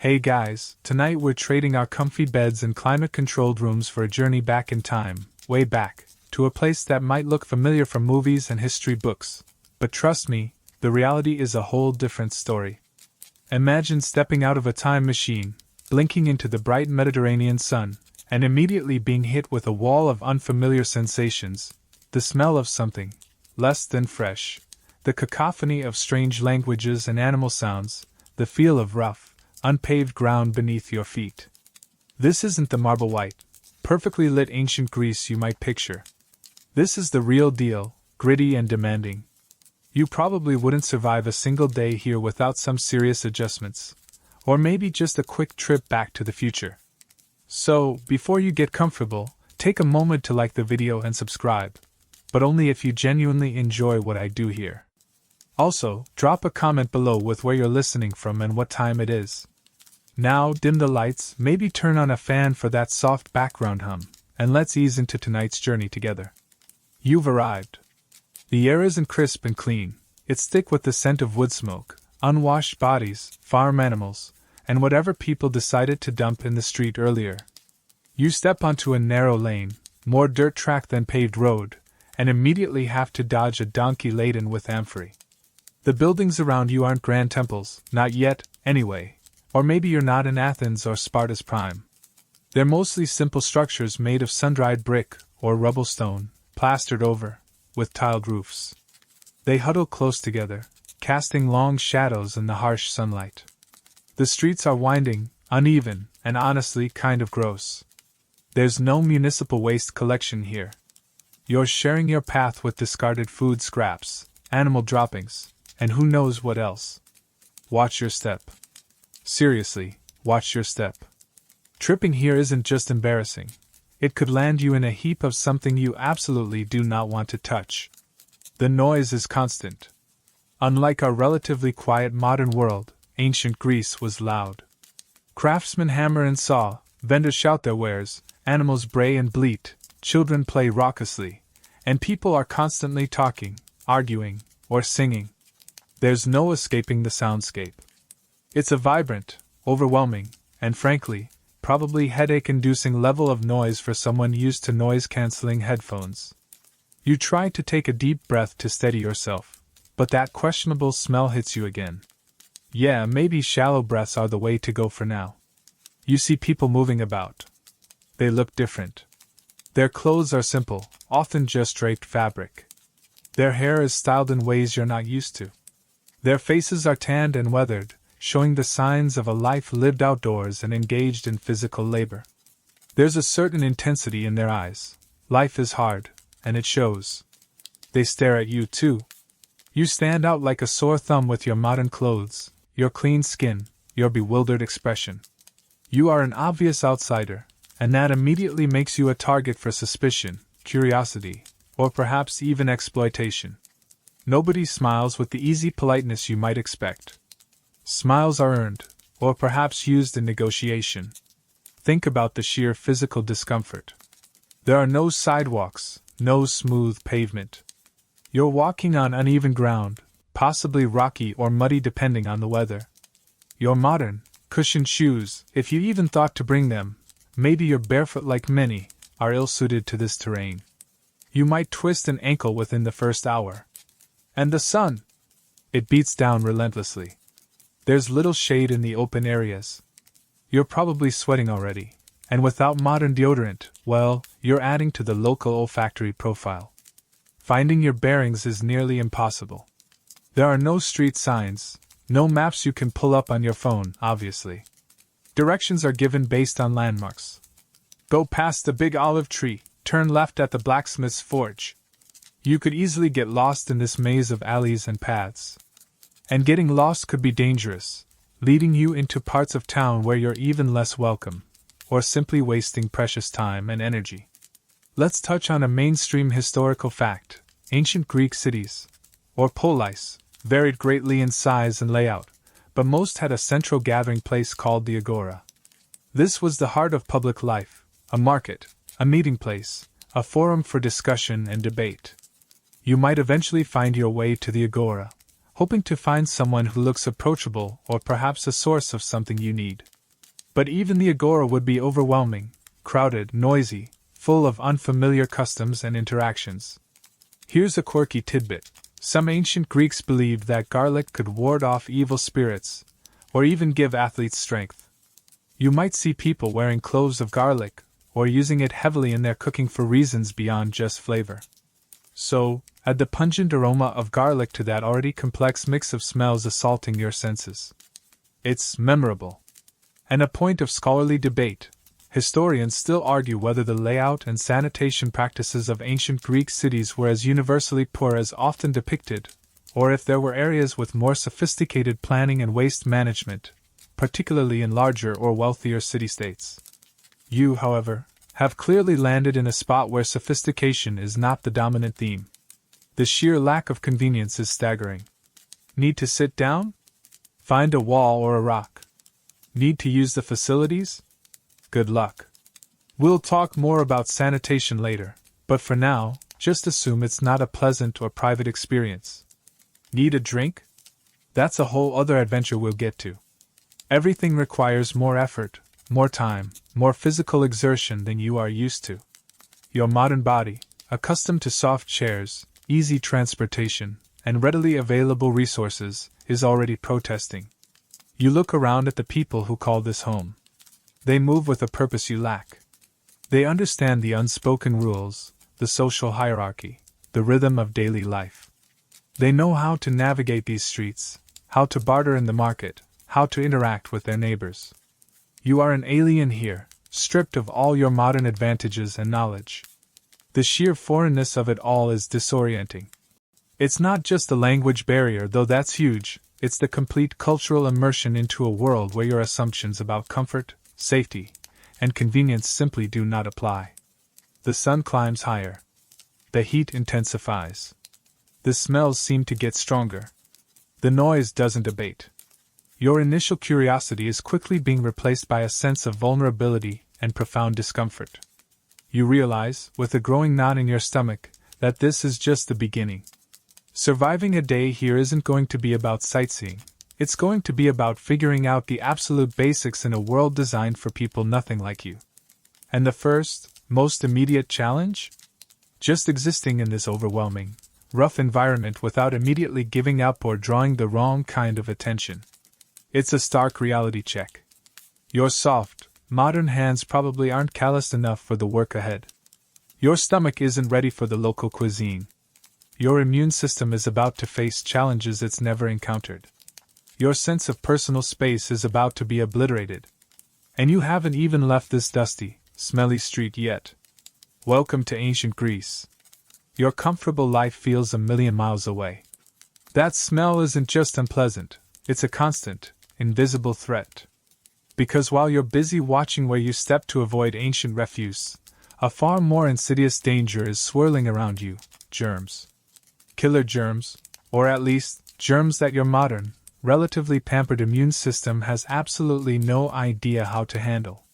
Hey guys, tonight we're trading our comfy beds and climate-controlled rooms for a journey back in time, way back, to a place that might look familiar from movies and history books. But trust me, the reality is a whole different story. Imagine stepping out of a time machine, blinking into the bright Mediterranean sun, and immediately being hit with a wall of unfamiliar sensations, the smell of something less than fresh, the cacophony of strange languages and animal sounds, the feel of rough, unpaved ground beneath your feet. This isn't the marble white, perfectly lit ancient Greece you might picture. This is the real deal, gritty and demanding. You probably wouldn't survive a single day here without some serious adjustments, or maybe just a quick trip back to the future. So, before you get comfortable, take a moment to like the video and subscribe, but only if you genuinely enjoy what I do here. Also, drop a comment below with where you're listening from and what time it is. Now, dim the lights, maybe turn on a fan for that soft background hum, and let's ease into tonight's journey together. You've arrived. The air isn't crisp and clean, it's thick with the scent of wood smoke, unwashed bodies, farm animals, and whatever people decided to dump in the street earlier. You step onto a narrow lane, more dirt track than paved road, and immediately have to dodge a donkey laden with amphorae. The buildings around you aren't grand temples, not yet, anyway. Or maybe you're not in Athens or Sparta's prime. They're mostly simple structures made of sun-dried brick or rubble stone, plastered over, with tiled roofs. They huddle close together, casting long shadows in the harsh sunlight. The streets are winding, uneven, and honestly kind of gross. There's no municipal waste collection here. You're sharing your path with discarded food scraps, animal droppings, and who knows what else. Watch your step. Seriously, watch your step. Tripping here isn't just embarrassing. It could land you in a heap of something you absolutely do not want to touch. The noise is constant. Unlike our relatively quiet modern world, ancient Greece was loud. Craftsmen hammer and saw, vendors shout their wares, animals bray and bleat, children play raucously, and people are constantly talking, arguing, or singing. There's no escaping the soundscape. It's a vibrant, overwhelming, and frankly, probably headache-inducing level of noise for someone used to noise-canceling headphones. You try to take a deep breath to steady yourself, but that questionable smell hits you again. Yeah, maybe shallow breaths are the way to go for now. You see people moving about. They look different. Their clothes are simple, often just draped fabric. Their hair is styled in ways you're not used to. Their faces are tanned and weathered, showing the signs of a life lived outdoors and engaged in physical labor. There's a certain intensity in their eyes. Life is hard, and it shows. They stare at you too. You stand out like a sore thumb with your modern clothes, your clean skin, your bewildered expression. You are an obvious outsider, and that immediately makes you a target for suspicion, curiosity, or perhaps even exploitation. Nobody smiles with the easy politeness you might expect. Smiles are earned, or perhaps used in negotiation. Think about the sheer physical discomfort. There are no sidewalks, no smooth pavement. You're walking on uneven ground, possibly rocky or muddy depending on the weather. Your modern, cushioned shoes, if you even thought to bring them, maybe you're barefoot like many, are ill-suited to this terrain. You might twist an ankle within the first hour. And the sun! It beats down relentlessly. There's little shade in the open areas. You're probably sweating already, and without modern deodorant, well, you're adding to the local olfactory profile. Finding your bearings is nearly impossible. There are no street signs, no maps you can pull up on your phone, obviously. Directions are given based on landmarks. Go past the big olive tree, turn left at the blacksmith's forge. You could easily get lost in this maze of alleys and paths. And getting lost could be dangerous, leading you into parts of town where you're even less welcome, or simply wasting precious time and energy. Let's touch on a mainstream historical fact. Ancient Greek cities, or polis, varied greatly in size and layout, but most had a central gathering place called the agora. This was the heart of public life, a market, a meeting place, a forum for discussion and debate. You might eventually find your way to the agora, hoping to find someone who looks approachable or perhaps a source of something you need. But even the agora would be overwhelming, crowded, noisy, full of unfamiliar customs and interactions. Here's a quirky tidbit. Some ancient Greeks believed that garlic could ward off evil spirits, or even give athletes strength. You might see people wearing cloves of garlic, or using it heavily in their cooking for reasons beyond just flavor. So, add the pungent aroma of garlic to that already complex mix of smells assaulting your senses. It's memorable. And a point of scholarly debate. Historians still argue whether the layout and sanitation practices of ancient Greek cities were as universally poor as often depicted, or if there were areas with more sophisticated planning and waste management, particularly in larger or wealthier city-states. You, however, have clearly landed in a spot where sophistication is not the dominant theme. The sheer lack of convenience is staggering. Need to sit down? Find a wall or a rock. Need to use the facilities? Good luck. We'll talk more about sanitation later, but for now, just assume it's not a pleasant or private experience. Need a drink? That's a whole other adventure we'll get to. Everything requires more effort, more time, more physical exertion than you are used to. Your modern body, accustomed to soft chairs, easy transportation, and readily available resources, is already protesting. You look around at the people who call this home. They move with a purpose you lack. They understand the unspoken rules, the social hierarchy, the rhythm of daily life. They know how to navigate these streets, how to barter in the market, how to interact with their neighbors. You are an alien here, stripped of all your modern advantages and knowledge. The sheer foreignness of it all is disorienting. It's not just the language barrier, though that's huge, it's the complete cultural immersion into a world where your assumptions about comfort, safety, and convenience simply do not apply. The sun climbs higher. The heat intensifies. The smells seem to get stronger. The noise doesn't abate. Your initial curiosity is quickly being replaced by a sense of vulnerability and profound discomfort. You realize, with a growing knot in your stomach, that this is just the beginning. Surviving a day here isn't going to be about sightseeing. It's going to be about figuring out the absolute basics in a world designed for people nothing like you. And the first, most immediate challenge? Just existing in this overwhelming, rough environment without immediately giving up or drawing the wrong kind of attention. It's a stark reality check. Your soft, modern hands probably aren't calloused enough for the work ahead. Your stomach isn't ready for the local cuisine. Your immune system is about to face challenges it's never encountered. Your sense of personal space is about to be obliterated. And you haven't even left this dusty, smelly street yet. Welcome to ancient Greece. Your comfortable life feels a million miles away. That smell isn't just unpleasant, it's a constant, invisible threat. Because while you're busy watching where you step to avoid ancient refuse, a far more insidious danger is swirling around you: germs. Killer germs, or at least, germs that your modern, relatively pampered immune system has absolutely no idea how to handle.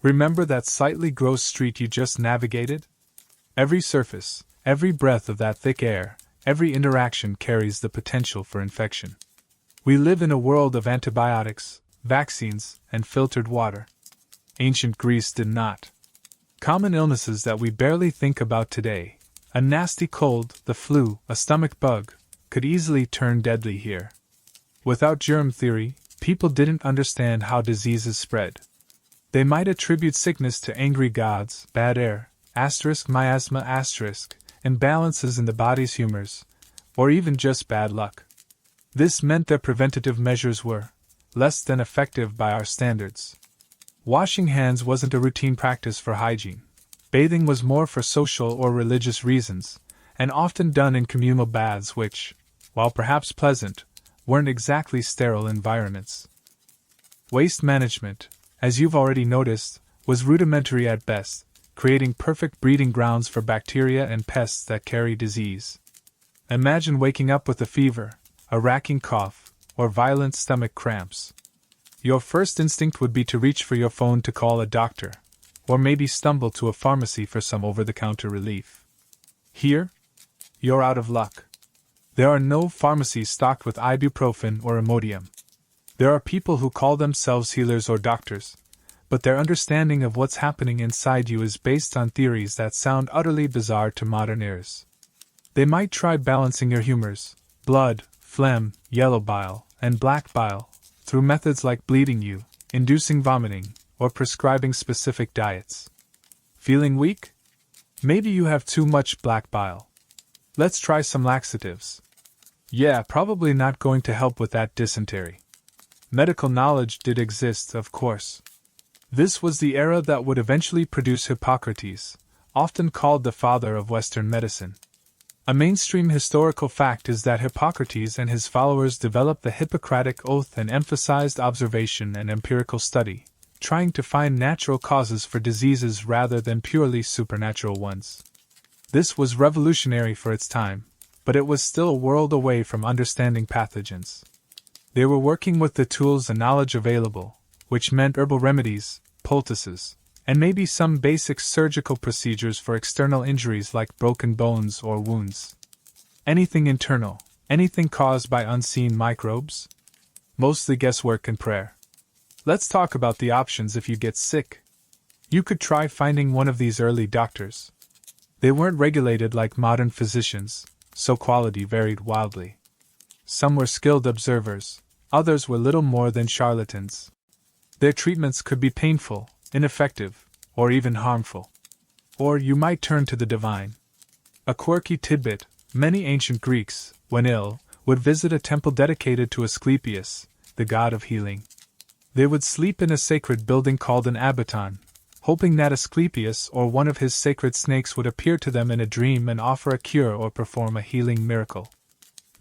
Remember that slightly gross street you just navigated? Every surface, every breath of that thick air, every interaction carries the potential for infection. We live in a world of antibiotics, vaccines, and filtered water. Ancient Greece did not. Common illnesses that we barely think about today, a nasty cold, the flu, a stomach bug, could easily turn deadly here. Without germ theory, people didn't understand how diseases spread. They might attribute sickness to angry gods, bad air, miasma, imbalances in the body's humors, or even just bad luck. This meant that preventative measures were less than effective by our standards. Washing hands wasn't a routine practice for hygiene. Bathing was more for social or religious reasons, and often done in communal baths which, while perhaps pleasant, weren't exactly sterile environments. Waste management, as you've already noticed, was rudimentary at best, creating perfect breeding grounds for bacteria and pests that carry disease. Imagine waking up with a fever, a racking cough, or violent stomach cramps. Your first instinct would be to reach for your phone to call a doctor, or maybe stumble to a pharmacy for some over-the-counter relief. Here, you're out of luck. There are no pharmacies stocked with ibuprofen or Imodium. There are people who call themselves healers or doctors, but their understanding of what's happening inside you is based on theories that sound utterly bizarre to modern ears. They might try balancing your humors, blood, phlegm, yellow bile, and black bile, through methods like bleeding you, inducing vomiting, or prescribing specific diets. Feeling weak? Maybe you have too much black bile. Let's try some laxatives. Yeah, probably not going to help with that dysentery. Medical knowledge did exist, of course. This was the era that would eventually produce Hippocrates, often called the father of Western medicine. A mainstream historical fact is that Hippocrates and his followers developed the Hippocratic Oath and emphasized observation and empirical study, trying to find natural causes for diseases rather than purely supernatural ones. This was revolutionary for its time, but it was still a world away from understanding pathogens. They were working with the tools and knowledge available, which meant herbal remedies, poultices, and maybe some basic surgical procedures for external injuries like broken bones or wounds. Anything internal, anything caused by unseen microbes? Mostly guesswork and prayer. Let's talk about the options if you get sick. You could try finding one of these early doctors. They weren't regulated like modern physicians, so quality varied wildly. Some were skilled observers, others were little more than charlatans. Their treatments could be painful, ineffective, or even harmful. Or you might turn to the divine. A quirky tidbit: many ancient Greeks, when ill, would visit a temple dedicated to Asclepius, the god of healing. They would sleep in a sacred building called an abaton, hoping that Asclepius or one of his sacred snakes would appear to them in a dream and offer a cure or perform a healing miracle.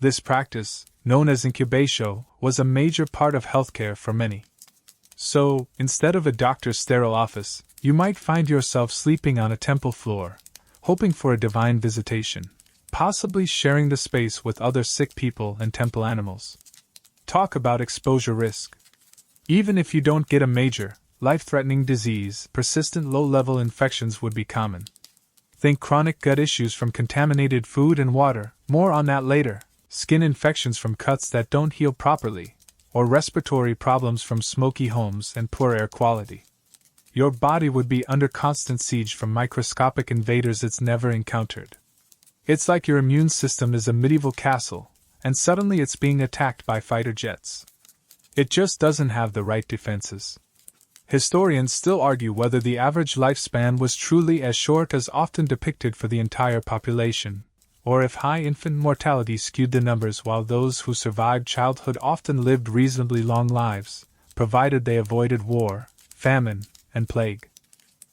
This practice, known as incubation, was a major part of healthcare for many. So, instead of a doctor's sterile office, you might find yourself sleeping on a temple floor, hoping for a divine visitation, possibly sharing the space with other sick people and temple animals. Talk about exposure risk. Even if you don't get a major, life-threatening disease, persistent low-level infections would be common. Think chronic gut issues from contaminated food and water, more on that later, skin infections from cuts that don't heal properly, or respiratory problems from smoky homes and poor air quality. Your body would be under constant siege from microscopic invaders it's never encountered. It's like your immune system is a medieval castle, and suddenly it's being attacked by fighter jets. It just doesn't have the right defenses. Historians still argue whether the average lifespan was truly as short as often depicted for the entire population, or if high infant mortality skewed the numbers while those who survived childhood often lived reasonably long lives, provided they avoided war, famine, and plague.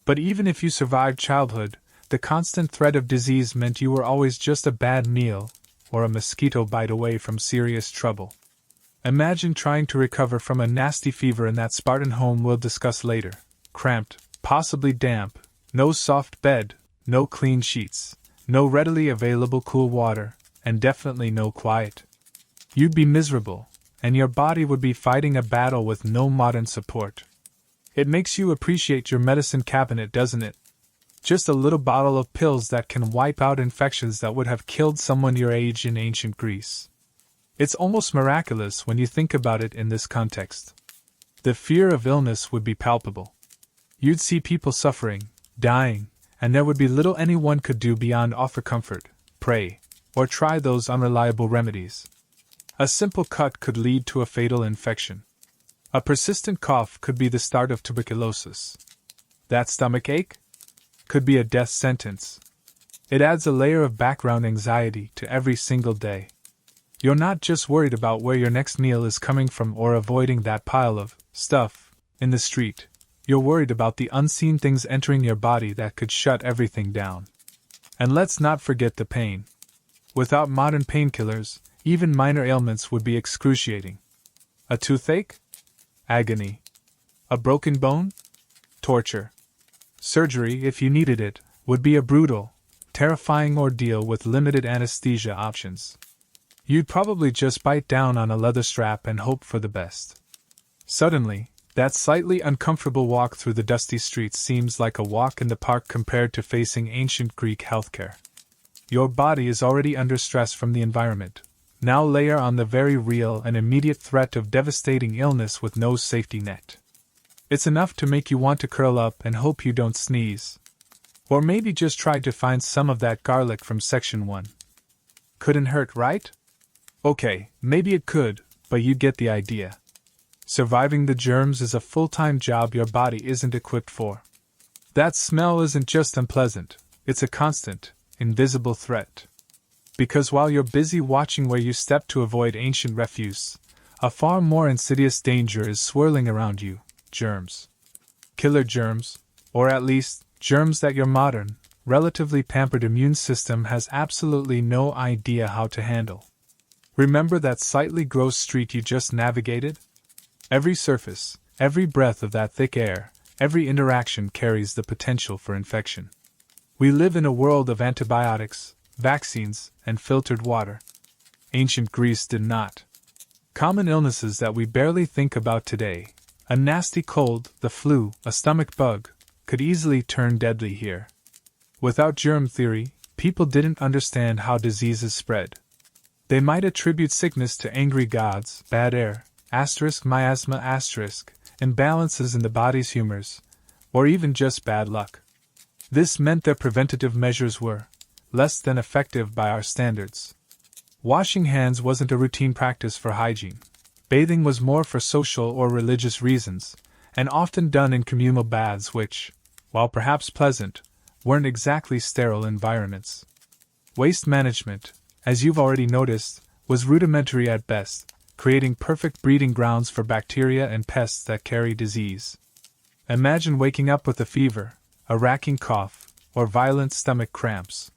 But even if you survived childhood, the constant threat of disease meant you were always just a bad meal, or a mosquito bite away from serious trouble. Imagine trying to recover from a nasty fever in that Spartan home we'll discuss later. Cramped, possibly damp, no soft bed, no clean sheets, no readily available cool water, and definitely no quiet. You'd be miserable, and your body would be fighting a battle with no modern support. It makes you appreciate your medicine cabinet, doesn't it? Just a little bottle of pills that can wipe out infections that would have killed someone your age in ancient Greece. It's almost miraculous when you think about it in this context. The fear of illness would be palpable. You'd see people suffering, dying, and there would be little anyone could do beyond offer comfort, pray, or try those unreliable remedies. A simple cut could lead to a fatal infection. A persistent cough could be the start of tuberculosis. That stomach ache could be a death sentence. It adds a layer of background anxiety to every single day. You're not just worried about where your next meal is coming from or avoiding that pile of stuff in the street. You're worried about the unseen things entering your body that could shut everything down. And let's not forget the pain. Without modern painkillers, even minor ailments would be excruciating. A toothache? Agony. A broken bone? Torture. Surgery, if you needed it, would be a brutal, terrifying ordeal with limited anesthesia options. You'd probably just bite down on a leather strap and hope for the best. Suddenly, that slightly uncomfortable walk through the dusty streets seems like a walk in the park compared to facing ancient Greek healthcare. Your body is already under stress from the environment. Now layer on the very real and immediate threat of devastating illness with no safety net. It's enough to make you want to curl up and hope you don't sneeze. Or maybe just try to find some of that garlic from section 1. Couldn't hurt, right? Okay, maybe it could, but you get the idea. Surviving the germs is a full-time job your body isn't equipped for. That smell isn't just unpleasant, it's a constant, invisible threat. Because while you're busy watching where you step to avoid ancient refuse, a far more insidious danger is swirling around you: germs. Killer germs, or at least, germs that your modern, relatively pampered immune system has absolutely no idea how to handle. Remember that slightly gross street you just navigated? Every surface, every breath of that thick air, every interaction carries the potential for infection. We live in a world of antibiotics, vaccines, and filtered water. Ancient Greece did not. Common illnesses that we barely think about today, a nasty cold, the flu, a stomach bug, could easily turn deadly here. Without germ theory, people didn't understand how diseases spread. They might attribute sickness to angry gods, bad air, miasma, imbalances in the body's humors, or even just bad luck. This meant their preventative measures were less than effective by our standards. Washing hands wasn't a routine practice for hygiene. Bathing was more for social or religious reasons, and often done in communal baths which, while perhaps pleasant, weren't exactly sterile environments. Waste management, as you've already noticed, was rudimentary at best, creating perfect breeding grounds for bacteria and pests that carry disease. Imagine waking up with a fever, a racking cough, or violent stomach cramps.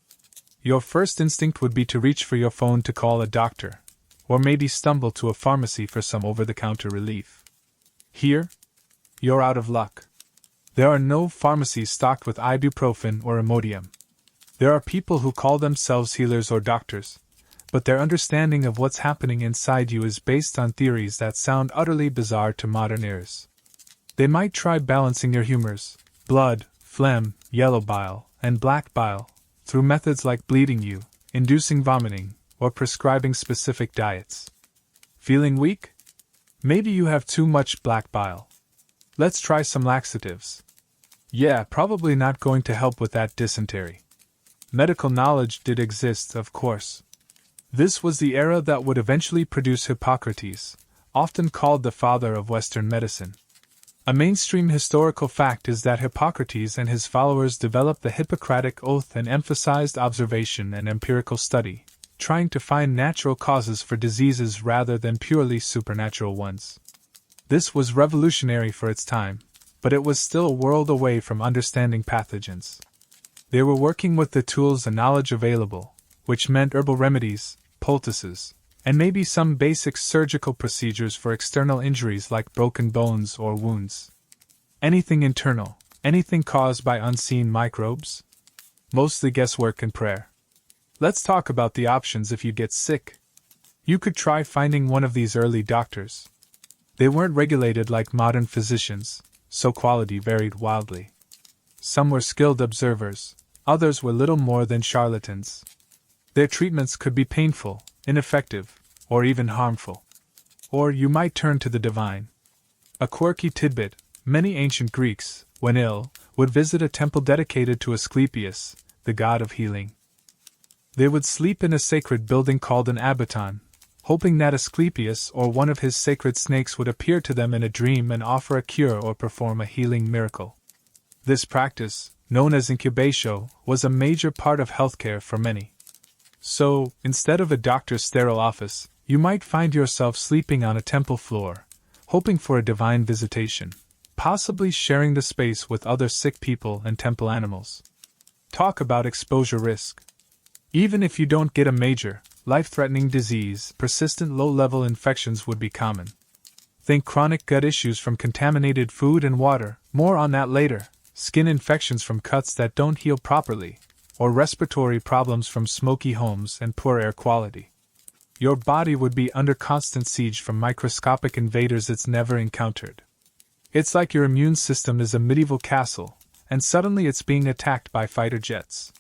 Your first instinct would be to reach for your phone to call a doctor, or maybe stumble to a pharmacy for some over-the-counter relief. Here, you're out of luck. There are no pharmacies stocked with ibuprofen or Imodium. There are people who call themselves healers or doctors, but their understanding of what's happening inside you is based on theories that sound utterly bizarre to modern ears. They might try balancing your humors, blood, phlegm, yellow bile, and black bile, through methods like bleeding you, inducing vomiting, or prescribing specific diets. Feeling weak? Maybe you have too much black bile. Let's try some laxatives. Yeah, probably not going to help with that dysentery. Medical knowledge did exist, of course. This was the era that would eventually produce Hippocrates, often called the father of Western medicine. A mainstream historical fact is that Hippocrates and his followers developed the Hippocratic Oath and emphasized observation and empirical study, trying to find natural causes for diseases rather than purely supernatural ones. This was revolutionary for its time, but it was still a world away from understanding pathogens. They were working with the tools and knowledge available, which meant herbal remedies, poultices, and maybe some basic surgical procedures for external injuries like broken bones or wounds. Anything internal, anything caused by unseen microbes? Mostly guesswork and prayer. Let's talk about the options if you get sick. You could try finding one of these early doctors. They weren't regulated like modern physicians, so quality varied wildly. Some were skilled observers, others were little more than charlatans. Their treatments could be painful, ineffective, or even harmful. Or you might turn to the divine. A quirky tidbit: many ancient Greeks, when ill, would visit a temple dedicated to Asclepius, the god of healing. They would sleep in a sacred building called an abaton, hoping that Asclepius or one of his sacred snakes would appear to them in a dream and offer a cure or perform a healing miracle. This practice, known as incubatio, was a major part of healthcare for many. So, instead of a doctor's sterile office, you might find yourself sleeping on a temple floor, hoping for a divine visitation, possibly sharing the space with other sick people and temple animals. Talk about exposure risk. Even if you don't get a major, life-threatening disease, persistent low-level infections would be common. Think chronic gut issues from contaminated food and water, more on that later, skin infections from cuts that don't heal properly, or respiratory problems from smoky homes and poor air quality. Your body would be under constant siege from microscopic invaders it's never encountered. It's like your immune system is a medieval castle, and suddenly it's being attacked by fighter jets.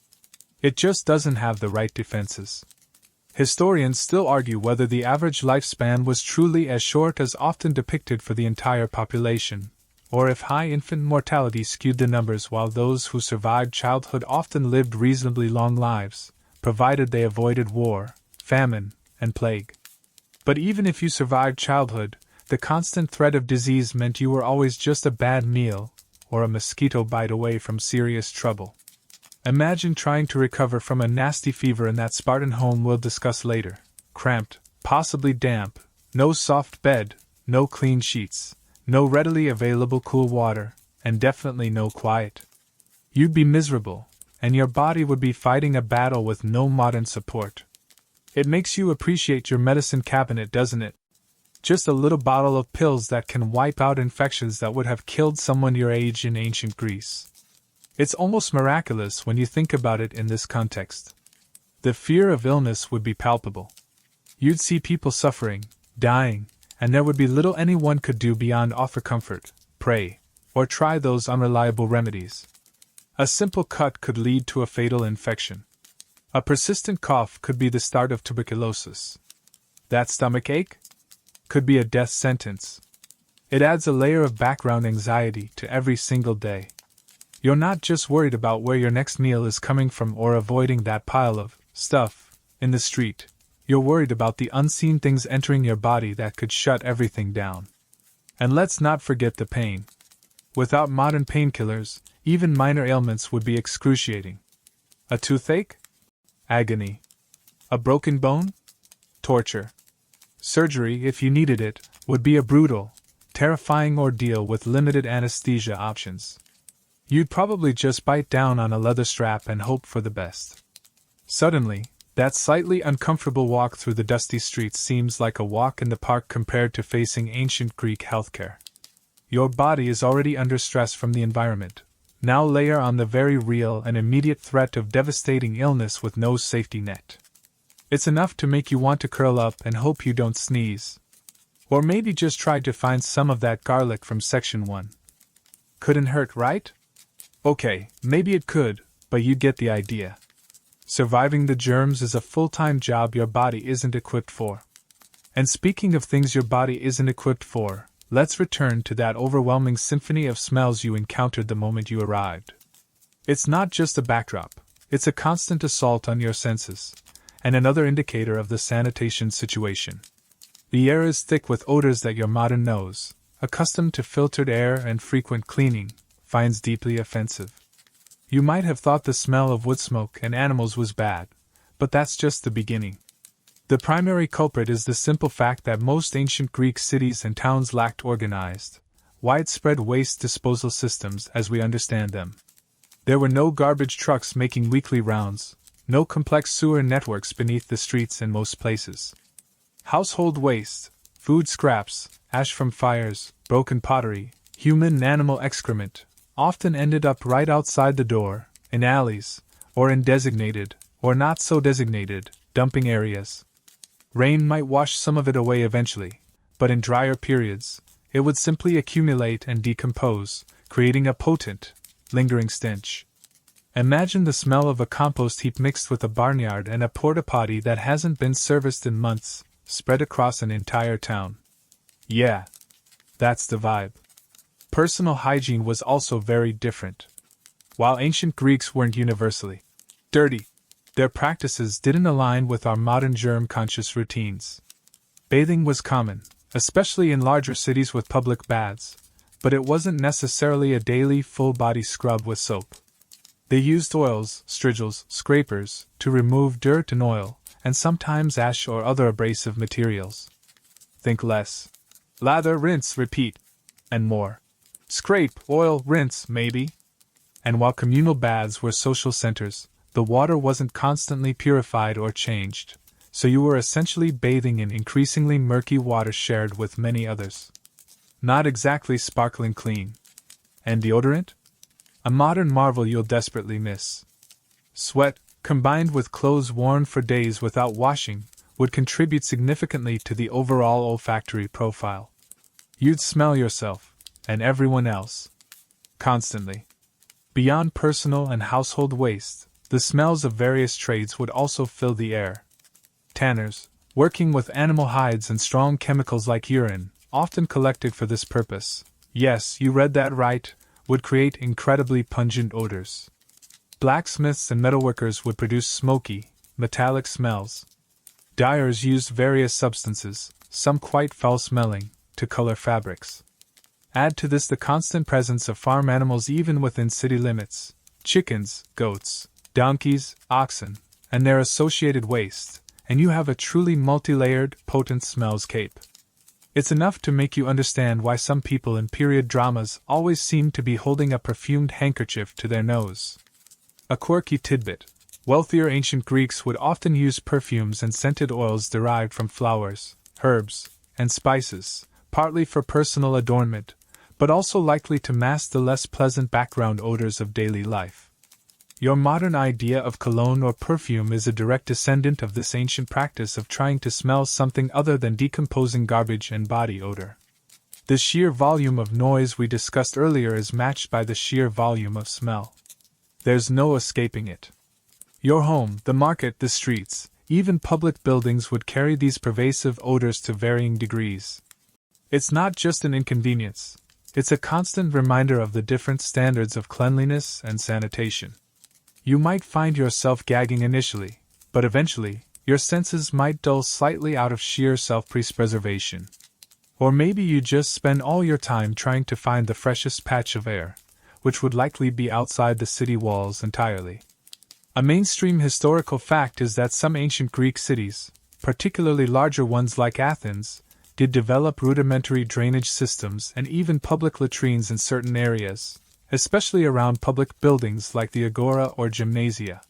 It just doesn't have the right defenses. Historians still argue whether the average lifespan was truly as short as often depicted for the entire population, or if high infant mortality skewed the numbers while those who survived childhood often lived reasonably long lives, provided they avoided war, famine, and plague. But even if you survived childhood, the constant threat of disease meant you were always just a bad meal or a mosquito bite away from serious trouble. Imagine trying to recover from a nasty fever in that Spartan home we'll discuss later. Cramped, possibly damp, no soft bed, no clean sheets, no readily available cool water, and definitely no quiet. You'd be miserable, and your body would be fighting a battle with no modern support. It makes you appreciate your medicine cabinet, doesn't it? Just a little bottle of pills that can wipe out infections that would have killed someone your age in ancient Greece. It's almost miraculous when you think about it in this context. The fear of illness would be palpable. You'd see people suffering, dying, and there would be little anyone could do beyond offer comfort, pray, or try those unreliable remedies. A simple cut could lead to a fatal infection. A persistent cough could be the start of tuberculosis. That stomachache could be a death sentence. It adds a layer of background anxiety to every single day. You're not just worried about where your next meal is coming from or avoiding that pile of stuff in the street. You're worried about the unseen things entering your body that could shut everything down. And let's not forget the pain. Without modern painkillers, even minor ailments would be excruciating. A toothache? Agony. A broken bone? Torture. Surgery, if you needed it, would be a brutal, terrifying ordeal with limited anesthesia options. You'd probably just bite down on a leather strap and hope for the best. Suddenly, that slightly uncomfortable walk through the dusty streets seems like a walk in the park compared to facing ancient Greek healthcare. Your body is already under stress from the environment. Now layer on the very real and immediate threat of devastating illness with no safety net. It's enough to make you want to curl up and hope you don't sneeze. Or maybe just try to find some of that garlic from section 1. Couldn't hurt, right? Okay, maybe it could, but you get the idea. Surviving the germs is a full-time job your body isn't equipped for. And speaking of things your body isn't equipped for, let's return to that overwhelming symphony of smells you encountered the moment you arrived. It's not just a backdrop, it's a constant assault on your senses, and another indicator of the sanitation situation. The air is thick with odors that your modern nose, accustomed to filtered air and frequent cleaning, finds deeply offensive. You might have thought the smell of wood smoke and animals was bad, but that's just the beginning. The primary culprit is the simple fact that most ancient Greek cities and towns lacked organized, widespread waste disposal systems as we understand them. There were no garbage trucks making weekly rounds, no complex sewer networks beneath the streets in most places. Household waste, food scraps, ash from fires, broken pottery, human and animal excrement, often ended up right outside the door, in alleys, or in designated, or not so designated, dumping areas. Rain might wash some of it away eventually, but in drier periods, it would simply accumulate and decompose, creating a potent, lingering stench. Imagine the smell of a compost heap mixed with a barnyard and a porta-potty that hasn't been serviced in months, spread across an entire town. Yeah, that's the vibe. Personal hygiene was also very different. While ancient Greeks weren't universally dirty, their practices didn't align with our modern germ-conscious routines. Bathing was common, especially in larger cities with public baths, but it wasn't necessarily a daily full-body scrub with soap. They used oils, strigils, scrapers, to remove dirt and oil, and sometimes ash or other abrasive materials. Think less. Lather, rinse, repeat, and more. Scrape, oil, rinse, maybe. And while communal baths were social centers, the water wasn't constantly purified or changed, so you were essentially bathing in increasingly murky water shared with many others. Not exactly sparkling clean. And deodorant? A modern marvel you'll desperately miss. Sweat, combined with clothes worn for days without washing, would contribute significantly to the overall olfactory profile. You'd smell yourself, and everyone else, constantly. Beyond personal and household waste, The smells of various trades would also fill the air. Tanners, working with animal hides and strong chemicals like urine, often collected for this purpose, yes, you read that right, would create incredibly pungent odors. Blacksmiths and metalworkers would produce smoky, metallic smells. Dyers used various substances, some quite foul-smelling, to color fabrics. Add to this the constant presence of farm animals even within city limits: chickens, goats, donkeys, oxen, and their associated waste, and you have a truly multi-layered, potent smellscape. It's enough to make you understand why some people in period dramas always seem to be holding a perfumed handkerchief to their nose. A quirky tidbit: wealthier ancient Greeks would often use perfumes and scented oils derived from flowers, herbs, and spices, partly for personal adornment, but also likely to mask the less pleasant background odors of daily life. Your modern idea of cologne or perfume is a direct descendant of this ancient practice of trying to smell something other than decomposing garbage and body odor. The sheer volume of noise we discussed earlier is matched by the sheer volume of smell. There's no escaping it. Your home, the market, the streets, even public buildings would carry these pervasive odors to varying degrees. It's not just an inconvenience, it's a constant reminder of the different standards of cleanliness and sanitation. You might find yourself gagging initially, but eventually, your senses might dull slightly out of sheer self-preservation. Or maybe you just spend all your time trying to find the freshest patch of air, which would likely be outside the city walls entirely. A mainstream historical fact is that some ancient Greek cities, particularly larger ones like Athens, did develop rudimentary drainage systems and even public latrines in certain areas, especially around public buildings like the agora or gymnasia.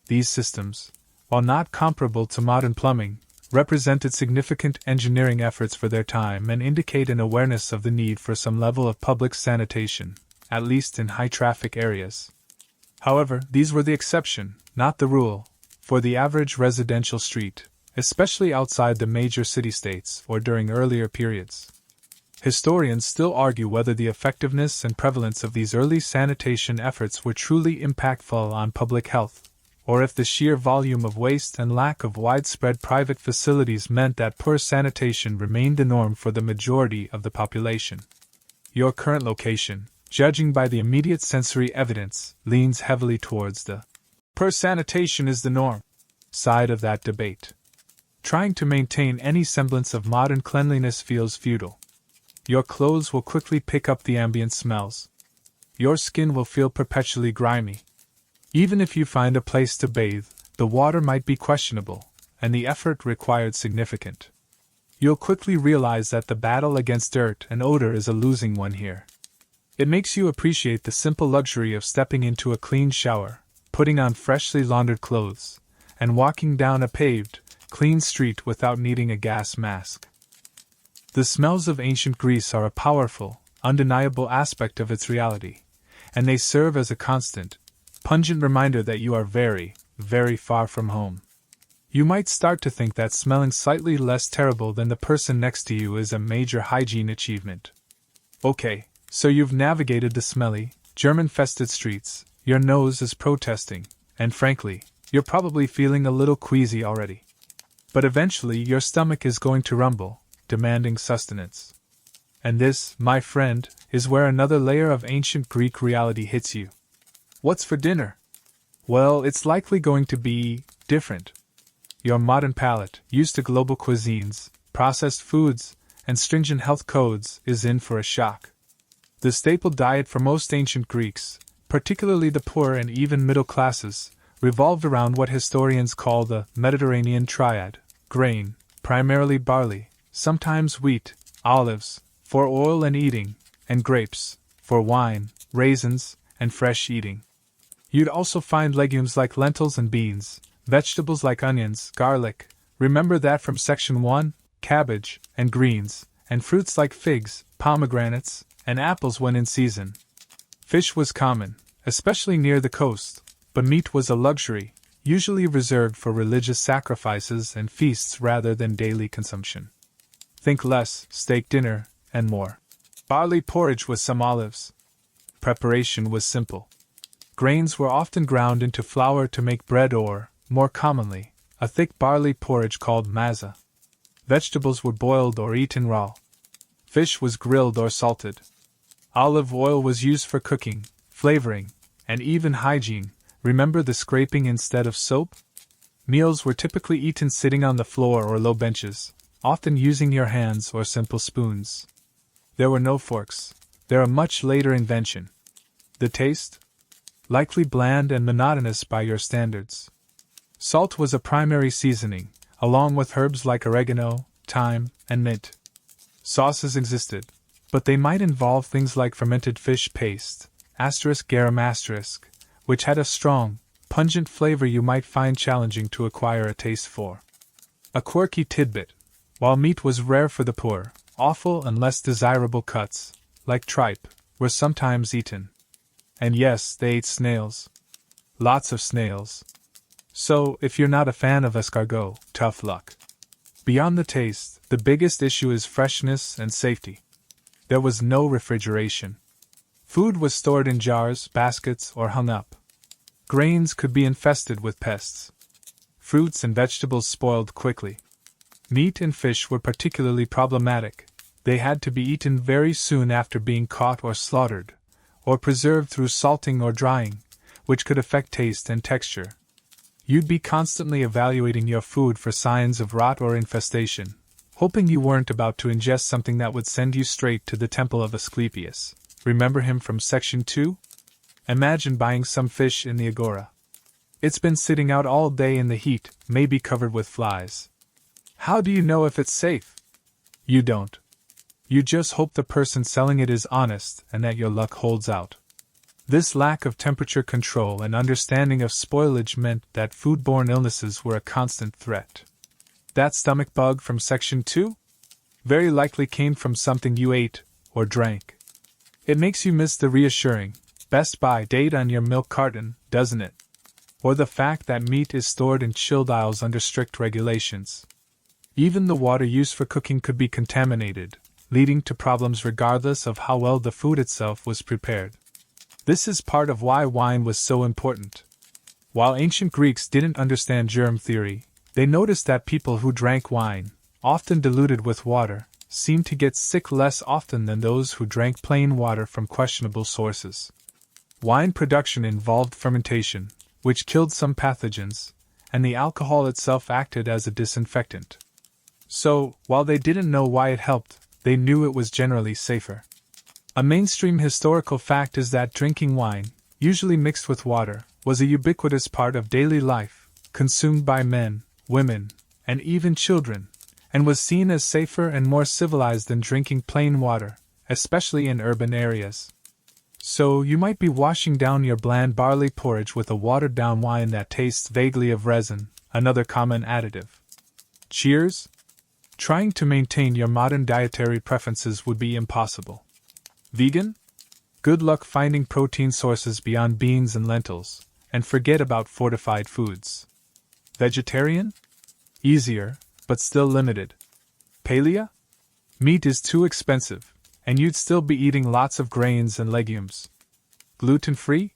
These systems, while not comparable to modern plumbing, represented significant engineering efforts for their time and indicate an awareness of the need for some level of public sanitation, at least in high-traffic areas. However, these were the exception, not the rule, for the average residential street, especially outside the major city-states or during earlier periods. Historians still argue whether the effectiveness and prevalence of these early sanitation efforts were truly impactful on public health, or if the sheer volume of waste and lack of widespread private facilities meant that poor sanitation remained the norm for the majority of the population. Your current location, judging by the immediate sensory evidence, leans heavily towards the poor sanitation is the norm side of that debate. Trying to maintain any semblance of modern cleanliness feels futile. Your clothes will quickly pick up the ambient smells. Your skin will feel perpetually grimy. Even if you find a place to bathe, the water might be questionable, and the effort required significant. You'll quickly realize that the battle against dirt and odor is a losing one here. It makes you appreciate the simple luxury of stepping into a clean shower, putting on freshly laundered clothes, and walking down a paved, clean street without needing a gas mask. The smells of ancient Greece are a powerful, undeniable aspect of its reality, and they serve as a constant, pungent reminder that you are very, very far from home. You might start to think that smelling slightly less terrible than the person next to you is a major hygiene achievement. Okay, so you've navigated the smelly, germ-infested streets, your nose is protesting, and frankly, you're probably feeling a little queasy already. But eventually your stomach is going to rumble, demanding sustenance. And this, my friend, is where another layer of ancient Greek reality hits you. What's for dinner? Well, it's likely going to be different. Your modern palate, used to global cuisines, processed foods, and stringent health codes, is in for a shock. The staple diet for most ancient Greeks, particularly the poor and even middle classes, revolved around what historians call the Mediterranean triad: grain, primarily barley, sometimes wheat, olives, for oil and eating, and grapes, for wine, raisins, and fresh eating. You'd also find legumes like lentils and beans, vegetables like onions, garlic, remember that from section 1, cabbage, and greens, and fruits like figs, pomegranates, and apples when in season. Fish was common, especially near the coast, but meat was a luxury, usually reserved for religious sacrifices and feasts rather than daily consumption. Think less, steak dinner, and more. Barley porridge with some olives. Preparation was simple. Grains were often ground into flour to make bread or, more commonly, a thick barley porridge called maza. Vegetables were boiled or eaten raw. Fish was grilled or salted. Olive oil was used for cooking, flavoring, and even hygiene. Remember the scraping instead of soap? Meals were typically eaten sitting on the floor or low benches, often using your hands or simple spoons. There were no forks. They're a much later invention. The taste? Likely bland and monotonous by your standards. Salt was a primary seasoning, along with herbs like oregano, thyme, and mint. Sauces existed, but they might involve things like fermented fish paste, *garum*, which had a strong, pungent flavor you might find challenging to acquire a taste for. A quirky tidbit: while meat was rare for the poor, offal and less desirable cuts, like tripe, were sometimes eaten. And yes, they ate snails. Lots of snails. So, if you're not a fan of escargot, tough luck. Beyond the taste, the biggest issue is freshness and safety. There was no refrigeration. Food was stored in jars, baskets, or hung up. Grains could be infested with pests. Fruits and vegetables spoiled quickly. Meat and fish were particularly problematic. They had to be eaten very soon after being caught or slaughtered, or preserved through salting or drying, which could affect taste and texture. You'd be constantly evaluating your food for signs of rot or infestation, hoping you weren't about to ingest something that would send you straight to the temple of Asclepius. Remember him from Section 2? Imagine buying some fish in the agora. It's been sitting out all day in the heat, maybe covered with flies. How do you know if it's safe? You don't. You just hope the person selling it is honest and that your luck holds out. This lack of temperature control and understanding of spoilage meant that foodborne illnesses were a constant threat. That stomach bug from Section 2? Very likely came from something you ate or drank. It makes you miss the reassuring, best by date on your milk carton, doesn't it? Or the fact that meat is stored in chilled aisles under strict regulations. Even the water used for cooking could be contaminated, leading to problems regardless of how well the food itself was prepared. This is part of why wine was so important. While ancient Greeks didn't understand germ theory, they noticed that people who drank wine, often diluted with water, seemed to get sick less often than those who drank plain water from questionable sources. Wine production involved fermentation, which killed some pathogens, and the alcohol itself acted as a disinfectant. So, while they didn't know why it helped, they knew it was generally safer. A mainstream historical fact is that drinking wine, usually mixed with water, was a ubiquitous part of daily life, consumed by men, women, and even children, and was seen as safer and more civilized than drinking plain water, especially in urban areas. So you might be washing down your bland barley porridge with a watered-down wine that tastes vaguely of resin, another common additive. Cheers? Trying to maintain your modern dietary preferences would be impossible. Vegan? Good luck finding protein sources beyond beans and lentils, and forget about fortified foods. Vegetarian? Easier, but still limited. Paleo? Meat is too expensive, and you'd still be eating lots of grains and legumes. Gluten-free?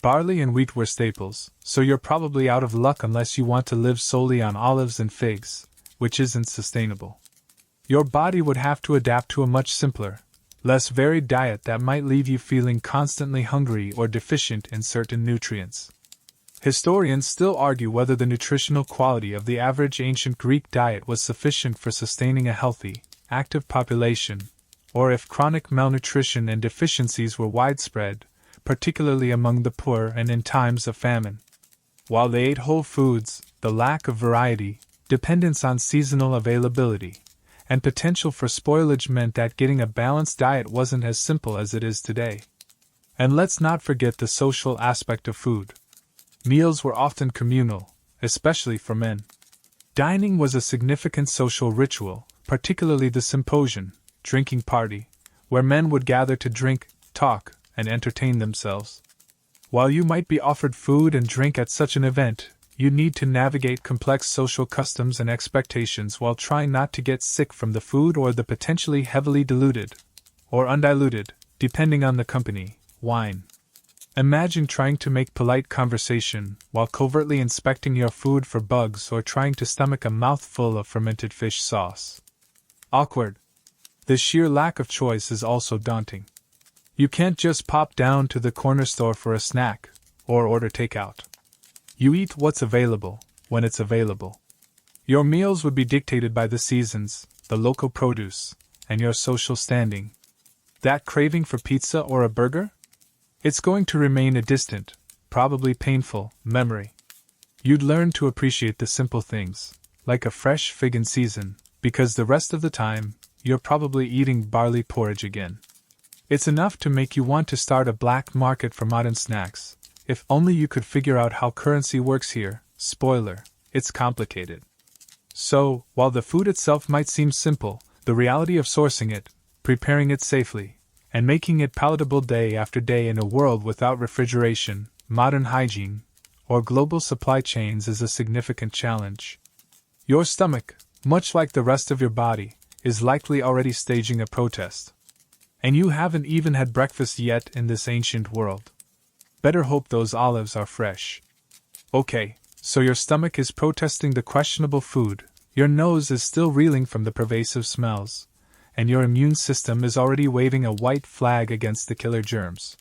Barley and wheat were staples, so you're probably out of luck unless you want to live solely on olives and figs, which isn't sustainable. Your body would have to adapt to a much simpler, less varied diet that might leave you feeling constantly hungry or deficient in certain nutrients. Historians still argue whether the nutritional quality of the average ancient Greek diet was sufficient for sustaining a healthy, active population, or if chronic malnutrition and deficiencies were widespread, particularly among the poor and in times of famine. While they ate whole foods, the lack of variety, dependence on seasonal availability, and potential for spoilage meant that getting a balanced diet wasn't as simple as it is today. And let's not forget the social aspect of food. Meals were often communal, especially for men. Dining was a significant social ritual, particularly the symposium, drinking party, where men would gather to drink, talk, and entertain themselves. While you might be offered food and drink at such an event, you need to navigate complex social customs and expectations while trying not to get sick from the food or the potentially heavily diluted, or undiluted, depending on the company, wine. Imagine trying to make polite conversation while covertly inspecting your food for bugs or trying to stomach a mouthful of fermented fish sauce. Awkward. The sheer lack of choice is also daunting. You can't just pop down to the corner store for a snack or order takeout. You eat what's available when it's available. Your meals would be dictated by the seasons, the local produce, and your social standing. That craving for pizza or a burger? It's going to remain a distant, probably painful, memory. You'd learn to appreciate the simple things, like a fresh fig in season, because the rest of the time, you're probably eating barley porridge again. It's enough to make you want to start a black market for modern snacks. If only you could figure out how currency works here. Spoiler, it's complicated. So, while the food itself might seem simple, the reality of sourcing it, preparing it safely, and making it palatable day after day in a world without refrigeration, modern hygiene, or global supply chains is a significant challenge. Your stomach, much like the rest of your body, is likely already staging a protest. And you haven't even had breakfast yet in this ancient world. Better hope those olives are fresh. Okay, so your stomach is protesting the questionable food, your nose is still reeling from the pervasive smells, and your immune system is already waving a white flag against the killer germs.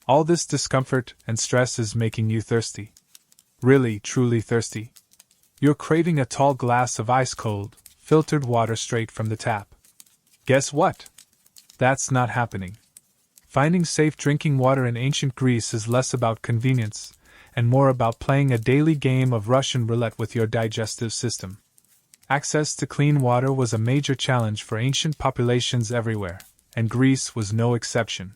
All this discomfort and stress is making you thirsty. Really, truly thirsty. You're craving a tall glass of ice-cold, filtered water straight from the tap. Guess what? That's not happening. Finding safe drinking water in ancient Greece is less about convenience, and more about playing a daily game of Russian roulette with your digestive system. Access to clean water was a major challenge for ancient populations everywhere, and Greece was no exception.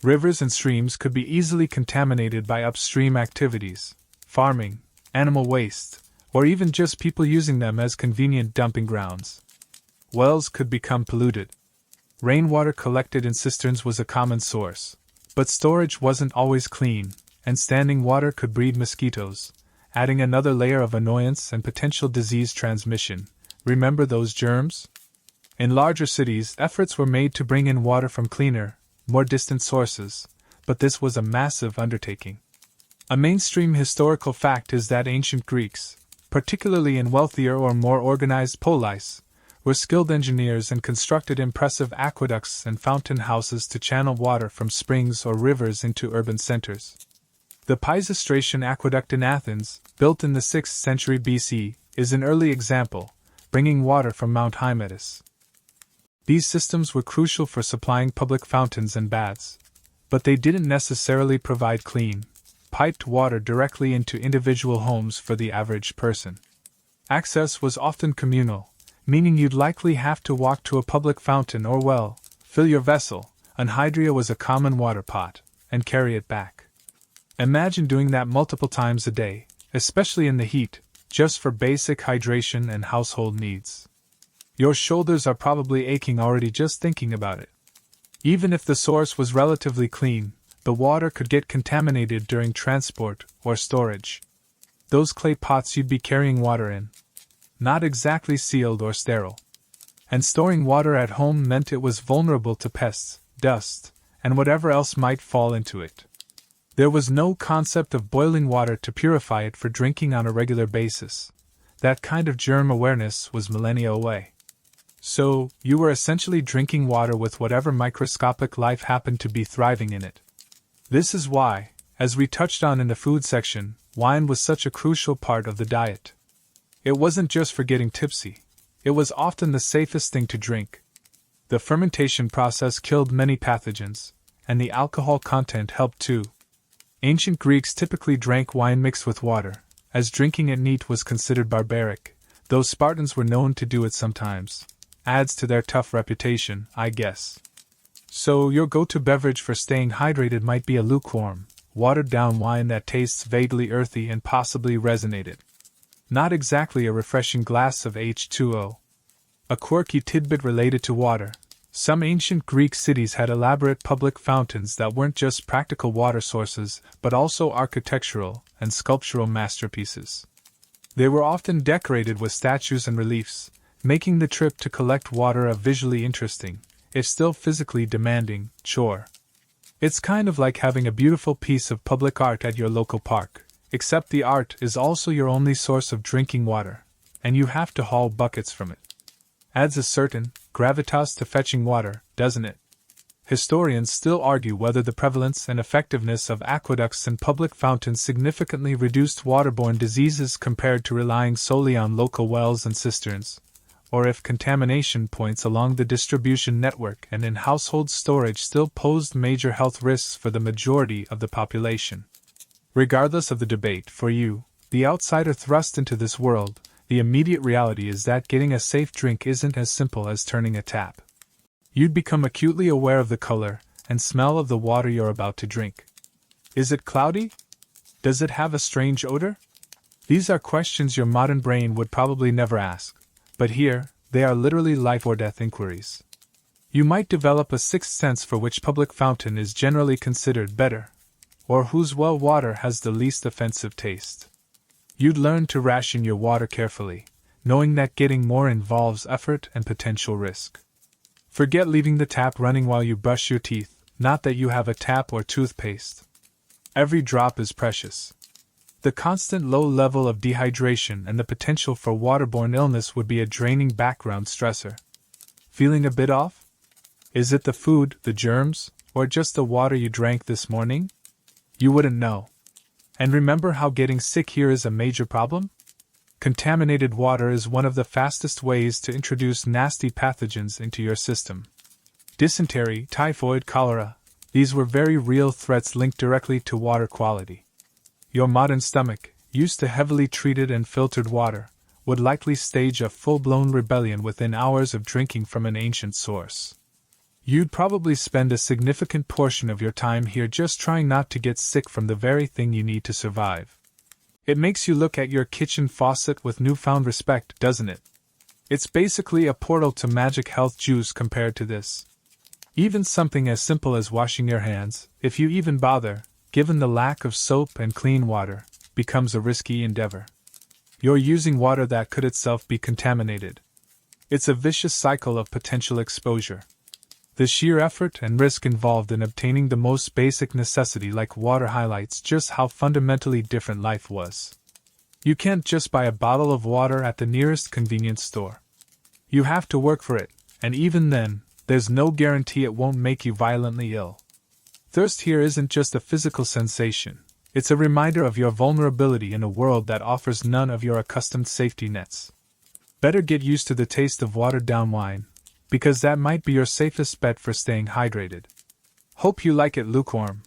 Rivers and streams could be easily contaminated by upstream activities, farming, animal waste, or even just people using them as convenient dumping grounds. Wells could become polluted. Rainwater collected in cisterns was a common source, but storage wasn't always clean, and standing water could breed mosquitoes, adding another layer of annoyance and potential disease transmission. Remember those germs? In larger cities, efforts were made to bring in water from cleaner, more distant sources, but this was a massive undertaking. A mainstream historical fact is that ancient Greeks, particularly in wealthier or more organized polis, were skilled engineers and constructed impressive aqueducts and fountain houses to channel water from springs or rivers into urban centers. The Pisistraton Aqueduct in Athens, built in the 6th century BC, is an early example, bringing water from Mount Hymettus. These systems were crucial for supplying public fountains and baths, but they didn't necessarily provide clean, piped water directly into individual homes for the average person. Access was often communal, meaning you'd likely have to walk to a public fountain or well, fill your vessel, anhydria was a common water pot, and carry it back. Imagine doing that multiple times a day, especially in the heat, just for basic hydration and household needs. Your shoulders are probably aching already just thinking about it. Even if the source was relatively clean, the water could get contaminated during transport or storage. Those clay pots you'd be carrying water in, not exactly sealed or sterile. And storing water at home meant it was vulnerable to pests, dust, and whatever else might fall into it. There was no concept of boiling water to purify it for drinking on a regular basis. That kind of germ awareness was millennia away. So, you were essentially drinking water with whatever microscopic life happened to be thriving in it. This is why, as we touched on in the food section, wine was such a crucial part of the diet. It wasn't just for getting tipsy. It was often the safest thing to drink. The fermentation process killed many pathogens, and the alcohol content helped too. Ancient Greeks typically drank wine mixed with water, as drinking it neat was considered barbaric, though Spartans were known to do it sometimes. Adds to their tough reputation, I guess. So your go-to beverage for staying hydrated might be a lukewarm, watered-down wine that tastes vaguely earthy and possibly resonated. Not exactly a refreshing glass of H2O. A quirky tidbit related to water. Some ancient Greek cities had elaborate public fountains that weren't just practical water sources, but also architectural and sculptural masterpieces. They were often decorated with statues and reliefs, making the trip to collect water a visually interesting, if still physically demanding, chore. It's kind of like having a beautiful piece of public art at your local park, except the art is also your only source of drinking water, and you have to haul buckets from it. Adds a certain gravitas to fetching water, doesn't it? Historians still argue whether the prevalence and effectiveness of aqueducts and public fountains significantly reduced waterborne diseases compared to relying solely on local wells and cisterns, or if contamination points along the distribution network and in household storage still posed major health risks for the majority of the population. Regardless of the debate, for you, the outsider thrust into this world, the immediate reality is that getting a safe drink isn't as simple as turning a tap. You'd become acutely aware of the color and smell of the water you're about to drink. Is it cloudy? Does it have a strange odor? These are questions your modern brain would probably never ask, but here, they are literally life or death inquiries. You might develop a sixth sense for which public fountain is generally considered better, or whose well water has the least offensive taste. You'd learn to ration your water carefully, knowing that getting more involves effort and potential risk. Forget leaving the tap running while you brush your teeth, not that you have a tap or toothpaste. Every drop is precious. The constant low level of dehydration and the potential for waterborne illness would be a draining background stressor. Feeling a bit off? Is it the food, the germs, or just the water you drank this morning? You wouldn't know. And remember how getting sick here is a major problem? Contaminated water is one of the fastest ways to introduce nasty pathogens into your system. Dysentery, typhoid, cholera, these were very real threats linked directly to water quality. Your modern stomach, used to heavily treated and filtered water, would likely stage a full-blown rebellion within hours of drinking from an ancient source. You'd probably spend a significant portion of your time here just trying not to get sick from the very thing you need to survive. It makes you look at your kitchen faucet with newfound respect, doesn't it? It's basically a portal to magic health juice compared to this. Even something as simple as washing your hands, if you even bother, given the lack of soap and clean water, becomes a risky endeavor. You're using water that could itself be contaminated. It's a vicious cycle of potential exposure. The sheer effort and risk involved in obtaining the most basic necessity like water highlights just how fundamentally different life was. You can't just buy a bottle of water at the nearest convenience store. You have to work for it, and even then, there's no guarantee it won't make you violently ill. Thirst here isn't just a physical sensation, it's a reminder of your vulnerability in a world that offers none of your accustomed safety nets. Better get used to the taste of watered-down wine, because that might be your safest bet for staying hydrated. Hope you like it lukewarm.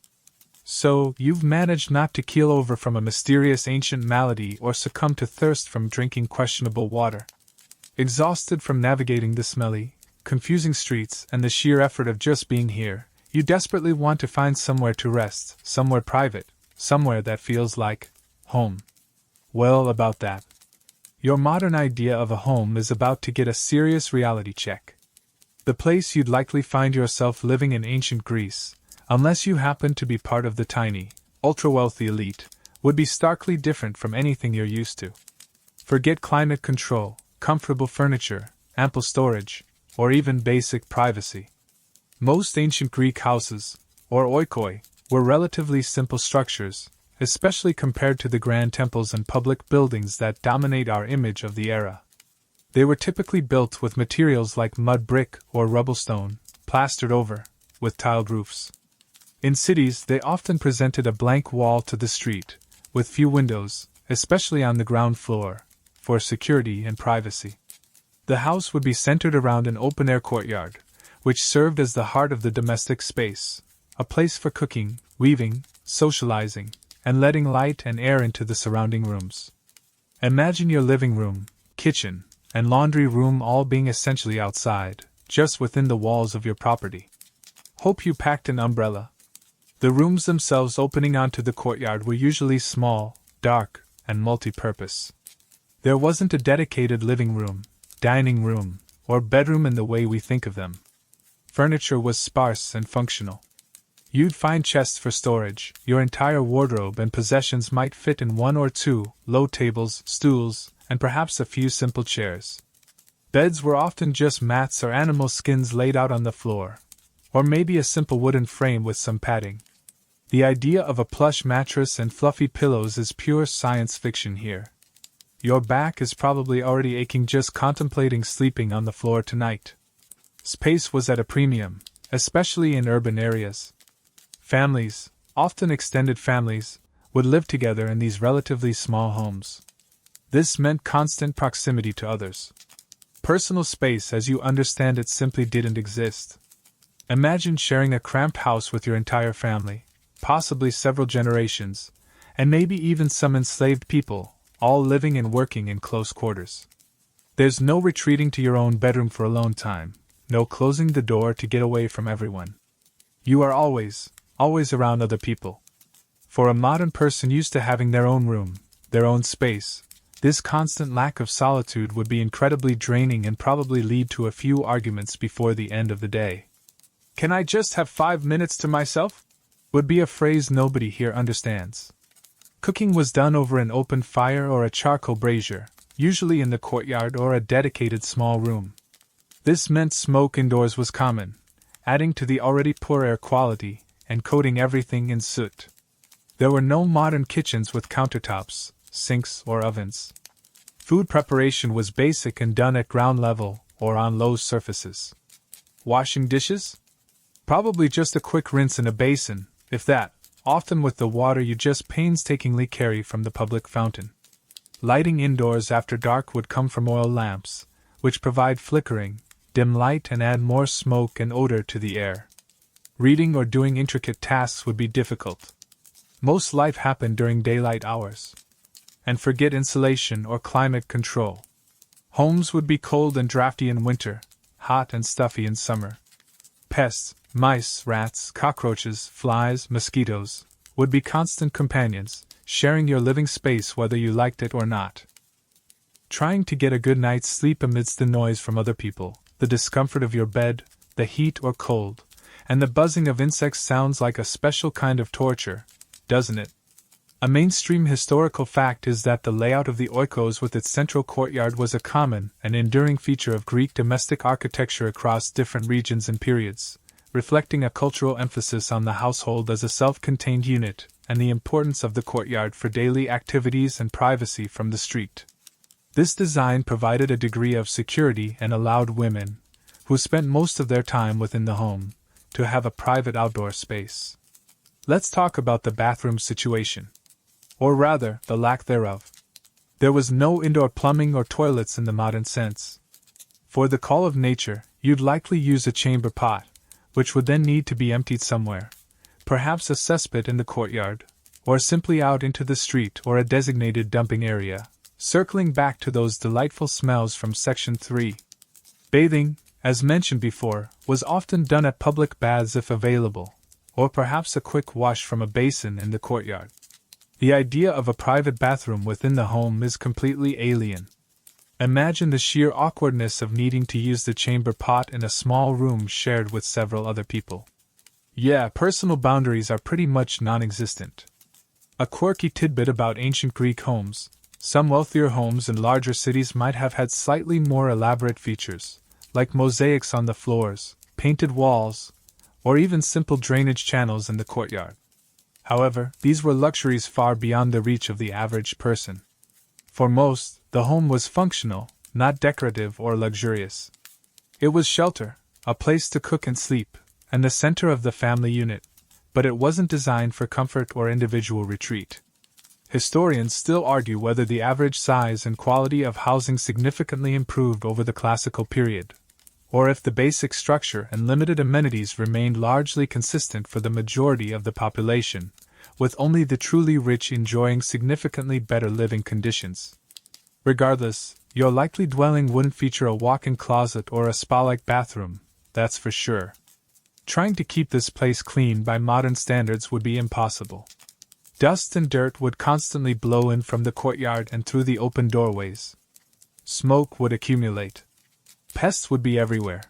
So, you've managed not to keel over from a mysterious ancient malady or succumb to thirst from drinking questionable water. Exhausted from navigating the smelly, confusing streets and the sheer effort of just being here, you desperately want to find somewhere to rest, somewhere private, somewhere that feels like home. Well, about that. Your modern idea of a home is about to get a serious reality check. The place you'd likely find yourself living in ancient Greece, unless you happen to be part of the tiny, ultra-wealthy elite, would be starkly different from anything you're used to. Forget climate control, comfortable furniture, ample storage, or even basic privacy. Most ancient Greek houses, or oikoi, were relatively simple structures, especially compared to the grand temples and public buildings that dominate our image of the era. They were typically built with materials like mud brick or rubble stone, plastered over, with tiled roofs. In cities, they often presented a blank wall to the street, with few windows, especially on the ground floor, for security and privacy. The house would be centered around an open-air courtyard, which served as the heart of the domestic space, a place for cooking, weaving, socializing, and letting light and air into the surrounding rooms. Imagine your living room, kitchen, and laundry room all being essentially outside, just within the walls of your property. Hope you packed an umbrella. The rooms themselves opening onto the courtyard were usually small, dark, and multi-purpose. There wasn't a dedicated living room, dining room, or bedroom in the way we think of them. Furniture was sparse and functional. You'd find chests for storage, your entire wardrobe and possessions might fit in one or two low tables, stools, and perhaps a few simple chairs. Beds were often just mats or animal skins laid out on the floor, Or maybe a simple wooden frame with some padding. The idea of a plush mattress and fluffy pillows is pure science fiction here. Your back is probably already aching just contemplating sleeping on the floor tonight. Space was at a premium, especially in urban areas. Families, often extended families, would live together in these relatively small homes. This meant constant proximity to others. Personal space as you understand it simply didn't exist. Imagine sharing a cramped house with your entire family, possibly several generations, and maybe even some enslaved people, all living and working in close quarters. There's no retreating to your own bedroom for alone time, no closing the door to get away from everyone. You are always around other people. For a modern person used to having their own room, their own space, this constant lack of solitude would be incredibly draining and probably lead to a few arguments before the end of the day. "Can I just have 5 minutes to myself?" would be a phrase nobody here understands. Cooking was done over an open fire or a charcoal brazier, usually in the courtyard or a dedicated small room. This meant smoke indoors was common, adding to the already poor air quality and coating everything in soot. There were no modern kitchens with countertops, sinks, or ovens. Food preparation was basic and done at ground level or on low surfaces. Washing dishes? Probably just a quick rinse in a basin, if that, often with the water you just painstakingly carry from the public fountain. Lighting indoors after dark would come from oil lamps, which provide flickering, dim light and add more smoke and odor to the air. Reading or doing intricate tasks would be difficult. Most life happened during daylight hours. And forget insulation or climate control. Homes would be cold and drafty in winter, hot and stuffy in summer. Pests, mice, rats, cockroaches, flies, mosquitoes, would be constant companions, sharing your living space whether you liked it or not. Trying to get a good night's sleep amidst the noise from other people, the discomfort of your bed, the heat or cold, and the buzzing of insects sounds like a special kind of torture, doesn't it? A mainstream historical fact is that the layout of the oikos with its central courtyard was a common and enduring feature of Greek domestic architecture across different regions and periods, reflecting a cultural emphasis on the household as a self-contained unit and the importance of the courtyard for daily activities and privacy from the street. This design provided a degree of security and allowed women, who spent most of their time within the home, to have a private outdoor space. Let's talk about the bathroom situation. Or rather, the lack thereof. There was no indoor plumbing or toilets in the modern sense. For the call of nature, you'd likely use a chamber pot, which would then need to be emptied somewhere, perhaps a cesspit in the courtyard, or simply out into the street or a designated dumping area. Circling back to those delightful smells from Section 3. Bathing, as mentioned before, was often done at public baths if available, or perhaps a quick wash from a basin in the courtyard. The idea of a private bathroom within the home is completely alien. Imagine the sheer awkwardness of needing to use the chamber pot in a small room shared with several other people. Yeah, personal boundaries are pretty much non-existent. A quirky tidbit about ancient Greek homes: some wealthier homes in larger cities might have had slightly more elaborate features, like mosaics on the floors, painted walls, or even simple drainage channels in the courtyard. However, these were luxuries far beyond the reach of the average person. For most, the home was functional, not decorative or luxurious. It was shelter, a place to cook and sleep, and the center of the family unit, but it wasn't designed for comfort or individual retreat. Historians still argue whether the average size and quality of housing significantly improved over the classical period, or if the basic structure and limited amenities remained largely consistent for the majority of the population, with only the truly rich enjoying significantly better living conditions. Regardless, your likely dwelling wouldn't feature a walk-in closet or a spa-like bathroom, that's for sure. Trying to keep this place clean by modern standards would be impossible. Dust and dirt would constantly blow in from the courtyard and through the open doorways. Smoke would accumulate. Pests would be everywhere.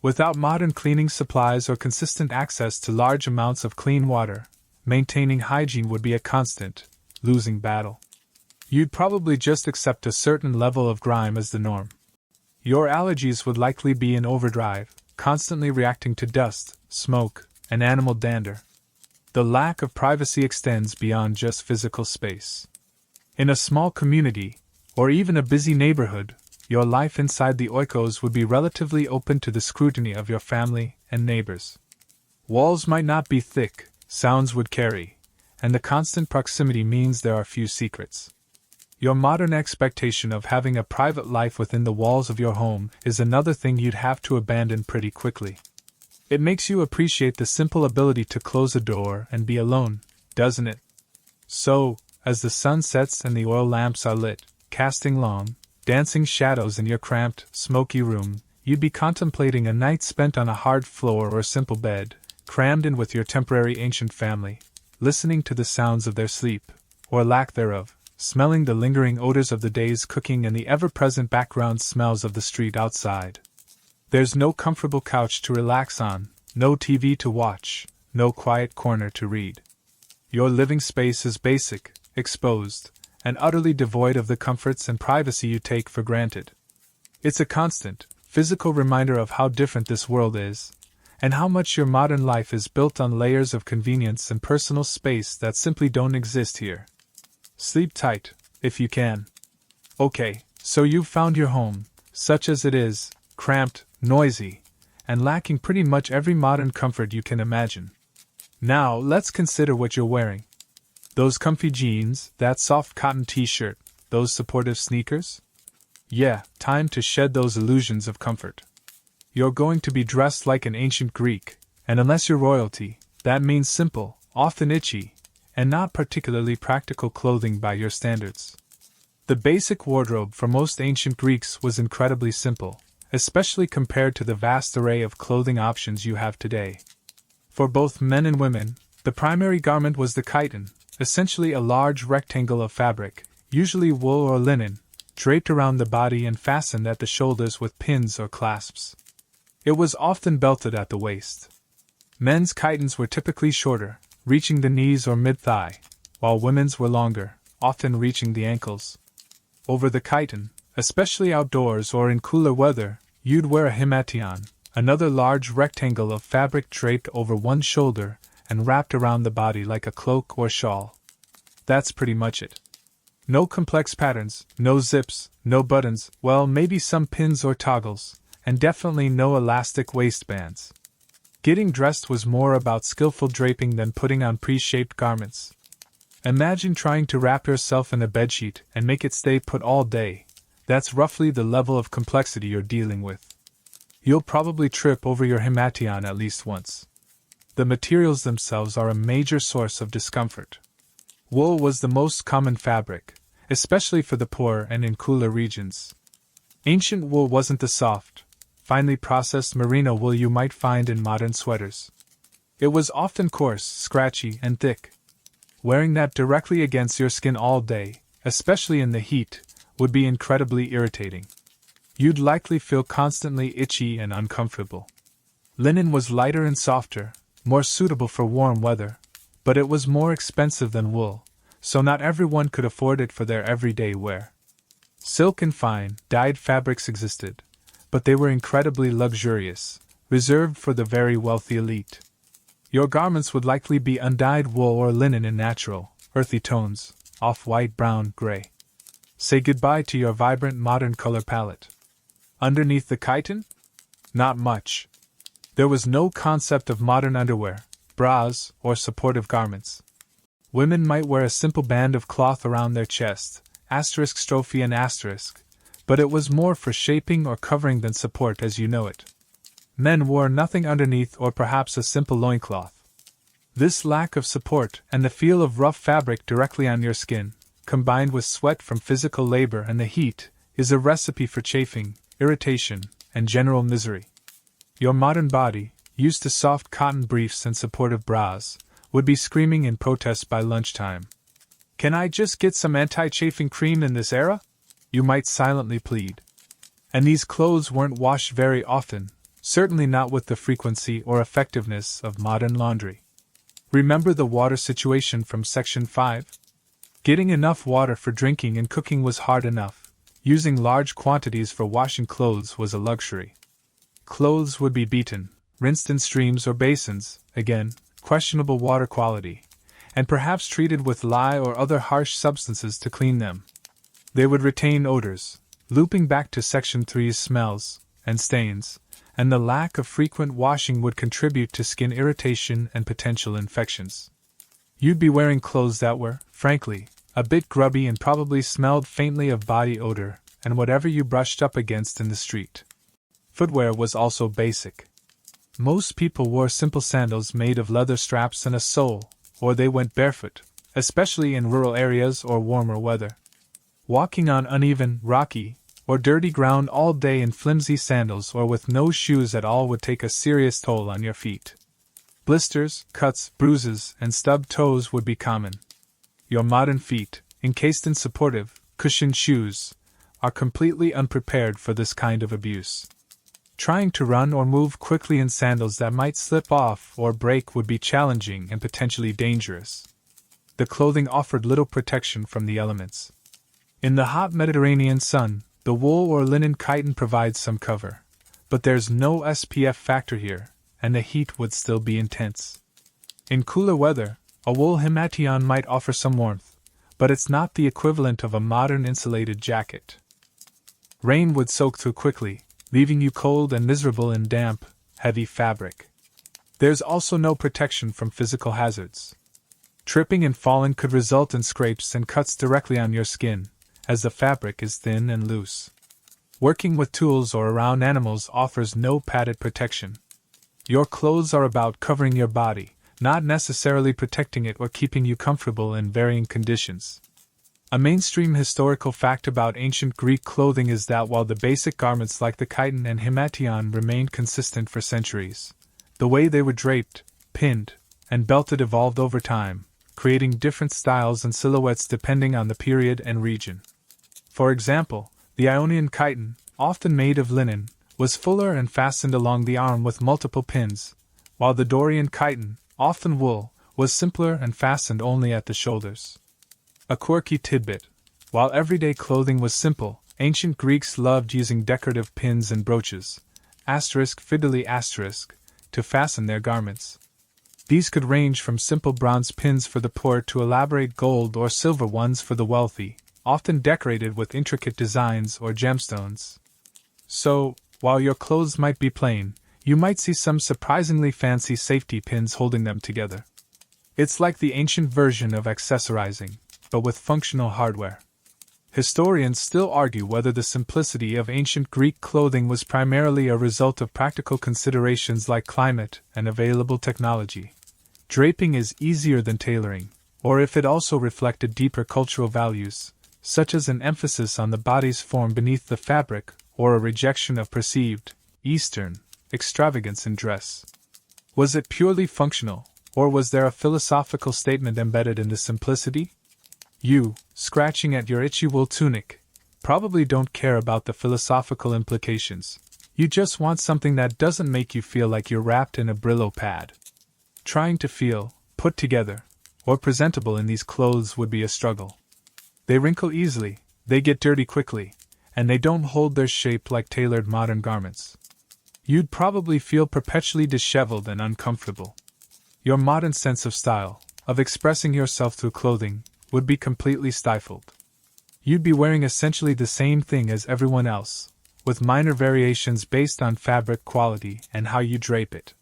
Without modern cleaning supplies or consistent access to large amounts of clean water, maintaining hygiene would be a constant, losing battle. You'd probably just accept a certain level of grime as the norm. Your allergies would likely be in overdrive, constantly reacting to dust, smoke, and animal dander. The lack of privacy extends beyond just physical space. In a small community, or even a busy neighborhood, your life inside the oikos would be relatively open to the scrutiny of your family and neighbors. Walls might not be thick, sounds would carry, and the constant proximity means there are few secrets. Your modern expectation of having a private life within the walls of your home is another thing you'd have to abandon pretty quickly. It makes you appreciate the simple ability to close a door and be alone, doesn't it? So, as the sun sets and the oil lamps are lit, casting long, dancing shadows in your cramped, smoky room, you'd be contemplating a night spent on a hard floor or a simple bed, crammed in with your temporary ancient family, listening to the sounds of their sleep, or lack thereof, smelling the lingering odors of the day's cooking and the ever-present background smells of the street outside. There's no comfortable couch to relax on, no TV to watch, no quiet corner to read. Your living space is basic, exposed, and utterly devoid of the comforts and privacy you take for granted. It's a constant, physical reminder of how different this world is, and how much your modern life is built on layers of convenience and personal space that simply don't exist here. Sleep tight, if you can. Okay, so you've found your home, such as it is, cramped, noisy, and lacking pretty much every modern comfort you can imagine. Now, let's consider what you're wearing. Those comfy jeans, that soft cotton t-shirt, those supportive sneakers? Yeah, time to shed those illusions of comfort. You're going to be dressed like an ancient Greek, and unless you're royalty, that means simple, often itchy, and not particularly practical clothing by your standards. The basic wardrobe for most ancient Greeks was incredibly simple, especially compared to the vast array of clothing options you have today. For both men and women, the primary garment was the chiton, essentially a large rectangle of fabric, usually wool or linen, draped around the body and fastened at the shoulders with pins or clasps. It was often belted at the waist. Men's chitons were typically shorter, reaching the knees or mid-thigh, while women's were longer, often reaching the ankles. Over the chiton, especially outdoors or in cooler weather, you'd wear a himation, another large rectangle of fabric draped over one shoulder and wrapped around the body like a cloak or shawl. That's pretty much it. No complex patterns, no zips, no buttons, well, maybe some pins or toggles, and definitely no elastic waistbands. Getting dressed was more about skillful draping than putting on pre-shaped garments. Imagine trying to wrap yourself in a bedsheet and make it stay put all day. That's roughly the level of complexity you're dealing with. You'll probably trip over your himation at least once. The materials themselves are a major source of discomfort. Wool was the most common fabric, especially for the poor and in cooler regions. Ancient wool wasn't the soft, finely processed merino wool you might find in modern sweaters. It was often coarse, scratchy, and thick. Wearing that directly against your skin all day, especially in the heat, would be incredibly irritating. You'd likely feel constantly itchy and uncomfortable. Linen was lighter and softer, more suitable for warm weather, but it was more expensive than wool, so not everyone could afford it for their everyday wear. Silk and fine, dyed fabrics existed, but they were incredibly luxurious, reserved for the very wealthy elite. Your garments would likely be undyed wool or linen in natural, earthy tones, off-white, brown, gray. Say goodbye to your vibrant modern color palette. Underneath the chiton? Not much. There was no concept of modern underwear, bras, or supportive garments. Women might wear a simple band of cloth around their chest, *strophe and *, but it was more for shaping or covering than support as you know it. Men wore nothing underneath or perhaps a simple loincloth. This lack of support and the feel of rough fabric directly on your skin, combined with sweat from physical labor and the heat, is a recipe for chafing, irritation, and general misery. Your modern body, used to soft cotton briefs and supportive bras, would be screaming in protest by lunchtime. "Can I just get some anti-chafing cream in this era?" you might silently plead. And these clothes weren't washed very often, certainly not with the frequency or effectiveness of modern laundry. Remember the water situation from Section 5? Getting enough water for drinking and cooking was hard enough. Using large quantities for washing clothes was a luxury. Clothes would be beaten, rinsed in streams or basins, again, questionable water quality, and perhaps treated with lye or other harsh substances to clean them. They would retain odors, looping back to Section 3's smells and stains, and the lack of frequent washing would contribute to skin irritation and potential infections. You'd be wearing clothes that were, frankly, a bit grubby and probably smelled faintly of body odor and whatever you brushed up against in the street. Footwear was also basic. Most people wore simple sandals made of leather straps and a sole, or they went barefoot, especially in rural areas or warmer weather. Walking on uneven, rocky, or dirty ground all day in flimsy sandals or with no shoes at all would take a serious toll on your feet. Blisters, cuts, bruises, and stubbed toes would be common. Your modern feet, encased in supportive, cushioned shoes, are completely unprepared for this kind of abuse. Trying to run or move quickly in sandals that might slip off or break would be challenging and potentially dangerous. The clothing offered little protection from the elements. In the hot Mediterranean sun, the wool or linen chiton provides some cover, but there's no SPF factor here, and the heat would still be intense. In cooler weather, a wool himation might offer some warmth, but it's not the equivalent of a modern insulated jacket. Rain would soak through quickly, leaving you cold and miserable in damp, heavy fabric. There's also no protection from physical hazards. Tripping and falling could result in scrapes and cuts directly on your skin, as the fabric is thin and loose. Working with tools or around animals offers no padded protection. Your clothes are about covering your body, not necessarily protecting it or keeping you comfortable in varying conditions. A mainstream historical fact about ancient Greek clothing is that while the basic garments like the chiton and himation remained consistent for centuries, the way they were draped, pinned, and belted evolved over time, creating different styles and silhouettes depending on the period and region. For example, the Ionian chiton, often made of linen, was fuller and fastened along the arm with multiple pins, while the Dorian chiton, often wool, was simpler and fastened only at the shoulders. A quirky tidbit: while everyday clothing was simple, ancient Greeks loved using decorative pins and brooches, *fideli*, to fasten their garments. These could range from simple bronze pins for the poor to elaborate gold or silver ones for the wealthy, often decorated with intricate designs or gemstones. So, while your clothes might be plain, you might see some surprisingly fancy safety pins holding them together. It's like the ancient version of accessorizing, but with functional hardware. Historians still argue whether the simplicity of ancient Greek clothing was primarily a result of practical considerations like climate and available technology. Draping is easier than tailoring, or if it also reflected deeper cultural values, such as an emphasis on the body's form beneath the fabric, or a rejection of perceived, Eastern, extravagance in dress. Was it purely functional, or was there a philosophical statement embedded in the simplicity? You, scratching at your itchy wool tunic, probably don't care about the philosophical implications. You just want something that doesn't make you feel like you're wrapped in a Brillo pad. Trying to feel put together or presentable in these clothes would be a struggle. They wrinkle easily, they get dirty quickly, and they don't hold their shape like tailored modern garments. You'd probably feel perpetually disheveled and uncomfortable. Your modern sense of style, of expressing yourself through clothing, would be completely stifled. You'd be wearing essentially the same thing as everyone else, with minor variations based on fabric quality and how you drape it.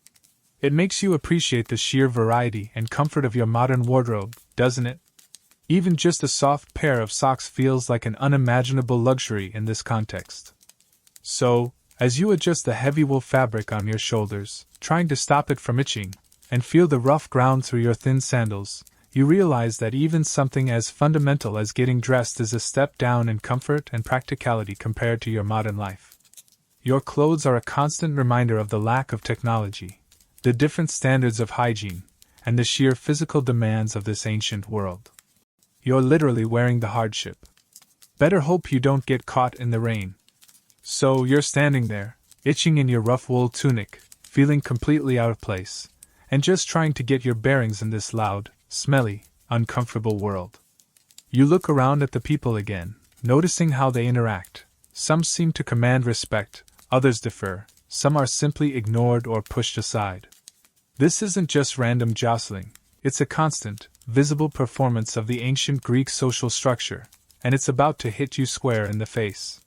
It makes you appreciate the sheer variety and comfort of your modern wardrobe, doesn't it? Even just a soft pair of socks feels like an unimaginable luxury in this context. So, as you adjust the heavy wool fabric on your shoulders, trying to stop it from itching, and feel the rough ground through your thin sandals, you realize that even something as fundamental as getting dressed is a step down in comfort and practicality compared to your modern life. Your clothes are a constant reminder of the lack of technology, the different standards of hygiene, and the sheer physical demands of this ancient world. You're literally wearing the hardship. Better hope you don't get caught in the rain. So you're standing there, itching in your rough wool tunic, feeling completely out of place, and just trying to get your bearings in this loud, smelly, uncomfortable world. You look around at the people again, noticing how they interact. Some seem to command respect, others defer, some are simply ignored or pushed aside. This isn't just random jostling, it's a constant, visible performance of the ancient Greek social structure, and it's about to hit you square in the face.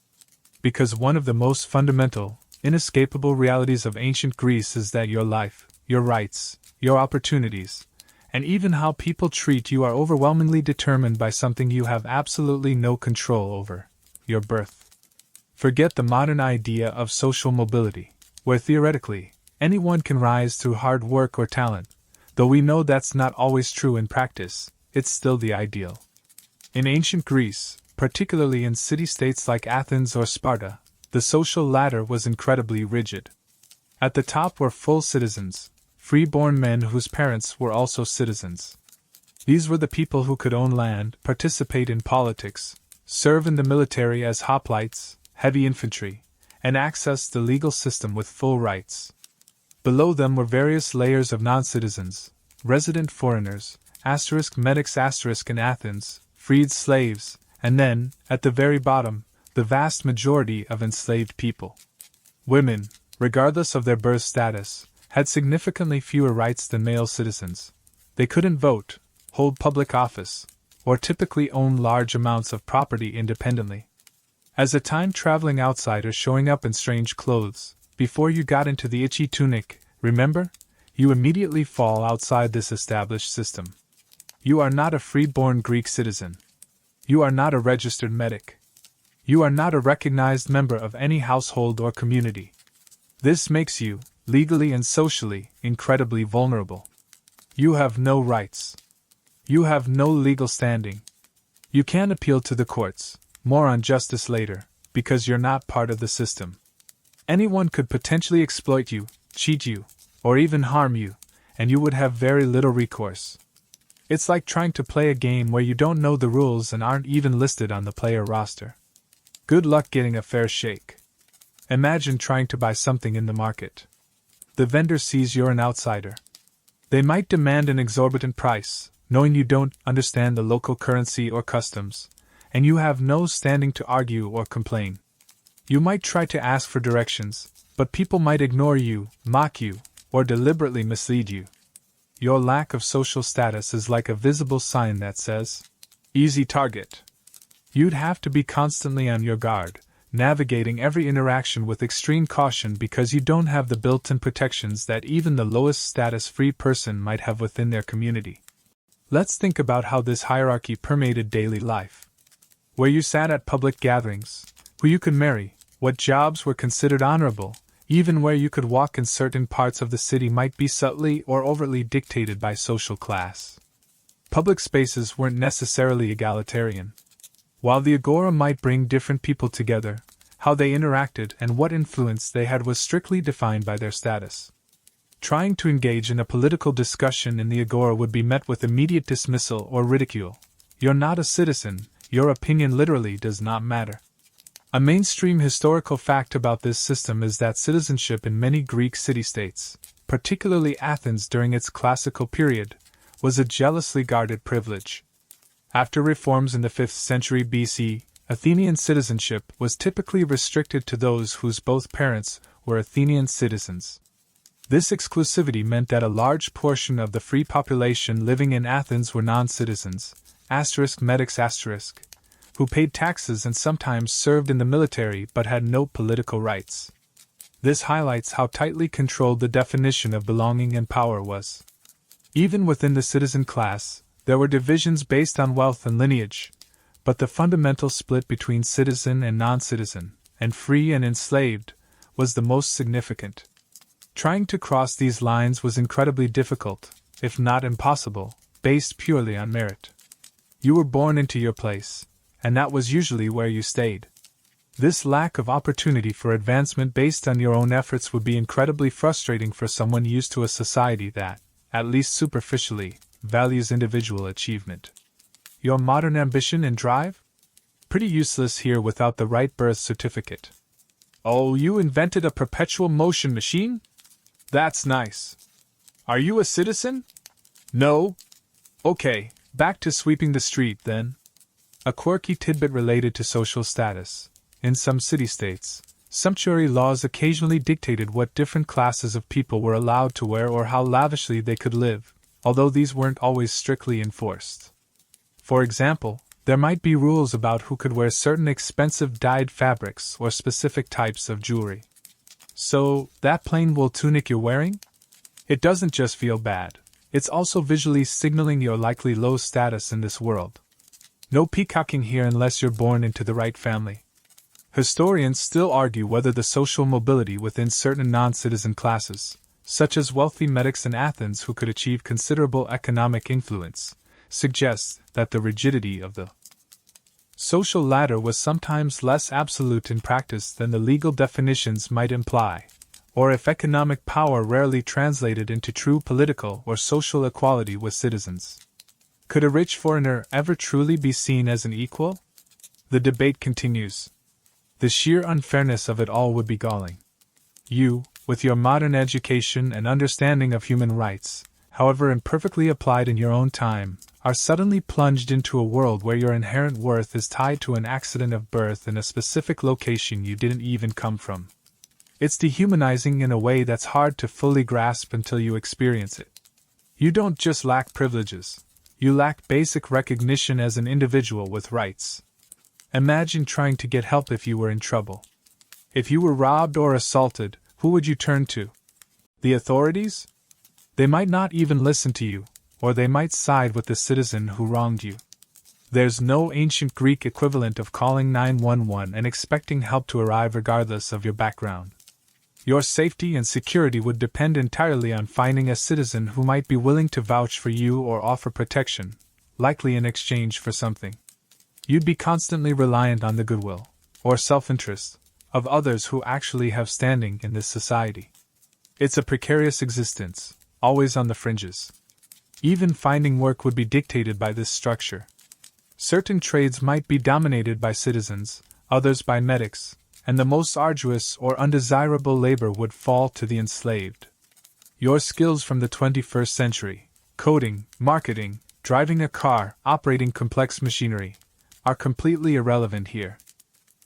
Because one of the most fundamental, inescapable realities of ancient Greece is that your life, your rights, your opportunities, and even how people treat you are overwhelmingly determined by something you have absolutely no control over: your birth. Forget the modern idea of social mobility, where theoretically, anyone can rise through hard work or talent. Though we know that's not always true in practice, it's still the ideal. In ancient Greece, particularly in city-states like Athens or Sparta, the social ladder was incredibly rigid. At the top were full citizens, free-born men whose parents were also citizens. These were the people who could own land, participate in politics, serve in the military as hoplites, heavy infantry, and access the legal system with full rights. Below them were various layers of non-citizens, resident foreigners, *medics* in Athens, freed slaves, and then, at the very bottom, the vast majority of enslaved people. Women, regardless of their birth status, had significantly fewer rights than male citizens. They couldn't vote, hold public office, or typically own large amounts of property independently. As a time-traveling outsider showing up in strange clothes, before you got into the itchy tunic, remember? You immediately fall outside this established system. You are not a free-born Greek citizen. You are not a registered medic. You are not a recognized member of any household or community. This makes you, legally and socially, incredibly vulnerable. You have no rights. You have no legal standing. You can't appeal to the courts, more on justice later, because you're not part of the system. Anyone could potentially exploit you, cheat you, or even harm you, and you would have very little recourse. It's like trying to play a game where you don't know the rules and aren't even listed on the player roster. Good luck getting a fair shake. Imagine trying to buy something in the market. The vendor sees you're an outsider. They might demand an exorbitant price, knowing you don't understand the local currency or customs, and you have no standing to argue or complain. You might try to ask for directions, but people might ignore you, mock you, or deliberately mislead you. Your lack of social status is like a visible sign that says, "Easy target." You'd have to be constantly on your guard, navigating every interaction with extreme caution because you don't have the built-in protections that even the lowest status-free person might have within their community. Let's think about how this hierarchy permeated daily life. Where you sat at public gatherings, who you could marry, what jobs were considered honorable, even where you could walk in certain parts of the city might be subtly or overtly dictated by social class. Public spaces weren't necessarily egalitarian. While the agora might bring different people together, how they interacted and what influence they had was strictly defined by their status. Trying to engage in a political discussion in the agora would be met with immediate dismissal or ridicule. You're not a citizen, your opinion literally does not matter. A mainstream historical fact about this system is that citizenship in many Greek city-states, particularly Athens during its classical period, was a jealously guarded privilege. After reforms in the 5th century BC, Athenian citizenship was typically restricted to those whose both parents were Athenian citizens. This exclusivity meant that a large portion of the free population living in Athens were non-citizens, *medics*, who paid taxes and sometimes served in the military but had no political rights. This highlights how tightly controlled the definition of belonging and power was. Even within the citizen class, there were divisions based on wealth and lineage, but the fundamental split between citizen and non-citizen, and free and enslaved, was the most significant. Trying to cross these lines was incredibly difficult, if not impossible, based purely on merit. You were born into your place, and that was usually where you stayed. This lack of opportunity for advancement based on your own efforts would be incredibly frustrating for someone used to a society that, at least superficially, values individual achievement. Your modern ambition and drive? Pretty useless here without the right birth certificate. Oh, you invented a perpetual motion machine? That's nice. Are you a citizen? No? Okay, back to sweeping the street then. A quirky tidbit related to social status. In some city-states, Sumptuary laws occasionally dictated what different classes of people were allowed to wear or how lavishly they could live, although these weren't always strictly enforced. For example, there might be rules about who could wear certain expensive dyed fabrics or specific types of jewelry. So, that plain wool tunic you're wearing? It doesn't just feel bad, it's also visually signaling your likely low status in this world. No peacocking here unless you're born into the right family. Historians still argue whether the social mobility within certain non-citizen classes, such as wealthy medics in Athens who could achieve considerable economic influence, suggests that the rigidity of the social ladder was sometimes less absolute in practice than the legal definitions might imply, or if economic power rarely translated into true political or social equality with citizens. Could a rich foreigner ever truly be seen as an equal? The debate continues. The sheer unfairness of it all would be galling. You, with your modern education and understanding of human rights, however imperfectly applied in your own time, are suddenly plunged into a world where your inherent worth is tied to an accident of birth in a specific location you didn't even come from. It's dehumanizing in a way that's hard to fully grasp until you experience it. You don't just lack privileges, you lack basic recognition as an individual with rights. Imagine trying to get help if you were in trouble. If you were robbed or assaulted, who would you turn to? The authorities? They might not even listen to you, or they might side with the citizen who wronged you. There's no ancient Greek equivalent of calling 911 and expecting help to arrive regardless of your background. Your safety and security would depend entirely on finding a citizen who might be willing to vouch for you or offer protection, likely in exchange for something. You'd be constantly reliant on the goodwill, or self-interest, of others who actually have standing in this society. It's a precarious existence, always on the fringes. Even finding work would be dictated by this structure. Certain trades might be dominated by citizens, others by medics, and the most arduous or undesirable labor would fall to the enslaved. Your skills from the 21st century, coding, marketing, driving a car, operating complex machinery, are completely irrelevant here.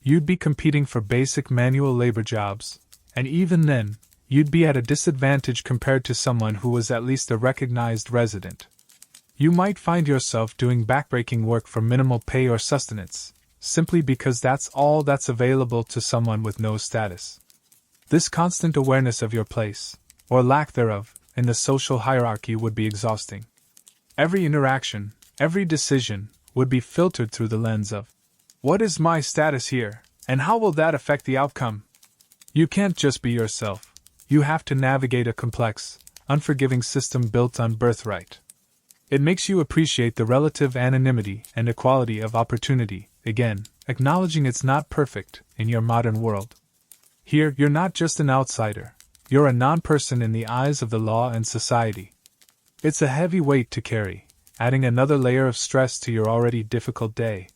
You'd be competing for basic manual labor jobs, and even then, you'd be at a disadvantage compared to someone who was at least a recognized resident. You might find yourself doing backbreaking work for minimal pay or sustenance, simply because that's all that's available to someone with no status. This constant awareness of your place, or lack thereof, in the social hierarchy would be exhausting. Every interaction, every decision, would be filtered through the lens of, what is my status here, and how will that affect the outcome? You can't just be yourself. You have to navigate a complex, unforgiving system built on birthright. It makes you appreciate the relative anonymity and equality of opportunity, again, acknowledging it's not perfect in your modern world. Here, you're not just an outsider, you're a non-person in the eyes of the law and society. It's a heavy weight to carry, adding another layer of stress to your already difficult day.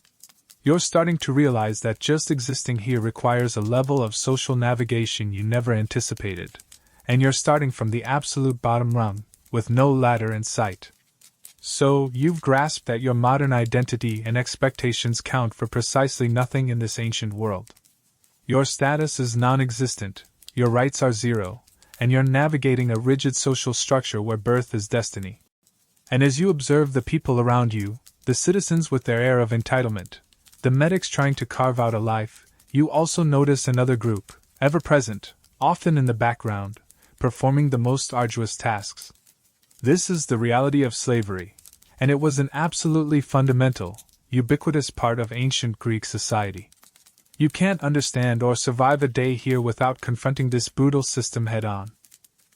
You're starting to realize that just existing here requires a level of social navigation you never anticipated, and you're starting from the absolute bottom rung, with no ladder in sight. So, you've grasped that your modern identity and expectations count for precisely nothing in this ancient world. Your status is non-existent, your rights are zero, and you're navigating a rigid social structure where birth is destiny. And as you observe the people around you, the citizens with their air of entitlement, the medics trying to carve out a life, you also notice another group, ever present, often in the background, performing the most arduous tasks. This is the reality of slavery, and it was an absolutely fundamental, ubiquitous part of ancient Greek society. You can't understand or survive a day here without confronting this brutal system head-on.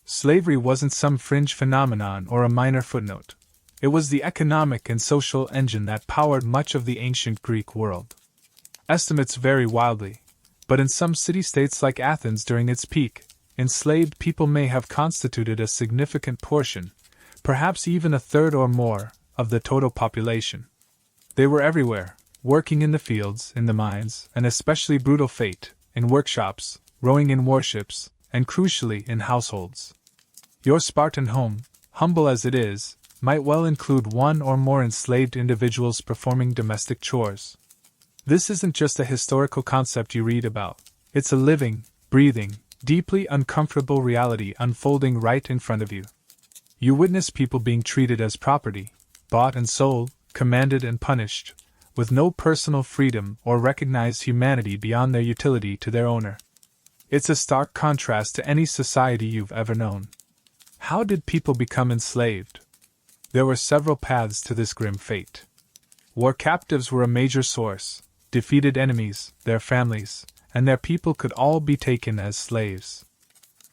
Slavery wasn't some fringe phenomenon or a minor footnote. It was the economic and social engine that powered much of the ancient Greek world. Estimates vary wildly, but in some city-states like Athens during its peak, enslaved people may have constituted a significant portion, perhaps even a third or more, of the total population. They were everywhere, working in the fields, in the mines, an especially brutal fate, in workshops, rowing in warships, and crucially in households. Your Spartan home, humble as it is, might well include one or more enslaved individuals performing domestic chores. This isn't just a historical concept you read about, It's a living, breathing, deeply uncomfortable reality unfolding right in front of you. You witness people being treated as property, bought and sold, commanded and punished, with no personal freedom or recognized humanity beyond their utility to their owner. It's a stark contrast to any society you've ever known. How did people become enslaved? There were several paths to this grim fate. War captives were a major source. Defeated enemies, their families, and their people could all be taken as slaves.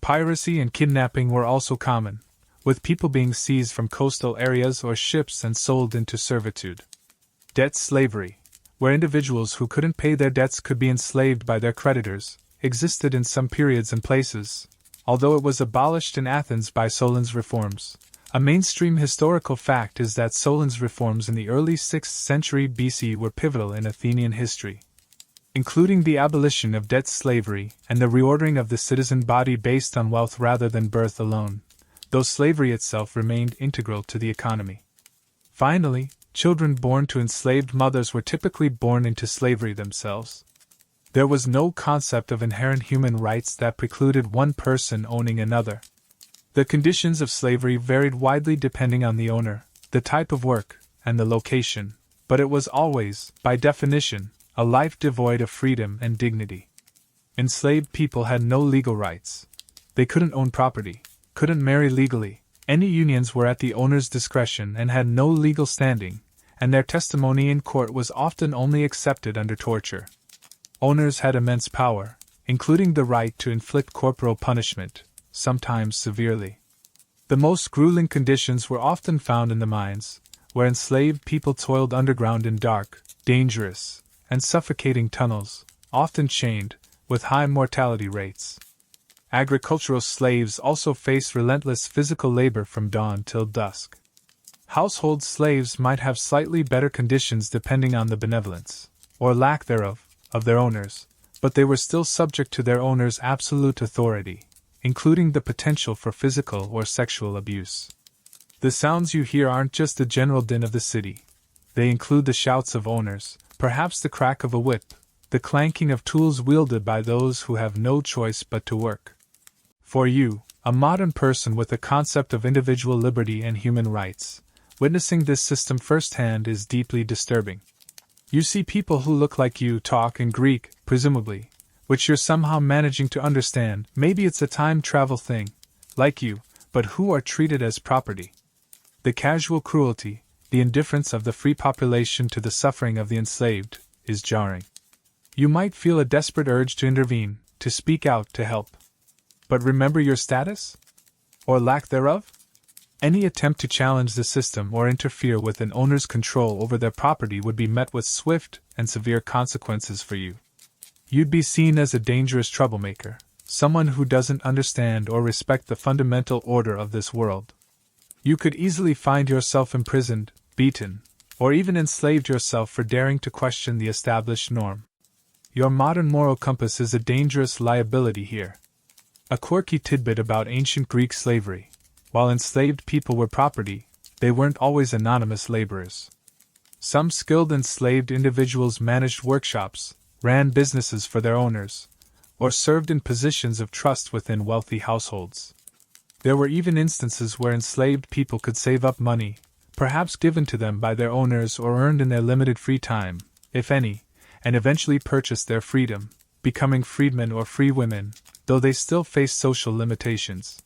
Piracy and kidnapping were also common, with people being seized from coastal areas or ships and sold into servitude. Debt slavery, where individuals who couldn't pay their debts could be enslaved by their creditors, existed in some periods and places, although it was abolished in Athens by Solon's reforms. A mainstream historical fact is that Solon's reforms in the early 6th century BC were pivotal in Athenian history, including the abolition of debt slavery and the reordering of the citizen body based on wealth rather than birth alone, though slavery itself remained integral to the economy. Finally, children born to enslaved mothers were typically born into slavery themselves. There was no concept of inherent human rights that precluded one person owning another. The conditions of slavery varied widely depending on the owner, the type of work, and the location, but it was always, by definition, a life devoid of freedom and dignity. Enslaved people had no legal rights. They couldn't own property, couldn't marry legally, any unions were at the owner's discretion and had no legal standing, and their testimony in court was often only accepted under torture. Owners had immense power, including the right to inflict corporal punishment, sometimes severely. The most grueling conditions were often found in the mines, where enslaved people toiled underground in dark, dangerous, and suffocating tunnels, often chained, with high mortality rates. Agricultural slaves also faced relentless physical labor from dawn till dusk. Household slaves might have slightly better conditions depending on the benevolence, or lack thereof, of their owners, but they were still subject to their owner's absolute authority, including the potential for physical or sexual abuse. The sounds you hear aren't just the general din of the city. They include the shouts of owners, perhaps the crack of a whip, the clanking of tools wielded by those who have no choice but to work. For you, a modern person with a concept of individual liberty and human rights, witnessing this system firsthand is deeply disturbing. You see people who look like you talk in Greek, presumably, which you're somehow managing to understand. Maybe it's a time travel thing, like you, but who are treated as property. The casual cruelty, the indifference of the free population to the suffering of the enslaved, is jarring. You might feel a desperate urge to intervene, to speak out, to help. But remember your status? Or lack thereof? Any attempt to challenge the system or interfere with an owner's control over their property would be met with swift and severe consequences for you. You'd be seen as a dangerous troublemaker, someone who doesn't understand or respect the fundamental order of this world. You could easily find yourself imprisoned, beaten, or even enslaved yourself for daring to question the established norm. Your modern moral compass is a dangerous liability here. A quirky tidbit about ancient Greek slavery: while enslaved people were property, they weren't always anonymous laborers. Some skilled enslaved individuals managed workshops, ran businesses for their owners, or served in positions of trust within wealthy households. There were even instances where enslaved people could save up money, perhaps given to them by their owners or earned in their limited free time, if any, and eventually purchase their freedom, becoming freedmen or free women, though they still faced social limitations.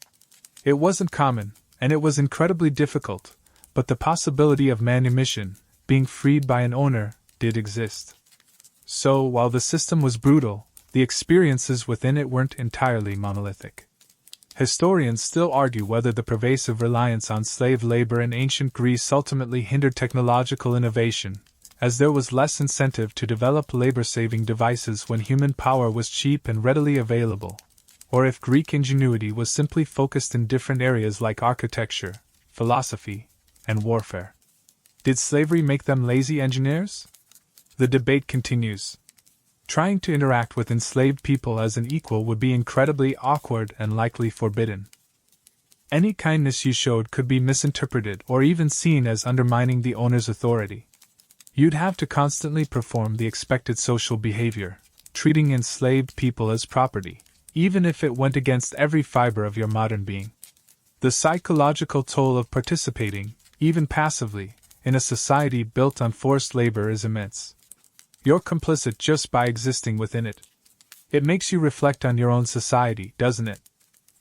It wasn't common, and it was incredibly difficult, but the possibility of manumission, being freed by an owner, did exist. So, while the system was brutal, the experiences within it weren't entirely monolithic. Historians still argue whether the pervasive reliance on slave labor in ancient Greece ultimately hindered technological innovation, as there was less incentive to develop labor-saving devices when human power was cheap and readily available, or if Greek ingenuity was simply focused in different areas like architecture, philosophy, and warfare. Did slavery make them lazy engineers? The debate continues. Trying to interact with enslaved people as an equal would be incredibly awkward and likely forbidden. Any kindness you showed could be misinterpreted or even seen as undermining the owner's authority. You'd have to constantly perform the expected social behavior, treating enslaved people as property, even if it went against every fiber of your modern being. The psychological toll of participating, even passively, in a society built on forced labor is immense. You're complicit just by existing within it. It makes you reflect on your own society, doesn't it?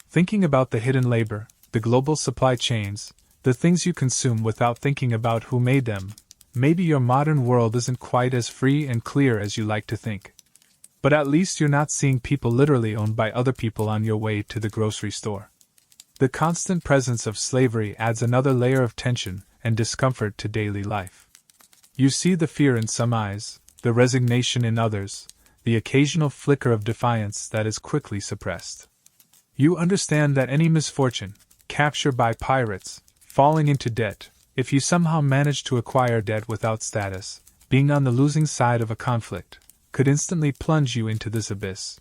Thinking about the hidden labor, the global supply chains, the things you consume without thinking about who made them. Maybe your modern world isn't quite as free and clear as you like to think. But at least you're not seeing people literally owned by other people on your way to the grocery store. The constant presence of slavery adds another layer of tension and discomfort to daily life. You see the fear in some eyes, the resignation in others, the occasional flicker of defiance that is quickly suppressed. You understand that any misfortune, capture by pirates, falling into debt, if you somehow manage to acquire debt without status, being on the losing side of a conflict, could instantly plunge you into this abyss.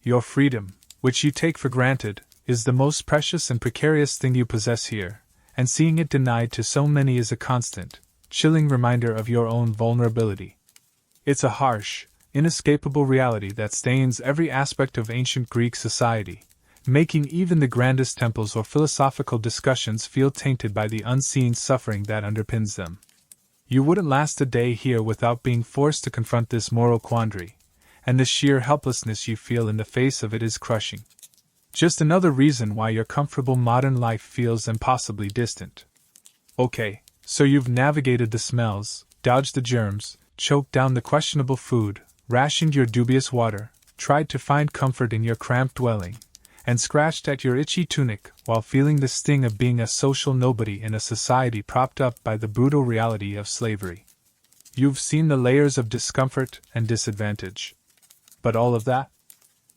Your freedom, which you take for granted, is the most precious and precarious thing you possess here, and seeing it denied to so many is a constant, chilling reminder of your own vulnerability. It's a harsh, inescapable reality that stains every aspect of ancient Greek society, making even the grandest temples or philosophical discussions feel tainted by the unseen suffering that underpins them. You wouldn't last a day here without being forced to confront this moral quandary, and the sheer helplessness you feel in the face of it is crushing. Just another reason why your comfortable modern life feels impossibly distant. Okay, so you've navigated the smells, dodged the germs, choked down the questionable food, rationed your dubious water, tried to find comfort in your cramped dwelling, and scratched at your itchy tunic while feeling the sting of being a social nobody in a society propped up by the brutal reality of slavery. You've seen the layers of discomfort and disadvantage. But all of that?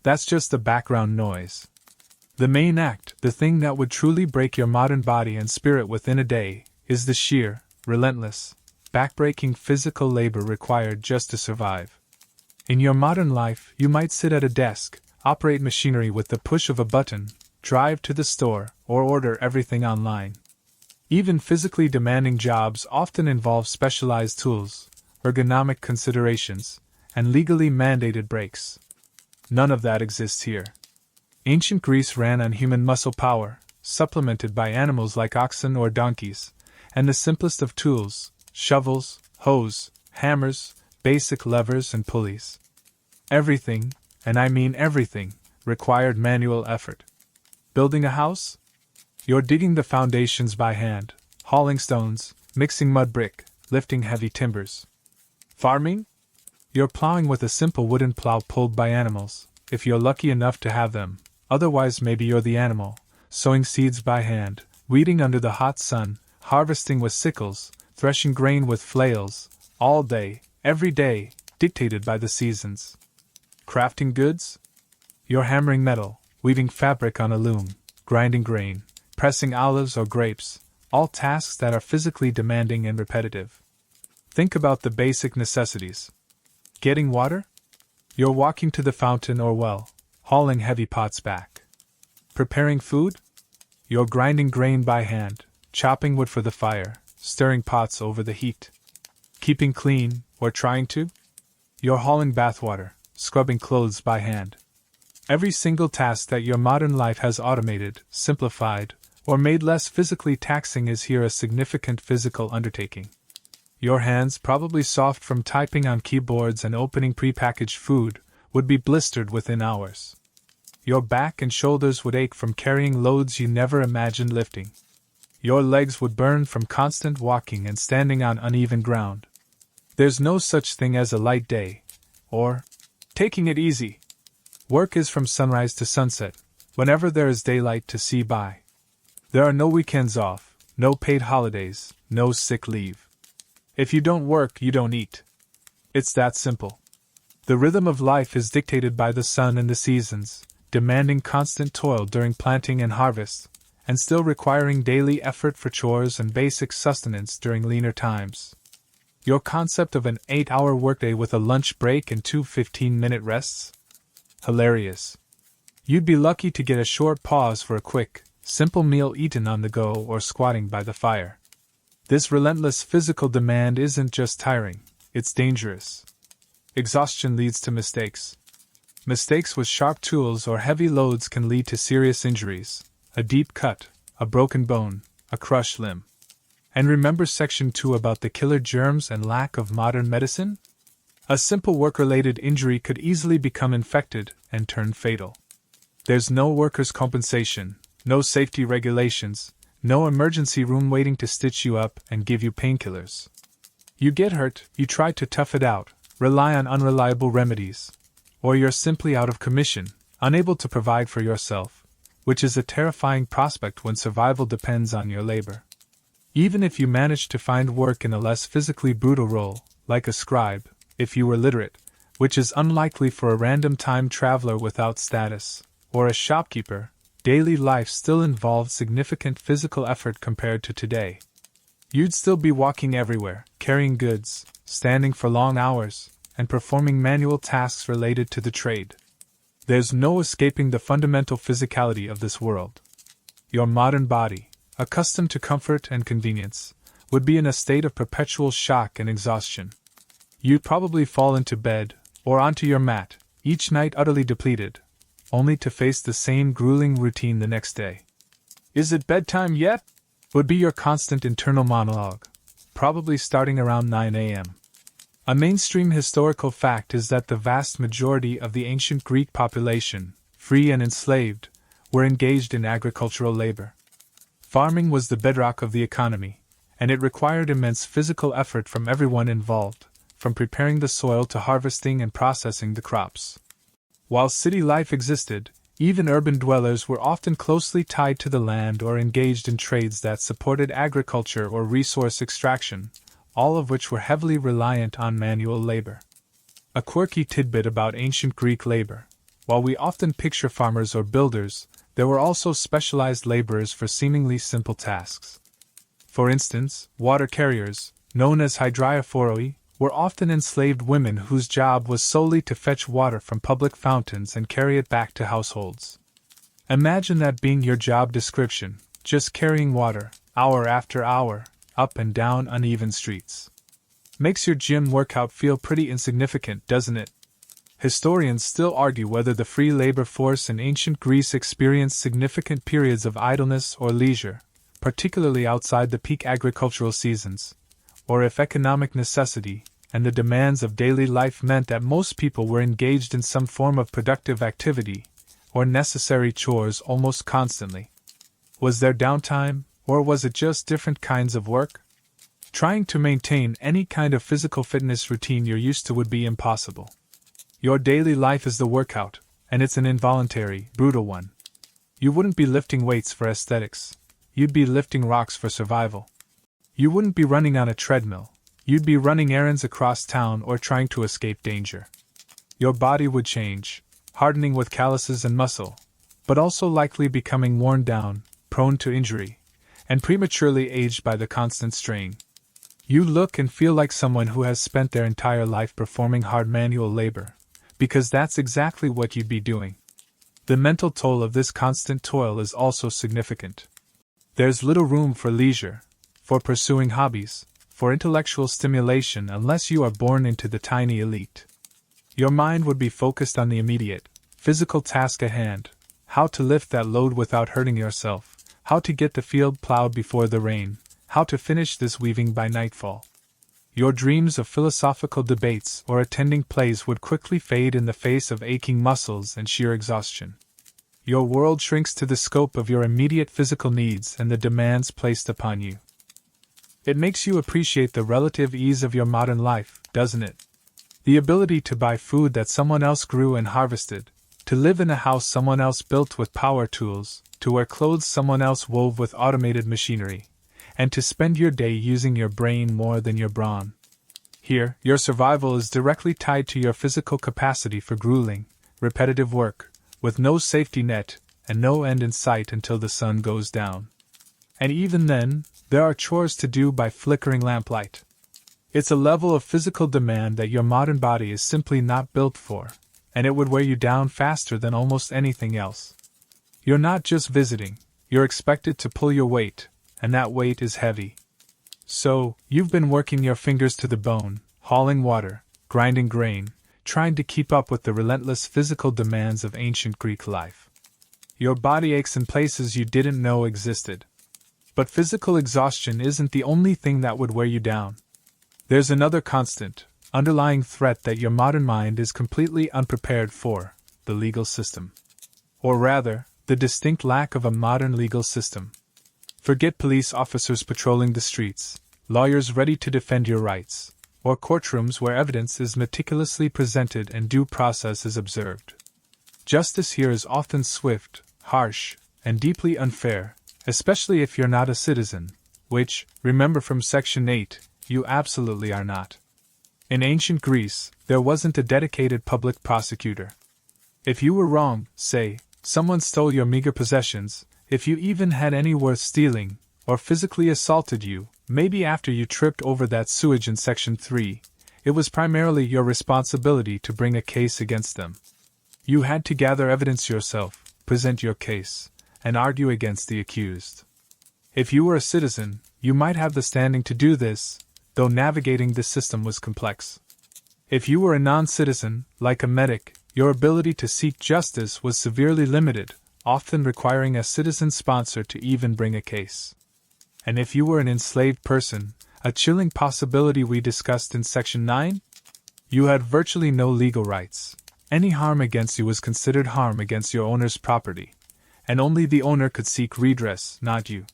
That's just the background noise. The main act, the thing that would truly break your modern body and spirit within a day, is the sheer, relentless, backbreaking physical labor required just to survive. In your modern life, you might sit at a desk, operate machinery with the push of a button, drive to the store, or order everything online. Even physically demanding jobs often involve specialized tools, ergonomic considerations, and legally mandated breaks. None of that exists here. Ancient Greece ran on human muscle power, supplemented by animals like oxen or donkeys, and the simplest of tools, shovels, hoes, hammers, basic levers and pulleys. Everything, and I mean everything, required manual effort. Building a house? You're digging the foundations by hand, hauling stones, mixing mud brick, lifting heavy timbers. Farming? You're plowing with a simple wooden plow pulled by animals, if you're lucky enough to have them, otherwise maybe you're the animal, sowing seeds by hand, weeding under the hot sun, harvesting with sickles, threshing grain with flails, all day, every day, dictated by the seasons. Crafting goods? You're hammering metal, weaving fabric on a loom, grinding grain, pressing olives or grapes, all tasks that are physically demanding and repetitive. Think about the basic necessities. Getting water? You're walking to the fountain or well, hauling heavy pots back. Preparing food? You're grinding grain by hand, chopping wood for the fire, stirring pots over the heat. Keeping clean, or trying to? You're hauling bathwater, scrubbing clothes by hand. Every single task that your modern life has automated, simplified, or made less physically taxing is here a significant physical undertaking. Your hands, probably soft from typing on keyboards and opening prepackaged food, would be blistered within hours. Your back and shoulders would ache from carrying loads you never imagined lifting. Your legs would burn from constant walking and standing on uneven ground. There's no such thing as a light day, or taking it easy. Work is from sunrise to sunset, whenever there is daylight to see by. There are no weekends off, no paid holidays, no sick leave. If you don't work, you don't eat. It's that simple. The rhythm of life is dictated by the sun and the seasons, demanding constant toil during planting and harvest, and still requiring daily effort for chores and basic sustenance during leaner times. Your concept of an 8-hour workday with a lunch break and 2 15-minute rests? Hilarious. You'd be lucky to get a short pause for a quick, simple meal eaten on the go or squatting by the fire. This relentless physical demand isn't just tiring, it's dangerous. Exhaustion leads to mistakes. Mistakes with sharp tools or heavy loads can lead to serious injuries, a deep cut, a broken bone, a crushed limb. And remember Section 2 about the killer germs and lack of modern medicine? A simple work-related injury could easily become infected and turn fatal. There's no workers' compensation, no safety regulations, no emergency room waiting to stitch you up and give you painkillers. You get hurt, you try to tough it out, rely on unreliable remedies, or you're simply out of commission, unable to provide for yourself, which is a terrifying prospect when survival depends on your labor. Even if you manage to find work in a less physically brutal role, like a scribe, if you were literate, which is unlikely for a random time traveler without status, or a shopkeeper, daily life still involved significant physical effort compared to today. You'd still be walking everywhere, carrying goods, standing for long hours, and performing manual tasks related to the trade. There's no escaping the fundamental physicality of this world. Your modern body, accustomed to comfort and convenience, would be in a state of perpetual shock and exhaustion. You'd probably fall into bed, or onto your mat, each night utterly depleted, only to face the same grueling routine the next day. "Is it bedtime yet?" would be your constant internal monologue, probably starting around 9 a.m. A mainstream historical fact is that the vast majority of the ancient Greek population, free and enslaved, were engaged in agricultural labor. Farming was the bedrock of the economy, and it required immense physical effort from everyone involved, from preparing the soil to harvesting and processing the crops. While city life existed, even urban dwellers were often closely tied to the land or engaged in trades that supported agriculture or resource extraction, all of which were heavily reliant on manual labor. A quirky tidbit about ancient Greek labor: while we often picture farmers or builders, there were also specialized laborers for seemingly simple tasks. For instance, water carriers, known as hydriophoroi, were often enslaved women whose job was solely to fetch water from public fountains and carry it back to households. Imagine that being your job description, just carrying water, hour after hour, up and down uneven streets. Makes your gym workout feel pretty insignificant, doesn't it? Historians still argue whether the free labor force in ancient Greece experienced significant periods of idleness or leisure, particularly outside the peak agricultural seasons, or if economic necessity and the demands of daily life meant that most people were engaged in some form of productive activity or necessary chores almost constantly. Was there downtime, or was it just different kinds of work? Trying to maintain any kind of physical fitness routine you're used to would be impossible. Your daily life is the workout, and it's an involuntary, brutal one. You wouldn't be lifting weights for aesthetics. You'd be lifting rocks for survival. You wouldn't be running on a treadmill. You'd be running errands across town or trying to escape danger. Your body would change, hardening with calluses and muscle, but also likely becoming worn down, prone to injury, and prematurely aged by the constant strain. You look and feel like someone who has spent their entire life performing hard manual labor, because that's exactly what you'd be doing. The mental toll of this constant toil is also significant. There's little room for leisure, for pursuing hobbies, for intellectual stimulation unless you are born into the tiny elite. Your mind would be focused on the immediate, physical task at hand: how to lift that load without hurting yourself, how to get the field plowed before the rain, how to finish this weaving by nightfall. Your dreams of philosophical debates or attending plays would quickly fade in the face of aching muscles and sheer exhaustion. Your world shrinks to the scope of your immediate physical needs and the demands placed upon you. It makes you appreciate the relative ease of your modern life, doesn't it? The ability to buy food that someone else grew and harvested, to live in a house someone else built with power tools, to wear clothes someone else wove with automated machinery, and to spend your day using your brain more than your brawn. Here, your survival is directly tied to your physical capacity for grueling, repetitive work, with no safety net and no end in sight until the sun goes down. And even then, there are chores to do by flickering lamplight. It's a level of physical demand that your modern body is simply not built for, and it would wear you down faster than almost anything else. You're not just visiting, you're expected to pull your weight, and that weight is heavy. So, you've been working your fingers to the bone, hauling water, grinding grain, trying to keep up with the relentless physical demands of ancient Greek life. Your body aches in places you didn't know existed. But physical exhaustion isn't the only thing that would wear you down. There's another constant, underlying threat that your modern mind is completely unprepared for: the legal system. Or rather, the distinct lack of a modern legal system. Forget police officers patrolling the streets, lawyers ready to defend your rights, or courtrooms where evidence is meticulously presented and due process is observed. Justice here is often swift, harsh, and deeply unfair, especially if you're not a citizen, which, remember from Section 8, you absolutely are not. In ancient Greece, there wasn't a dedicated public prosecutor. If you were wrong, say, someone stole your meager possessions, if you even had any worth stealing, or physically assaulted you, maybe after you tripped over that sewage in Section 3, it was primarily your responsibility to bring a case against them. You had to gather evidence yourself, present your case, and argue against the accused. If you were a citizen, you might have the standing to do this, though navigating this system was complex. If you were a non-citizen, like a medic, your ability to seek justice was severely limited, often requiring a citizen sponsor to even bring a case. And if you were an enslaved person, a chilling possibility we discussed in Section 9, you had virtually no legal rights. Any harm against you was considered harm against your owner's property, and only the owner could seek redress, not you.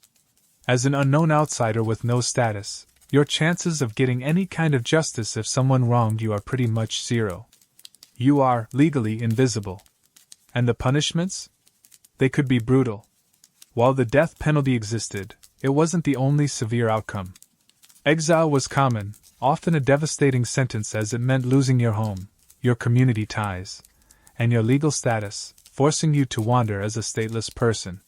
As an unknown outsider with no status, your chances of getting any kind of justice if someone wronged you are pretty much zero. You are legally invisible. And the punishments? They could be brutal. While the death penalty existed, it wasn't the only severe outcome. Exile was common, often a devastating sentence as it meant losing your home, your community ties, and your legal status, forcing you to wander as a stateless person.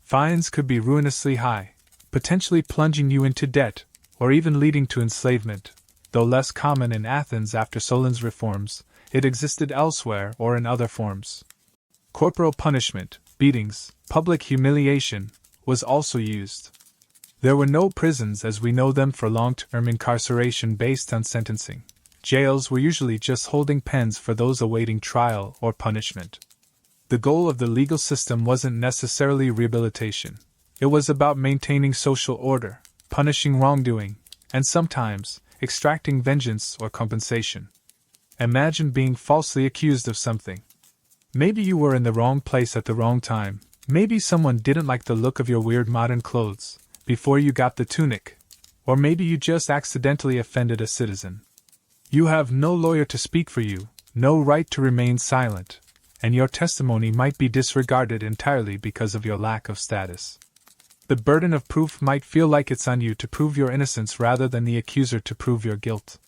Fines could be ruinously high, potentially plunging you into debt, or even leading to enslavement. Though less common in Athens after Solon's reforms, it existed elsewhere or in other forms. Corporal punishment, beatings, public humiliation, was also used. There were no prisons as we know them for long-term incarceration based on sentencing. Jails were usually just holding pens for those awaiting trial or punishment. The goal of the legal system wasn't necessarily rehabilitation. It was about maintaining social order, punishing wrongdoing, and sometimes, extracting vengeance or compensation. Imagine being falsely accused of something. Maybe you were in the wrong place at the wrong time. Maybe someone didn't like the look of your weird modern clothes before you got the tunic. Or maybe you just accidentally offended a citizen. You have no lawyer to speak for you, no right to remain silent, and your testimony might be disregarded entirely because of your lack of status. The burden of proof might feel like it's on you to prove your innocence rather than the accuser to prove your guilt.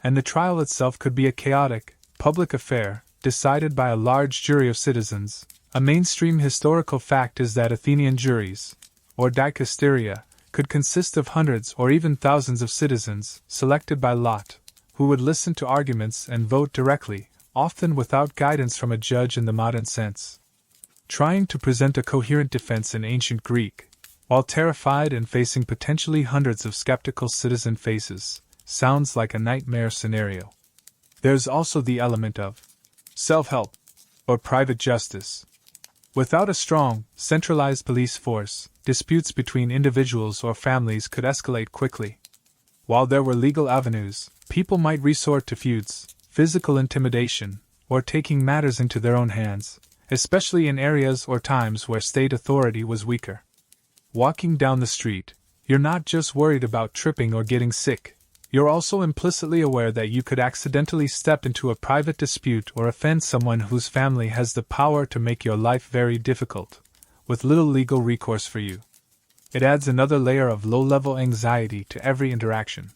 And the trial itself could be a chaotic, public affair, decided by a large jury of citizens. A mainstream historical fact is that Athenian juries, or dikasteria, could consist of hundreds or even thousands of citizens, selected by lot, who would listen to arguments and vote directly, often without guidance from a judge in the modern sense. Trying to present a coherent defense in ancient Greek, while terrified and facing potentially hundreds of skeptical citizen faces, sounds like a nightmare scenario. There's also the element of self-help, or private justice. Without a strong, centralized police force, disputes between individuals or families could escalate quickly. While there were legal avenues, people might resort to feuds, physical intimidation, or taking matters into their own hands, especially in areas or times where state authority was weaker. Walking down the street, you're not just worried about tripping or getting sick. You're also implicitly aware that you could accidentally step into a private dispute or offend someone whose family has the power to make your life very difficult, with little legal recourse for you. It adds another layer of low-level anxiety to every interaction.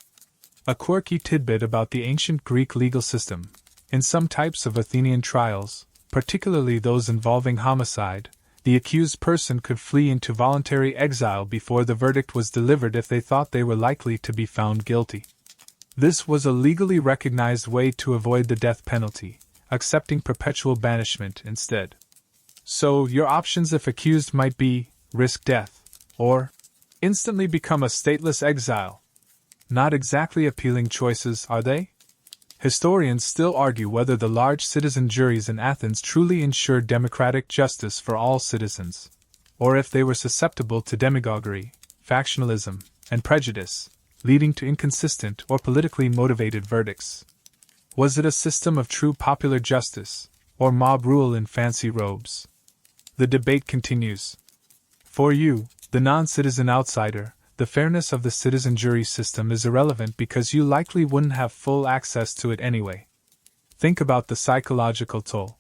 A quirky tidbit about the ancient Greek legal system: in some types of Athenian trials, particularly those involving homicide, the accused person could flee into voluntary exile before the verdict was delivered if they thought they were likely to be found guilty. This was a legally recognized way to avoid the death penalty, accepting perpetual banishment instead. So, your options if accused might be risk death, or instantly become a stateless exile. Not exactly appealing choices, are they? Historians still argue whether the large citizen juries in Athens truly ensured democratic justice for all citizens, or if they were susceptible to demagoguery, factionalism, and prejudice, leading to inconsistent or politically motivated verdicts. Was it a system of true popular justice, or mob rule in fancy robes? The debate continues. For you, the non-citizen outsider, the fairness of the citizen jury system is irrelevant because you likely wouldn't have full access to it anyway. Think about the psychological toll.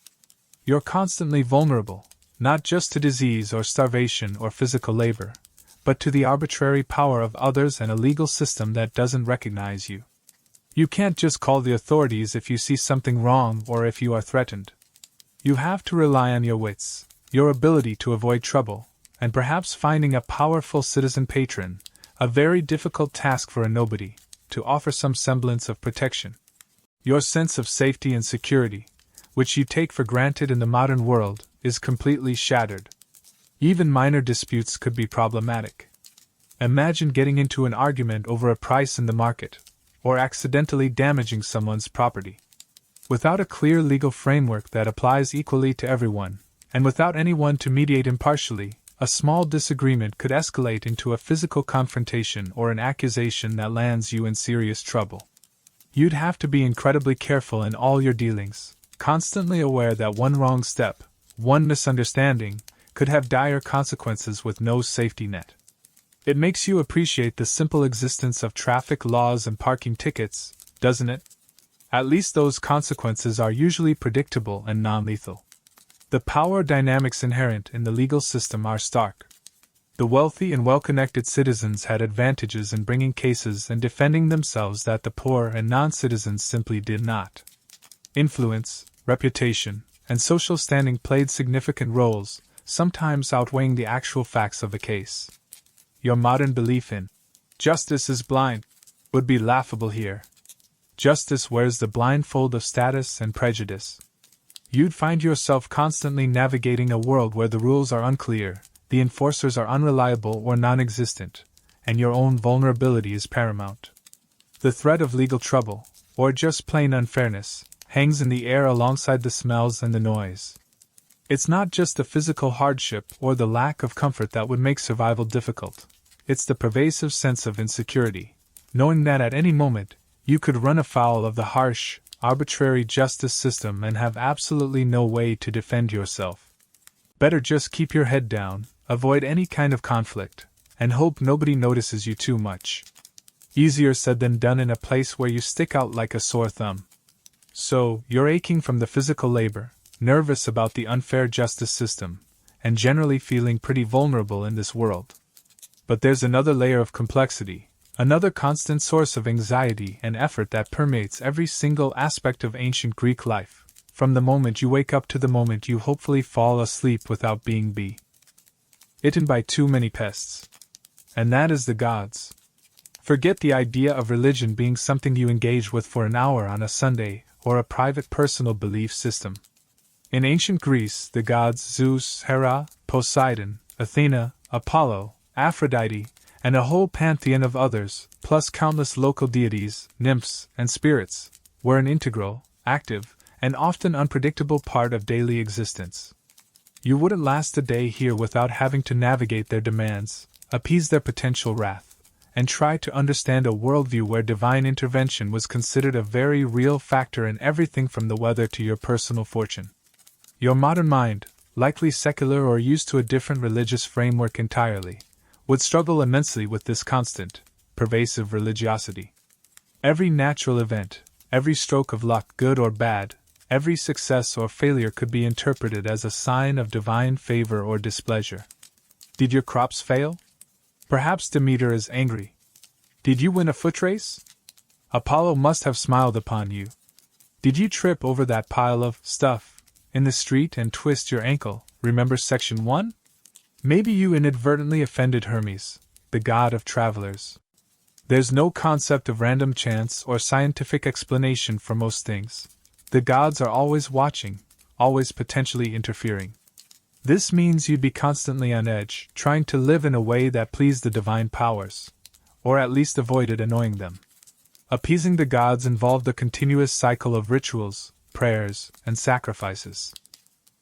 You're constantly vulnerable, not just to disease or starvation or physical labor, but to the arbitrary power of others and a legal system that doesn't recognize you. You can't just call the authorities if you see something wrong or if you are threatened. You have to rely on your wits, your ability to avoid trouble, and perhaps finding a powerful citizen patron, a very difficult task for a nobody, to offer some semblance of protection. Your sense of safety and security, which you take for granted in the modern world, is completely shattered. Even minor disputes could be problematic. Imagine getting into an argument over a price in the market, or accidentally damaging someone's property. Without a clear legal framework that applies equally to everyone, and without anyone to mediate impartially, a small disagreement could escalate into a physical confrontation or an accusation that lands you in serious trouble. You'd have to be incredibly careful in all your dealings, constantly aware that one wrong step, one misunderstanding, could have dire consequences with no safety net. It makes you appreciate the simple existence of traffic laws and parking tickets, doesn't it? At least those consequences are usually predictable and non-lethal. The power dynamics inherent in the legal system are stark. The wealthy and well-connected citizens had advantages in bringing cases and defending themselves that the poor and non-citizens simply did not. Influence, reputation, and social standing played significant roles, sometimes outweighing the actual facts of the case. Your modern belief in justice is blind would be laughable here. Justice wears the blindfold of status and prejudice. You'd find yourself constantly navigating a world where the rules are unclear, the enforcers are unreliable or non-existent, and your own vulnerability is paramount. The threat of legal trouble, or just plain unfairness, hangs in the air alongside the smells and the noise. It's not just the physical hardship or the lack of comfort that would make survival difficult. It's the pervasive sense of insecurity, knowing that at any moment, you could run afoul of the harsh, arbitrary justice system and have absolutely no way to defend yourself. Better just keep your head down, avoid any kind of conflict, and hope nobody notices you too much. Easier said than done in a place where you stick out like a sore thumb. So, you're aching from the physical labor, nervous about the unfair justice system, and generally feeling pretty vulnerable in this world. But there's another layer of complexity, another constant source of anxiety and effort that permeates every single aspect of ancient Greek life, from the moment you wake up to the moment you hopefully fall asleep without being eaten by too many pests. And that is the gods. Forget the idea of religion being something you engage with for an hour on a Sunday, or a private personal belief system. In ancient Greece, the gods Zeus, Hera, Poseidon, Athena, Apollo, Aphrodite, and a whole pantheon of others, plus countless local deities, nymphs, and spirits, were an integral, active, and often unpredictable part of daily existence. You wouldn't last a day here without having to navigate their demands, appease their potential wrath, and try to understand a worldview where divine intervention was considered a very real factor in everything from the weather to your personal fortune. Your modern mind, likely secular or used to a different religious framework entirely, would struggle immensely with this constant, pervasive religiosity. Every natural event, every stroke of luck, good or bad, every success or failure could be interpreted as a sign of divine favor or displeasure. Did your crops fail? Perhaps Demeter is angry. Did you win a foot race? Apollo must have smiled upon you. Did you trip over that pile of stuff in the street and twist your ankle? Remember section 1? Maybe you inadvertently offended Hermes, the god of travelers. There's no concept of random chance or scientific explanation for most things. The gods are always watching, always potentially interfering. This means you'd be constantly on edge, trying to live in a way that pleased the divine powers, or at least avoided annoying them. Appeasing the gods involved a continuous cycle of rituals, prayers, and sacrifices.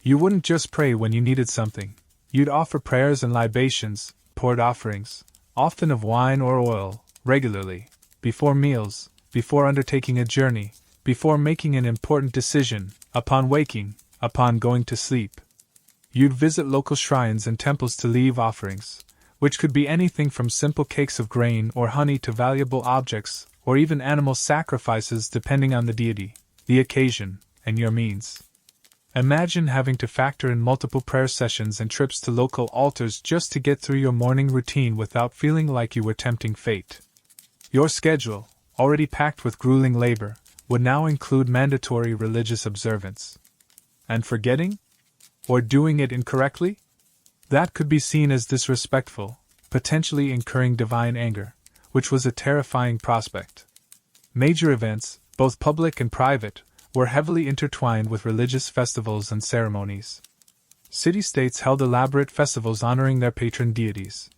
You wouldn't just pray when you needed something. You'd offer prayers and libations, poured offerings, often of wine or oil, regularly, before meals, before undertaking a journey, before making an important decision, upon waking, upon going to sleep. You'd visit local shrines and temples to leave offerings, which could be anything from simple cakes of grain or honey to valuable objects, or even animal sacrifices depending on the deity, the occasion, and your means. Imagine having to factor in multiple prayer sessions and trips to local altars just to get through your morning routine without feeling like you were tempting fate. Your schedule, already packed with grueling labor, would now include mandatory religious observance. And forgetting? Or doing it incorrectly? That could be seen as disrespectful, potentially incurring divine anger, which was a terrifying prospect. Major events, both public and private, were heavily intertwined with religious festivals and ceremonies. City-states held elaborate festivals honoring their patron deities.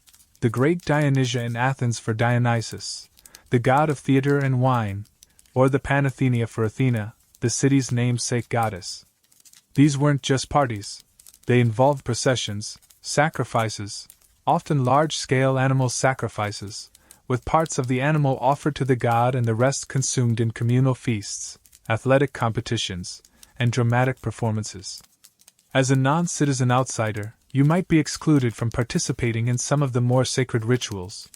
The great Dionysia in Athens for Dionysus, the god of theater and wine, or the Panathenaea for Athena, the city's namesake goddess. These weren't just parties. They involved processions, sacrifices, often large-scale animal sacrifices, with parts of the animal offered to the god and the rest consumed in communal feasts, athletic competitions, and dramatic performances. As a non-citizen outsider, you might be excluded from participating in some of the more sacred rituals,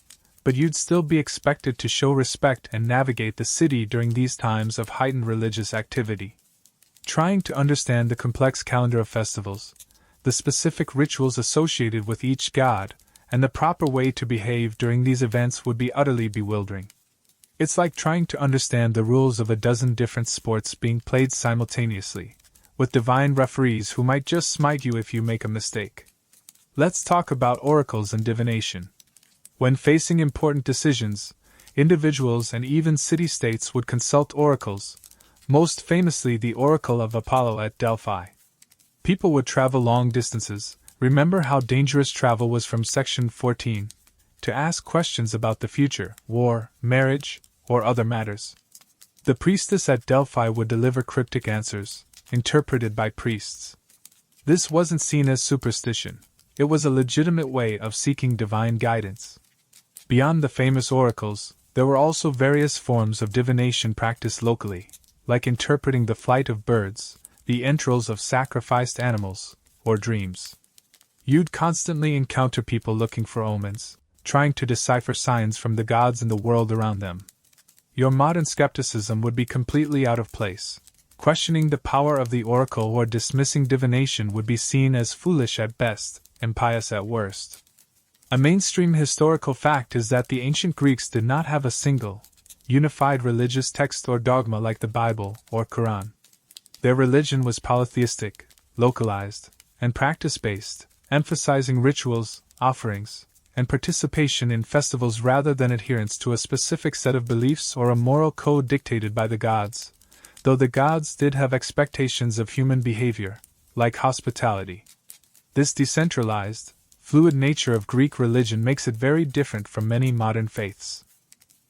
but you'd still be expected to show respect and navigate the city during these times of heightened religious activity. Trying to understand the complex calendar of festivals, the specific rituals associated with each god, and the proper way to behave during these events would be utterly bewildering. It's like trying to understand the rules of a dozen different sports being played simultaneously, with divine referees who might just smite you if you make a mistake. Let's talk about oracles and divination. When facing important decisions, individuals and even city-states would consult oracles, most famously the Oracle of Apollo at Delphi. People would travel long distances, remember how dangerous travel was from Section 14, to ask questions about the future, war, marriage, or other matters. The priestess at Delphi would deliver cryptic answers, interpreted by priests. This wasn't seen as superstition, it was a legitimate way of seeking divine guidance. Beyond the famous oracles, there were also various forms of divination practiced locally, like interpreting the flight of birds, the entrails of sacrificed animals, or dreams. You'd constantly encounter people looking for omens, trying to decipher signs from the gods and the world around them. Your modern skepticism would be completely out of place. Questioning the power of the oracle or dismissing divination would be seen as foolish at best, and pious at worst. A mainstream historical fact is that the ancient Greeks did not have a single, unified religious text or dogma like the Bible or Quran. Their religion was polytheistic, localized, and practice-based, emphasizing rituals, offerings, and participation in festivals rather than adherence to a specific set of beliefs or a moral code dictated by the gods, though the gods did have expectations of human behavior, like hospitality. This decentralized, fluid nature of Greek religion makes it very different from many modern faiths.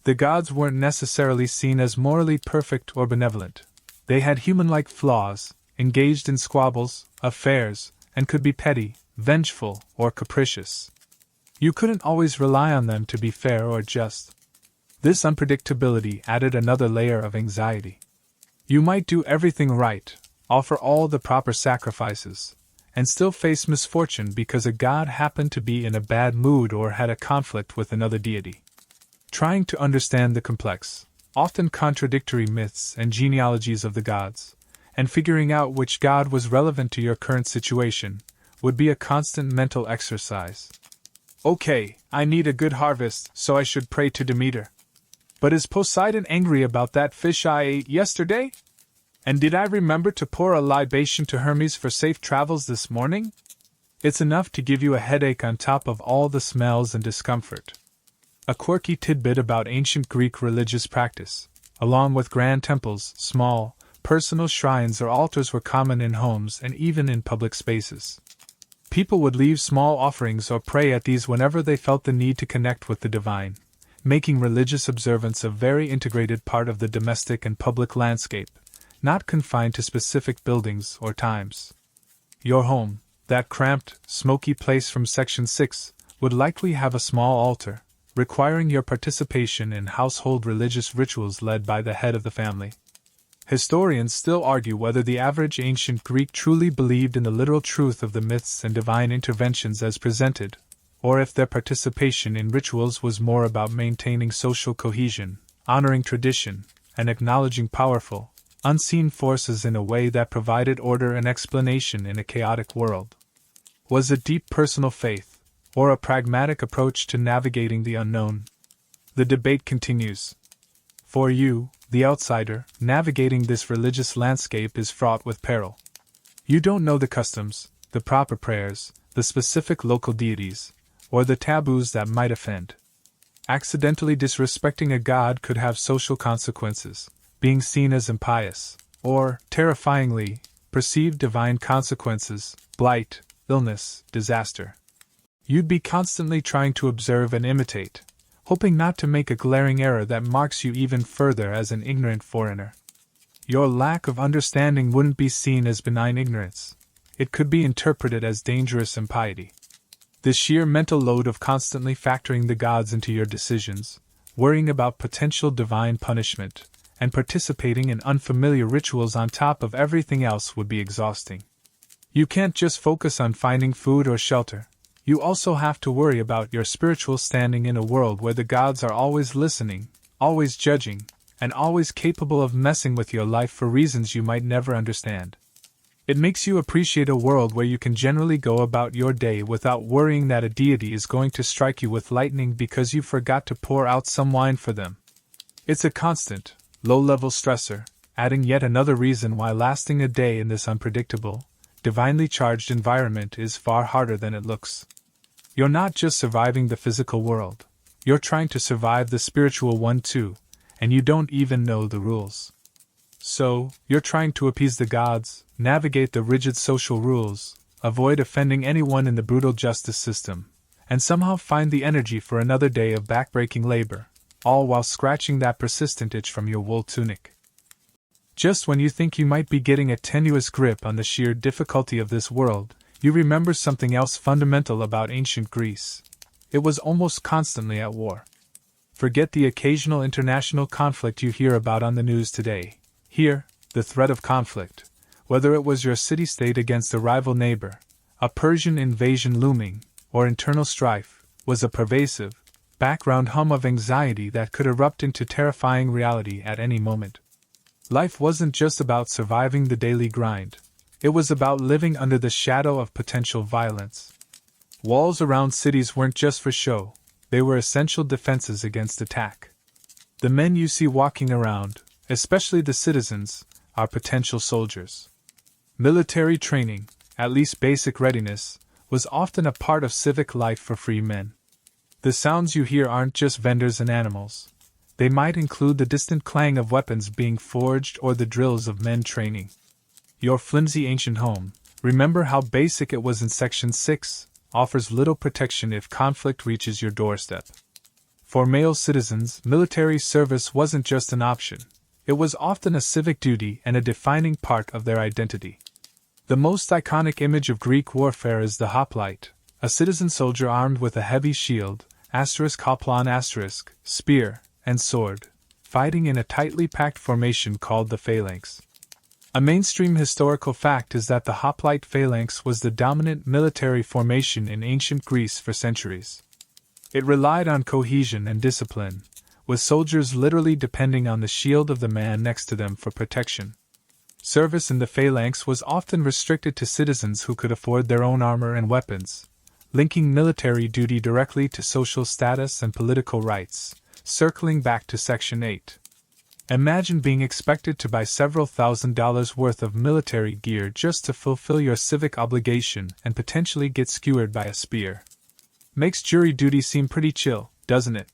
The gods weren't necessarily seen as morally perfect or benevolent. They had human-like flaws, engaged in squabbles, affairs, and could be petty, vengeful, or capricious. You couldn't always rely on them to be fair or just. This unpredictability added another layer of anxiety. You might do everything right, offer all the proper sacrifices, and still face misfortune because a god happened to be in a bad mood or had a conflict with another deity. Trying to understand the complex, often contradictory myths and genealogies of the gods, and figuring out which god was relevant to your current situation, would be a constant mental exercise. Okay, I need a good harvest, so I should pray to Demeter. But is Poseidon angry about that fish I ate yesterday? And did I remember to pour a libation to Hermes for safe travels this morning? It's enough to give you a headache on top of all the smells and discomfort. A quirky tidbit about ancient Greek religious practice. Along with grand temples, small, personal shrines or altars were common in homes and even in public spaces. People would leave small offerings or pray at these whenever they felt the need to connect with the divine, making religious observance a very integrated part of the domestic and public landscape, not confined to specific buildings or times. Your home, that cramped, smoky place from Section 6, would likely have a small altar, requiring your participation in household religious rituals led by the head of the family. Historians still argue whether the average ancient Greek truly believed in the literal truth of the myths and divine interventions as presented, or if their participation in rituals was more about maintaining social cohesion, honoring tradition, and acknowledging powerful, unseen forces in a way that provided order and explanation in a chaotic world. Was it deep personal faith, or a pragmatic approach to navigating the unknown? The debate continues. For you, the outsider, navigating this religious landscape is fraught with peril. You don't know the customs, the proper prayers, the specific local deities, or the taboos that might offend. Accidentally disrespecting a god could have social consequences, being seen as impious, or, terrifyingly, perceived divine consequences, blight, illness, disaster. You'd be constantly trying to observe and imitate, hoping not to make a glaring error that marks you even further as an ignorant foreigner. Your lack of understanding wouldn't be seen as benign ignorance. It could be interpreted as dangerous impiety. The sheer mental load of constantly factoring the gods into your decisions, worrying about potential divine punishment, and participating in unfamiliar rituals on top of everything else would be exhausting. You can't just focus on finding food or shelter. You also have to worry about your spiritual standing in a world where the gods are always listening, always judging, and always capable of messing with your life for reasons you might never understand. It makes you appreciate a world where you can generally go about your day without worrying that a deity is going to strike you with lightning because you forgot to pour out some wine for them. It's a constant, low-level stressor, adding yet another reason why lasting a day in this unpredictable, divinely charged environment is far harder than it looks. You're not just surviving the physical world, you're trying to survive the spiritual one too, and you don't even know the rules. So, you're trying to appease the gods, navigate the rigid social rules, avoid offending anyone in the brutal justice system, and somehow find the energy for another day of backbreaking labor, all while scratching that persistent itch from your wool tunic. Just when you think you might be getting a tenuous grip on the sheer difficulty of this world, you remember something else fundamental about ancient Greece. It was almost constantly at war. Forget the occasional international conflict you hear about on the news today. Here, the threat of conflict, whether it was your city-state against a rival neighbor, a Persian invasion looming, or internal strife, was a pervasive, background hum of anxiety that could erupt into terrifying reality at any moment. Life wasn't just about surviving the daily grind. It was about living under the shadow of potential violence. Walls around cities weren't just for show, they were essential defenses against attack. The men you see walking around, especially the citizens, are potential soldiers. Military training, at least basic readiness, was often a part of civic life for free men. The sounds you hear aren't just vendors and animals. They might include the distant clang of weapons being forged or the drills of men training. Your flimsy ancient home, remember how basic it was in Section 6, offers little protection if conflict reaches your doorstep. For male citizens, military service wasn't just an option. It was often a civic duty and a defining part of their identity. The most iconic image of Greek warfare is the hoplite, a citizen soldier armed with a heavy shield, *hoplon*, spear, and sword, fighting in a tightly packed formation called the phalanx. A mainstream historical fact is that the hoplite phalanx was the dominant military formation in ancient Greece for centuries. It relied on cohesion and discipline, with soldiers literally depending on the shield of the man next to them for protection. Service in the phalanx was often restricted to citizens who could afford their own armor and weapons, linking military duty directly to social status and political rights. Circling back to Section 8. Imagine being expected to buy several $1,000s worth of military gear just to fulfill your civic obligation and potentially get skewered by a spear. Makes jury duty seem pretty chill, doesn't it?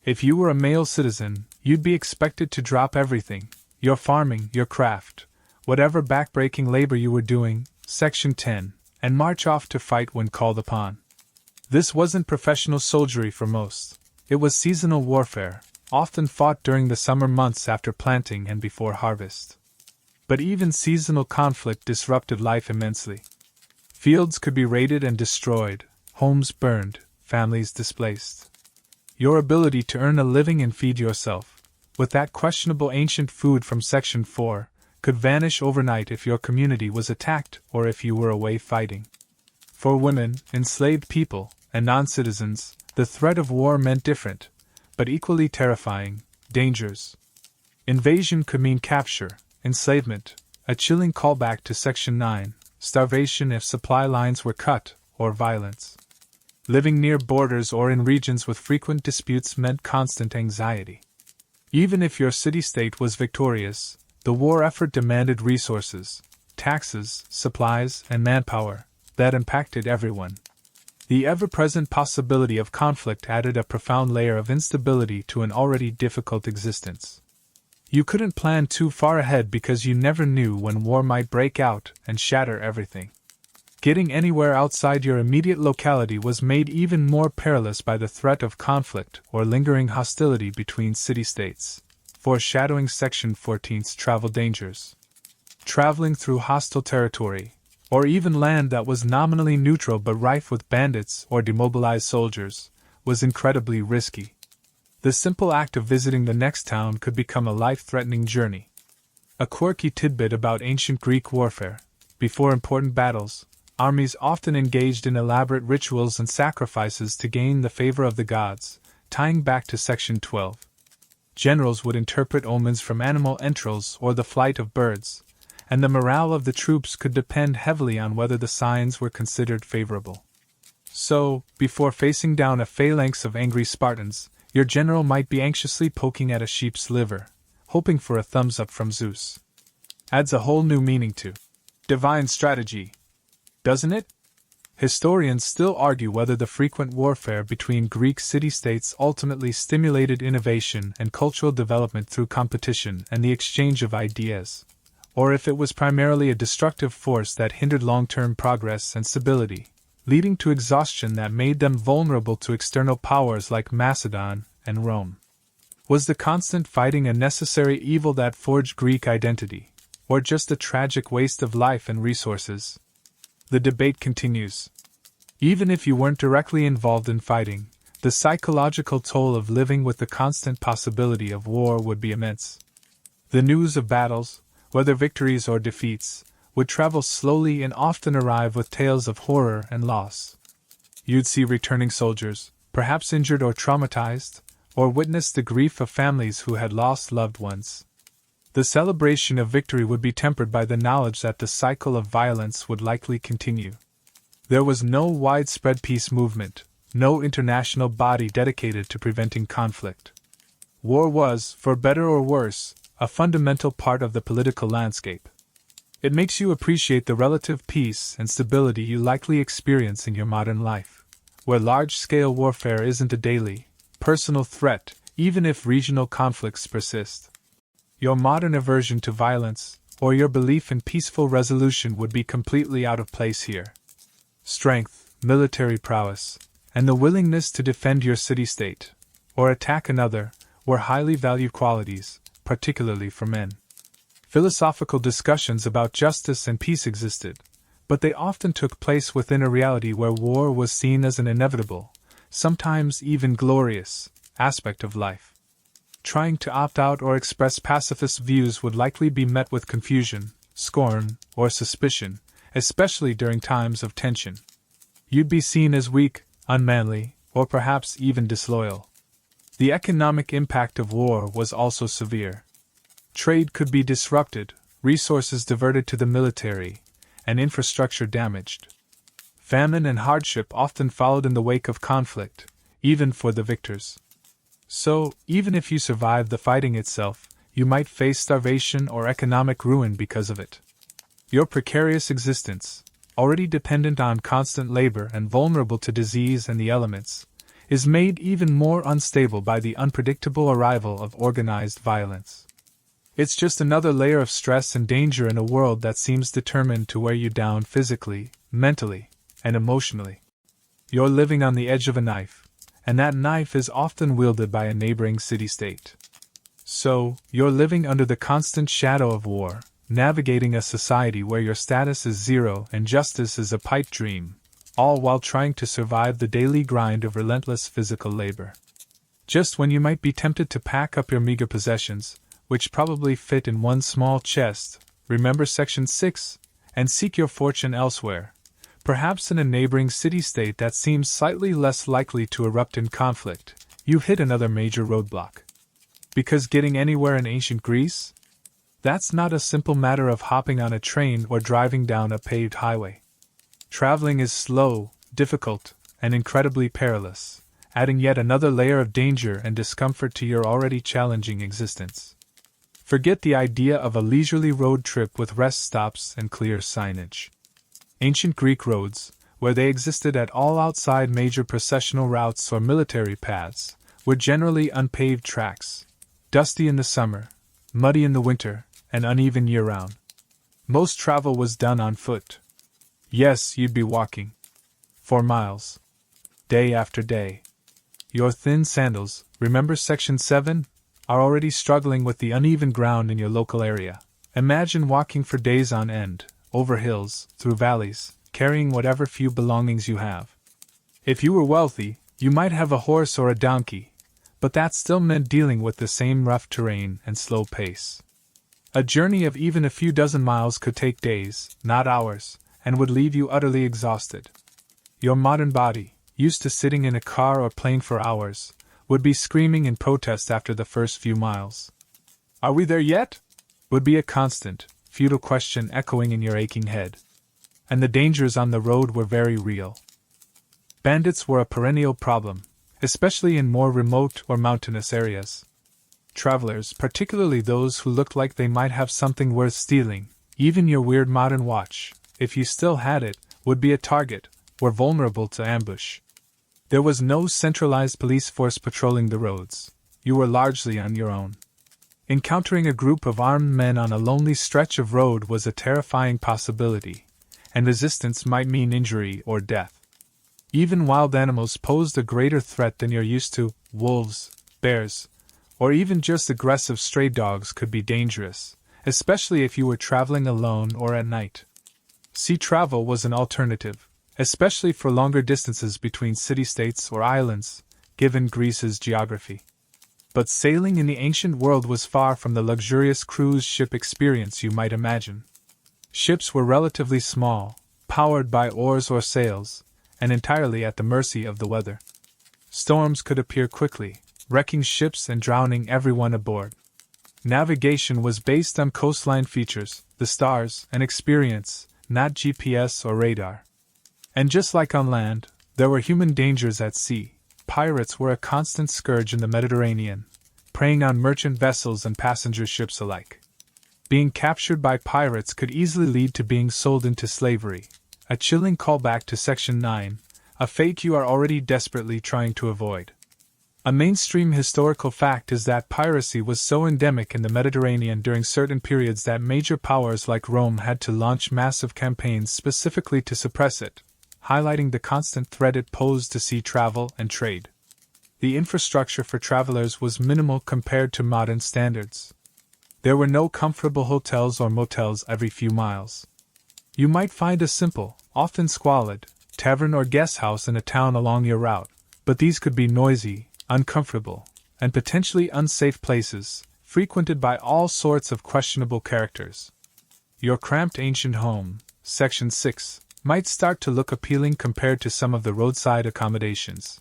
If you were a male citizen, you'd be expected to drop everything, your farming, your craft, whatever backbreaking labor you were doing, Section 10, and march off to fight when called upon. This wasn't professional soldiery for most. It was seasonal warfare, often fought during the summer months after planting and before harvest. But even seasonal conflict disrupted life immensely. Fields could be raided and destroyed, homes burned, families displaced. Your ability to earn a living and feed yourself, with that questionable ancient food from Section 4, could vanish overnight if your community was attacked or if you were away fighting. For women, enslaved people, and non-citizens, the threat of war meant different, but equally terrifying, dangers. Invasion could mean capture, enslavement, a chilling callback to Section 9, starvation if supply lines were cut, or violence. Living near borders or in regions with frequent disputes meant constant anxiety. Even if your city-state was victorious, the war effort demanded resources, taxes, supplies, and manpower that impacted everyone. The ever-present possibility of conflict added a profound layer of instability to an already difficult existence. You couldn't plan too far ahead because you never knew when war might break out and shatter everything. Getting anywhere outside your immediate locality was made even more perilous by the threat of conflict or lingering hostility between city-states, foreshadowing Section 14's travel dangers. Traveling through hostile territory, or even land that was nominally neutral but rife with bandits or demobilized soldiers, was incredibly risky. The simple act of visiting the next town could become a life-threatening journey. A quirky tidbit about ancient Greek warfare: before important battles, armies often engaged in elaborate rituals and sacrifices to gain the favor of the gods, tying back to Section 12. Generals would interpret omens from animal entrails or the flight of birds, and the morale of the troops could depend heavily on whether the signs were considered favorable. So, before facing down a phalanx of angry Spartans, your general might be anxiously poking at a sheep's liver, hoping for a thumbs up from Zeus. Adds a whole new meaning to divine strategy, doesn't it? Historians still argue whether the frequent warfare between Greek city-states ultimately stimulated innovation and cultural development through competition and the exchange of ideas, or if it was primarily a destructive force that hindered long-term progress and stability, leading to exhaustion that made them vulnerable to external powers like Macedon and Rome. Was the constant fighting a necessary evil that forged Greek identity, or just a tragic waste of life and resources? The debate continues. Even if you weren't directly involved in fighting, the psychological toll of living with the constant possibility of war would be immense. The news of battles, whether victories or defeats, would travel slowly and often arrive with tales of horror and loss. You'd see returning soldiers, perhaps injured or traumatized, or witness the grief of families who had lost loved ones. The celebration of victory would be tempered by the knowledge that the cycle of violence would likely continue. There was no widespread peace movement, no international body dedicated to preventing conflict. War was, for better or worse, a fundamental part of the political landscape. It makes you appreciate the relative peace and stability you likely experience in your modern life, where large-scale warfare isn't a daily, personal threat, even if regional conflicts persist. Your modern aversion to violence, or your belief in peaceful resolution would be completely out of place here. Strength, military prowess, and the willingness to defend your city-state, or attack another, were highly valued qualities, particularly for men. Philosophical discussions about justice and peace existed, but they often took place within a reality where war was seen as an inevitable, sometimes even glorious, aspect of life. Trying to opt out or express pacifist views would likely be met with confusion, scorn, or suspicion, especially during times of tension. You'd be seen as weak, unmanly, or perhaps even disloyal. The economic impact of war was also severe. Trade could be disrupted, resources diverted to the military, and infrastructure damaged. Famine and hardship often followed in the wake of conflict, even for the victors. So, even if you survived the fighting itself, you might face starvation or economic ruin because of it. Your precarious existence, already dependent on constant labor and vulnerable to disease and the elements, is made even more unstable by the unpredictable arrival of organized violence. It's just another layer of stress and danger in a world that seems determined to wear you down physically, mentally, and emotionally. You're living on the edge of a knife, and that knife is often wielded by a neighboring city-state. So, you're living under the constant shadow of war, navigating a society where your status is zero and justice is a pipe dream, all while trying to survive the daily grind of relentless physical labor. Just when you might be tempted to pack up your meager possessions, which probably fit in one small chest, remember Section 6, and seek your fortune elsewhere, perhaps in a neighboring city-state that seems slightly less likely to erupt in conflict, you've hit another major roadblock. Because getting anywhere in ancient Greece? That's not a simple matter of hopping on a train or driving down a paved highway. Traveling is slow, difficult, and incredibly perilous, adding yet another layer of danger and discomfort to your already challenging existence. Forget the idea of a leisurely road trip with rest stops and clear signage. Ancient Greek roads, where they existed at all outside major processional routes or military paths, were generally unpaved tracks, dusty in the summer, muddy in the winter, and uneven year-round. Most travel was done on foot. Yes, you'd be walking. For miles. Day after day. Your thin sandals, remember Section 7, are already struggling with the uneven ground in your local area. Imagine walking for days on end, over hills, through valleys, carrying whatever few belongings you have. If you were wealthy, you might have a horse or a donkey, but that still meant dealing with the same rough terrain and slow pace. A journey of even a few dozen miles could take days, not hours, and would leave you utterly exhausted. Your modern body, used to sitting in a car or plane for hours, would be screaming in protest after the first few miles. "Are we there yet?" would be a constant, futile question echoing in your aching head. And the dangers on the road were very real. Bandits were a perennial problem, especially in more remote or mountainous areas. Travelers, particularly those who looked like they might have something worth stealing, even your weird modern watch, if you still had it, would be a target, were vulnerable to ambush. There was no centralized police force patrolling the roads. You were largely on your own. Encountering a group of armed men on a lonely stretch of road was a terrifying possibility, and resistance might mean injury or death. Even wild animals posed a greater threat than you're used to. Wolves, bears, or even just aggressive stray dogs could be dangerous, especially if you were traveling alone or at night. Sea travel was an alternative, especially for longer distances between city-states or islands, given Greece's geography. But sailing in the ancient world was far from the luxurious cruise ship experience you might imagine. Ships were relatively small, powered by oars or sails, and entirely at the mercy of the weather. Storms could appear quickly, wrecking ships and drowning everyone aboard. Navigation was based on coastline features, the stars, and experience, not GPS or radar. And just like on land, there were human dangers at sea. Pirates were a constant scourge in the Mediterranean, preying on merchant vessels and passenger ships alike. Being captured by pirates could easily lead to being sold into slavery, a chilling callback to Section 9, a fate you are already desperately trying to avoid. A mainstream historical fact is that piracy was so endemic in the Mediterranean during certain periods that major powers like Rome had to launch massive campaigns specifically to suppress it, highlighting the constant threat it posed to sea travel and trade. The infrastructure for travelers was minimal compared to modern standards. There were no comfortable hotels or motels every few miles. You might find a simple, often squalid, tavern or guest house in a town along your route, but these could be noisy, uncomfortable, and potentially unsafe places, frequented by all sorts of questionable characters. Your cramped ancient home, Section 6, might start to look appealing compared to some of the roadside accommodations.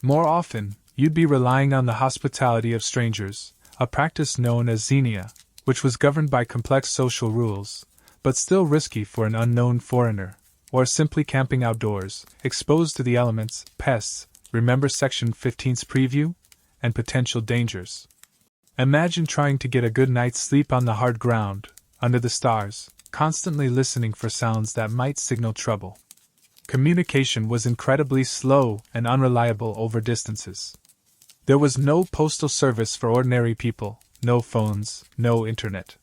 More often, you'd be relying on the hospitality of strangers, a practice known as xenia, which was governed by complex social rules, but still risky for an unknown foreigner, or simply camping outdoors, exposed to the elements, pests, remember Section 15's preview, and potential dangers. Imagine trying to get a good night's sleep on the hard ground, under the stars, constantly listening for sounds that might signal trouble. Communication was incredibly slow and unreliable over distances. There was no postal service for ordinary people, no phones, no internet.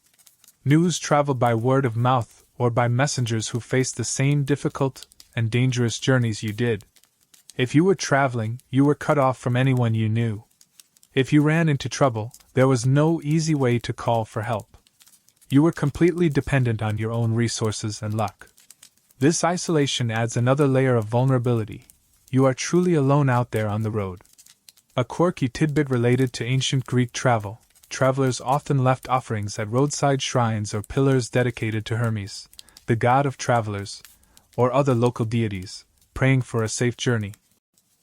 News traveled by word of mouth or by messengers who faced the same difficult and dangerous journeys you did. If you were traveling, you were cut off from anyone you knew. If you ran into trouble, there was no easy way to call for help. You were completely dependent on your own resources and luck. This isolation adds another layer of vulnerability. You are truly alone out there on the road. A quirky tidbit related to ancient Greek travel: travelers often left offerings at roadside shrines or pillars dedicated to Hermes, the god of travelers, or other local deities, praying for a safe journey.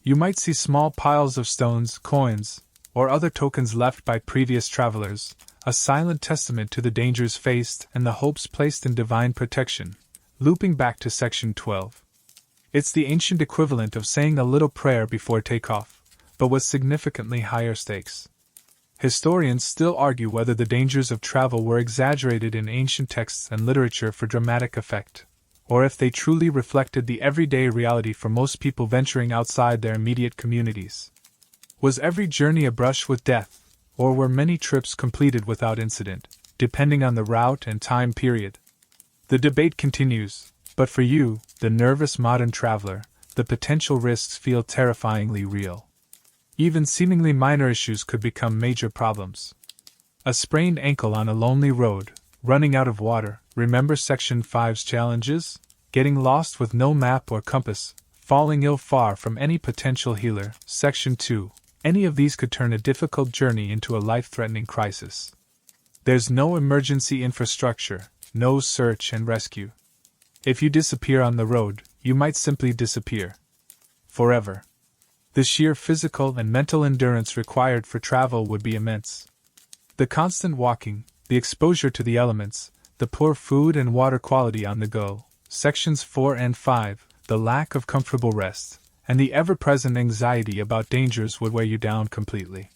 You might see small piles of stones, coins, or other tokens left by previous travelers, a silent testament to the dangers faced and the hopes placed in divine protection. Looping back to section 12. It's the ancient equivalent of saying a little prayer before takeoff, but with significantly higher stakes. Historians still argue whether the dangers of travel were exaggerated in ancient texts and literature for dramatic effect, or if they truly reflected the everyday reality for most people venturing outside their immediate communities. Was every journey a brush with death, or were many trips completed without incident, depending on the route and time period? The debate continues, but for you, the nervous modern traveler, the potential risks feel terrifyingly real. Even seemingly minor issues could become major problems. A sprained ankle on a lonely road, running out of water, remember Section 5's challenges? Getting lost with no map or compass, falling ill far from any potential healer, Section 2. Any of these could turn a difficult journey into a life-threatening crisis. There's no emergency infrastructure, no search and rescue. If you disappear on the road, you might simply disappear. Forever. The sheer physical and mental endurance required for travel would be immense. The constant walking, the exposure to the elements, the poor food and water quality on the go, Sections 4 and 5, the lack of comfortable rest, and the ever-present anxiety about dangers would weigh you down completely.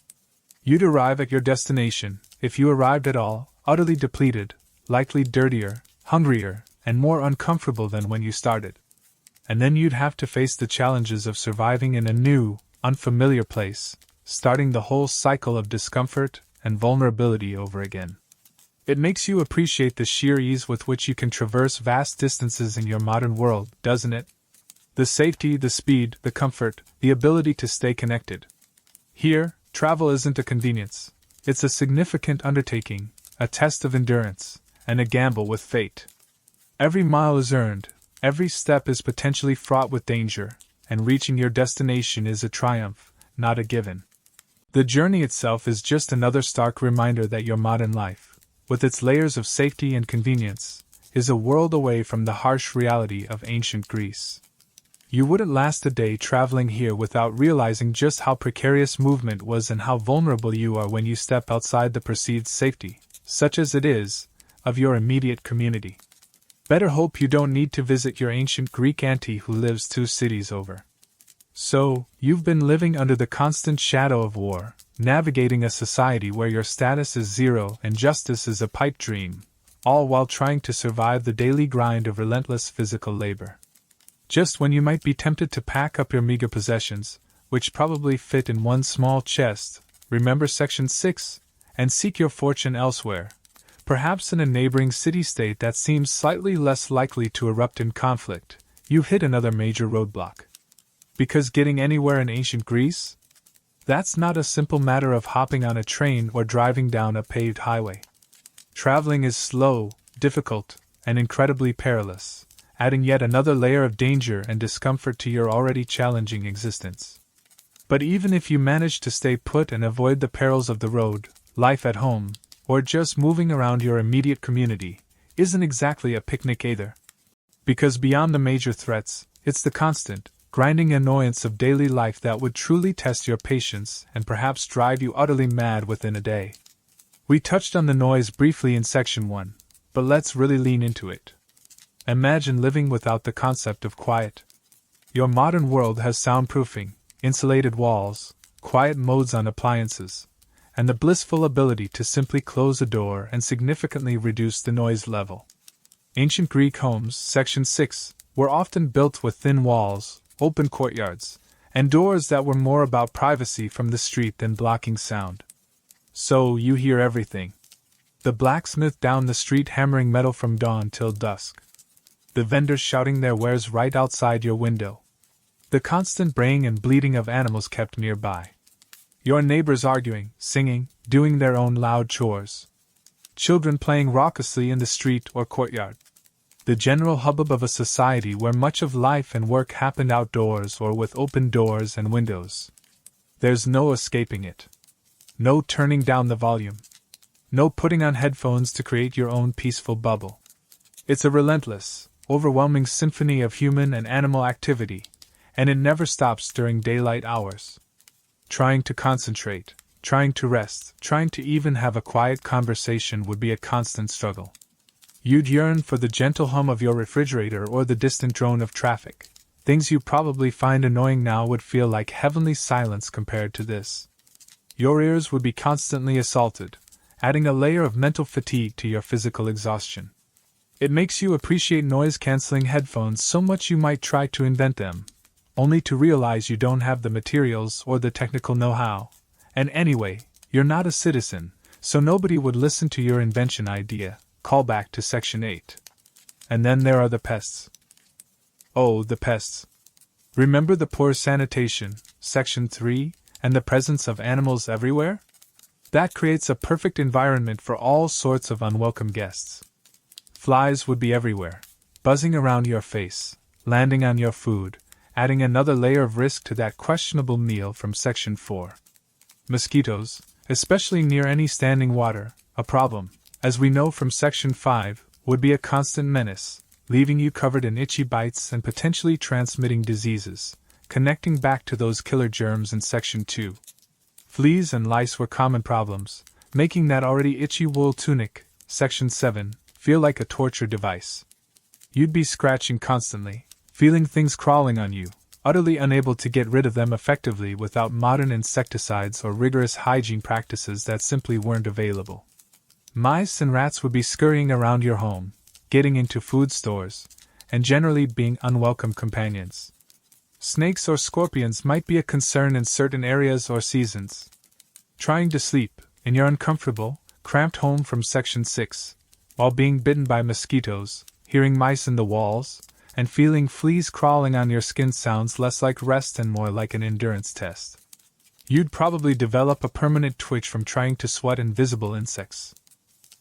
You'd arrive at your destination, if you arrived at all, utterly depleted, likely dirtier, hungrier, and more uncomfortable than when you started. And then you'd have to face the challenges of surviving in a new, unfamiliar place, starting the whole cycle of discomfort and vulnerability over again. It makes you appreciate the sheer ease with which you can traverse vast distances in your modern world, doesn't it? The safety, the speed, the comfort, the ability to stay connected. Here, travel isn't a convenience. It's a significant undertaking, a test of endurance, and a gamble with fate. Every mile is earned, every step is potentially fraught with danger, and reaching your destination is a triumph, not a given. The journey itself is just another stark reminder that your modern life, with its layers of safety and convenience, is a world away from the harsh reality of ancient Greece. You wouldn't last a day traveling here without realizing just how precarious movement was and how vulnerable you are when you step outside the perceived safety, such as it is, of your immediate community. Better hope you don't need to visit your ancient Greek auntie who lives 2 cities over. So, you've been living under the constant shadow of war, navigating a society where your status is zero and justice is a pipe dream, all while trying to survive the daily grind of relentless physical labor. Just when you might be tempted to pack up your meager possessions, which probably fit in one small chest, remember Section 6, and seek your fortune elsewhere, perhaps in a neighboring city-state that seems slightly less likely to erupt in conflict, you've hit another major roadblock. Because getting anywhere in ancient Greece? That's not a simple matter of hopping on a train or driving down a paved highway. Traveling is slow, difficult, and incredibly perilous, adding yet another layer of danger and discomfort to your already challenging existence. But even if you manage to stay put and avoid the perils of the road, life at home, or just moving around your immediate community, isn't exactly a picnic either. Because beyond the major threats, it's the constant, grinding annoyance of daily life that would truly test your patience and perhaps drive you utterly mad within a day. We touched on the noise briefly in Section 1, but let's really lean into it. Imagine living without the concept of quiet. Your modern world has soundproofing, insulated walls, quiet modes on appliances, and the blissful ability to simply close a door and significantly reduce the noise level. Ancient Greek homes, Section 6, were often built with thin walls, open courtyards, and doors that were more about privacy from the street than blocking sound. So you hear everything. The blacksmith down the street hammering metal from dawn till dusk. The vendors shouting their wares right outside your window. The constant braying and bleating of animals kept nearby. Your neighbors arguing, singing, doing their own loud chores. Children playing raucously in the street or courtyard. The general hubbub of a society where much of life and work happened outdoors or with open doors and windows. There's no escaping it. No turning down the volume. No putting on headphones to create your own peaceful bubble. It's a relentless, overwhelming symphony of human and animal activity, and it never stops during daylight hours. Trying to concentrate, trying to rest, trying to even have a quiet conversation would be a constant struggle. You'd yearn for the gentle hum of your refrigerator or the distant drone of traffic. Things you probably find annoying now would feel like heavenly silence compared to this. Your ears would be constantly assaulted, adding a layer of mental fatigue to your physical exhaustion. It makes you appreciate noise-canceling headphones so much you might try to invent them, only to realize you don't have the materials or the technical know-how. And anyway, you're not a citizen, so nobody would listen to your invention idea. Call back to Section 8. And then there are the pests. Oh, the pests. Remember the poor sanitation, Section 3, and the presence of animals everywhere? That creates a perfect environment for all sorts of unwelcome guests. Flies would be everywhere, buzzing around your face, landing on your food, adding another layer of risk to that questionable meal from Section 4. Mosquitoes, especially near any standing water, a problem, as we know from Section 5, would be a constant menace, leaving you covered in itchy bites and potentially transmitting diseases, connecting back to those killer germs in Section 2. Fleas and lice were common problems, making that already itchy wool tunic, Section 7, feel like a torture device. You'd be scratching constantly, feeling things crawling on you, utterly unable to get rid of them effectively without modern insecticides or rigorous hygiene practices that simply weren't available. Mice and rats would be scurrying around your home, getting into food stores, and generally being unwelcome companions. Snakes or scorpions might be a concern in certain areas or seasons. Trying to sleep, in your uncomfortable, cramped home from Section 6, while being bitten by mosquitoes, hearing mice in the walls, and feeling fleas crawling on your skin sounds less like rest and more like an endurance test. You'd probably develop a permanent twitch from trying to swat invisible insects.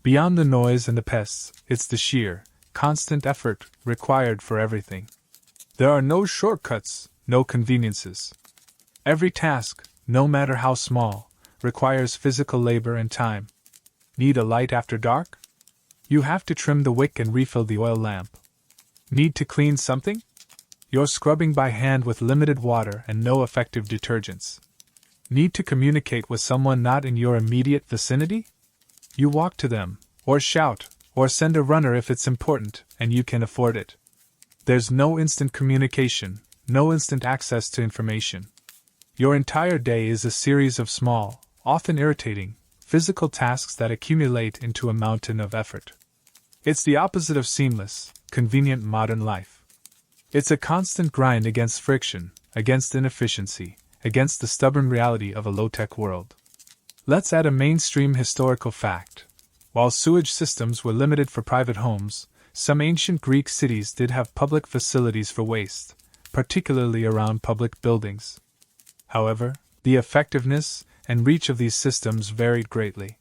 Beyond the noise and the pests, it's the sheer, constant effort required for everything. There are no shortcuts, no conveniences. Every task, no matter how small, requires physical labor and time. Need a light after dark? You have to trim the wick and refill the oil lamp. Need to clean something? You're scrubbing by hand with limited water and no effective detergents. Need to communicate with someone not in your immediate vicinity? You walk to them, or shout, or send a runner if it's important, and you can afford it. There's no instant communication, no instant access to information. Your entire day is a series of small, often irritating, physical tasks that accumulate into a mountain of effort. It's the opposite of seamless, convenient modern life. It's a constant grind against friction, against inefficiency, against the stubborn reality of a low-tech world. Let's add a mainstream historical fact. While sewage systems were limited for private homes, some ancient Greek cities did have public facilities for waste, particularly around public buildings. However, the effectiveness and reach of these systems varied greatly.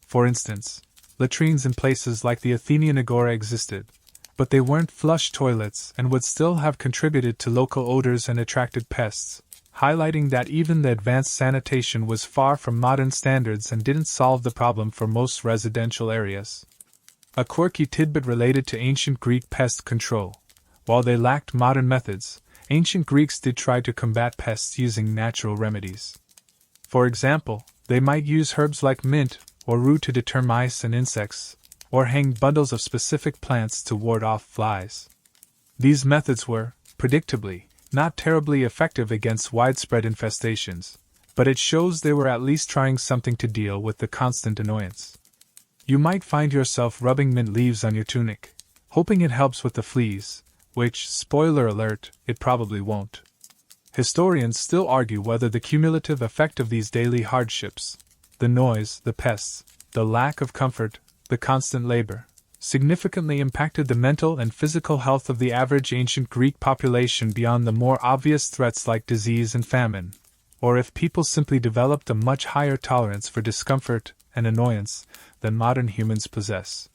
For instance, latrines in places like the Athenian Agora existed, but they weren't flush toilets and would still have contributed to local odors and attracted pests, highlighting that even the advanced sanitation was far from modern standards and didn't solve the problem for most residential areas. A quirky tidbit related to ancient Greek pest control. While they lacked modern methods, ancient Greeks did try to combat pests using natural remedies. For example, they might use herbs like mint or rue to deter mice and insects, or hang bundles of specific plants to ward off flies. These methods were, predictably, not terribly effective against widespread infestations, but it shows they were at least trying something to deal with the constant annoyance. You might find yourself rubbing mint leaves on your tunic, hoping it helps with the fleas, which, spoiler alert, it probably won't. Historians still argue whether the cumulative effect of these daily hardships, the noise, the pests, the lack of comfort, the constant labor, significantly impacted the mental and physical health of the average ancient Greek population beyond the more obvious threats like disease and famine, or if people simply developed a much higher tolerance for discomfort and annoyance than modern humans possess.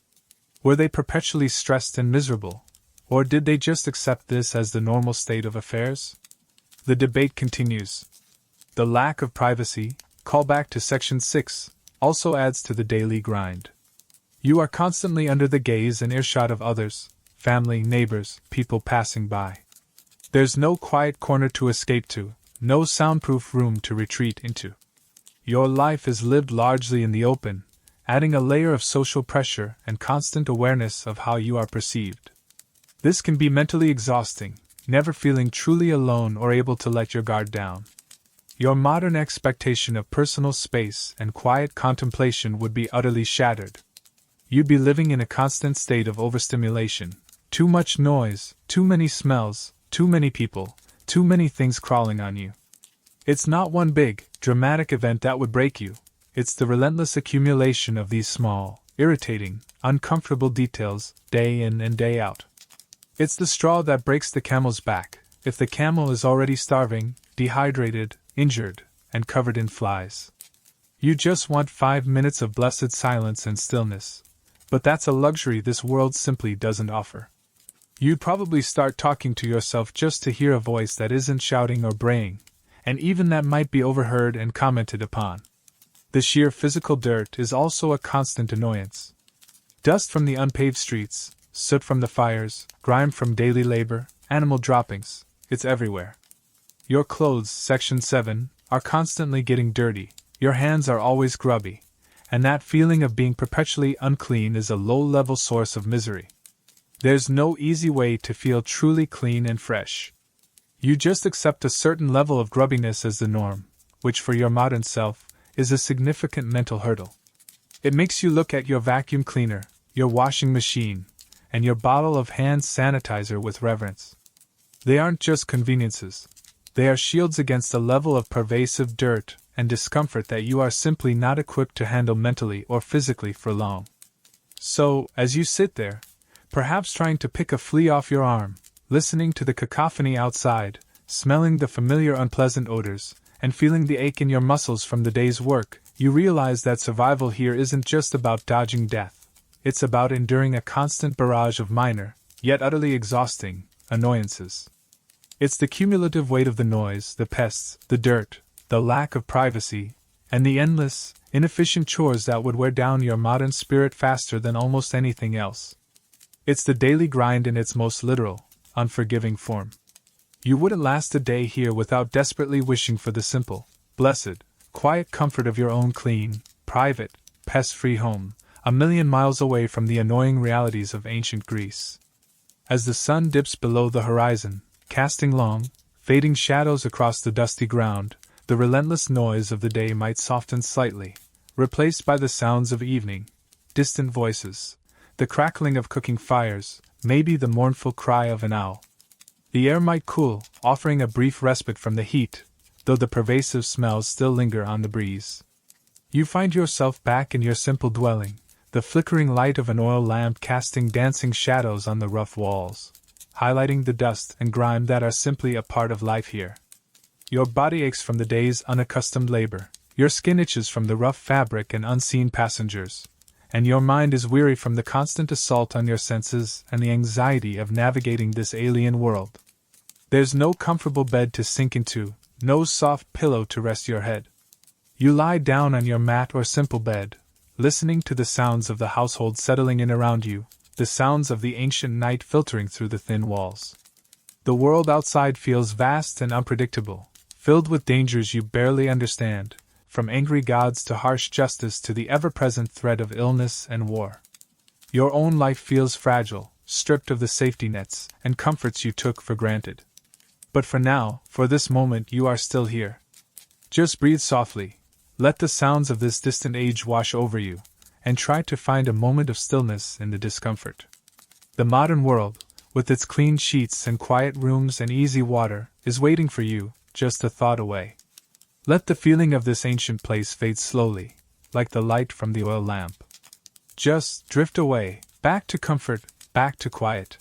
Were they perpetually stressed and miserable, or did they just accept this as the normal state of affairs? The debate continues. The lack of privacy, callback to Section 6, also adds to the daily grind. You are constantly under the gaze and earshot of others, family, neighbors, people passing by. There's no quiet corner to escape to, no soundproof room to retreat into. Your life is lived largely in the open, adding a layer of social pressure and constant awareness of how you are perceived. This can be mentally exhausting, never feeling truly alone or able to let your guard down. Your modern expectation of personal space and quiet contemplation would be utterly shattered. You'd be living in a constant state of overstimulation. Too much noise, too many smells, too many people, too many things crawling on you. It's not one big, dramatic event that would break you. It's the relentless accumulation of these small, irritating, uncomfortable details, day in and day out. It's the straw that breaks the camel's back, if the camel is already starving, dehydrated, injured, and covered in flies. You just want 5 minutes of blessed silence and stillness. But that's a luxury this world simply doesn't offer. You'd probably start talking to yourself just to hear a voice that isn't shouting or braying, and even that might be overheard and commented upon. The sheer physical dirt is also a constant annoyance. Dust from the unpaved streets, soot from the fires, grime from daily labor, animal droppings, it's everywhere. Your clothes, Section 7, are constantly getting dirty, your hands are always grubby, and that feeling of being perpetually unclean is a low-level source of misery. There's no easy way to feel truly clean and fresh. You just accept a certain level of grubbiness as the norm, which for your modern self is a significant mental hurdle. It makes you look at your vacuum cleaner, your washing machine, and your bottle of hand sanitizer with reverence. They aren't just conveniences. They are shields against a level of pervasive dirt and discomfort that you are simply not equipped to handle mentally or physically for long. So, as you sit there, perhaps trying to pick a flea off your arm, listening to the cacophony outside, smelling the familiar unpleasant odors, and feeling the ache in your muscles from the day's work, you realize that survival here isn't just about dodging death. It's about enduring a constant barrage of minor, yet utterly exhausting, annoyances. It's the cumulative weight of the noise, the pests, the dirt, the lack of privacy, and the endless, inefficient chores that would wear down your modern spirit faster than almost anything else. It's the daily grind in its most literal, unforgiving form. You wouldn't last a day here without desperately wishing for the simple, blessed, quiet comfort of your own clean, private, pest-free home, a million miles away from the annoying realities of ancient Greece. As the sun dips below the horizon, casting long, fading shadows across the dusty ground, the relentless noise of the day might soften slightly, replaced by the sounds of evening, distant voices, the crackling of cooking fires, maybe the mournful cry of an owl. The air might cool, offering a brief respite from the heat, though the pervasive smells still linger on the breeze. You find yourself back in your simple dwelling, the flickering light of an oil lamp casting dancing shadows on the rough walls, highlighting the dust and grime that are simply a part of life here. Your body aches from the day's unaccustomed labor, your skin itches from the rough fabric and unseen passengers, and your mind is weary from the constant assault on your senses and the anxiety of navigating this alien world. There's no comfortable bed to sink into, no soft pillow to rest your head. You lie down on your mat or simple bed, listening to the sounds of the household settling in around you, the sounds of the ancient night filtering through the thin walls. The world outside feels vast and unpredictable, filled with dangers you barely understand, from angry gods to harsh justice to the ever-present threat of illness and war. Your own life feels fragile, stripped of the safety nets and comforts you took for granted. But for now, for this moment, you are still here. Just breathe softly, let the sounds of this distant age wash over you, and try to find a moment of stillness in the discomfort. The modern world, with its clean sheets and quiet rooms and easy water, is waiting for you, just a thought away. Let the feeling of this ancient place fade slowly, like the light from the oil lamp. Just drift away, Back to comfort, back to quiet.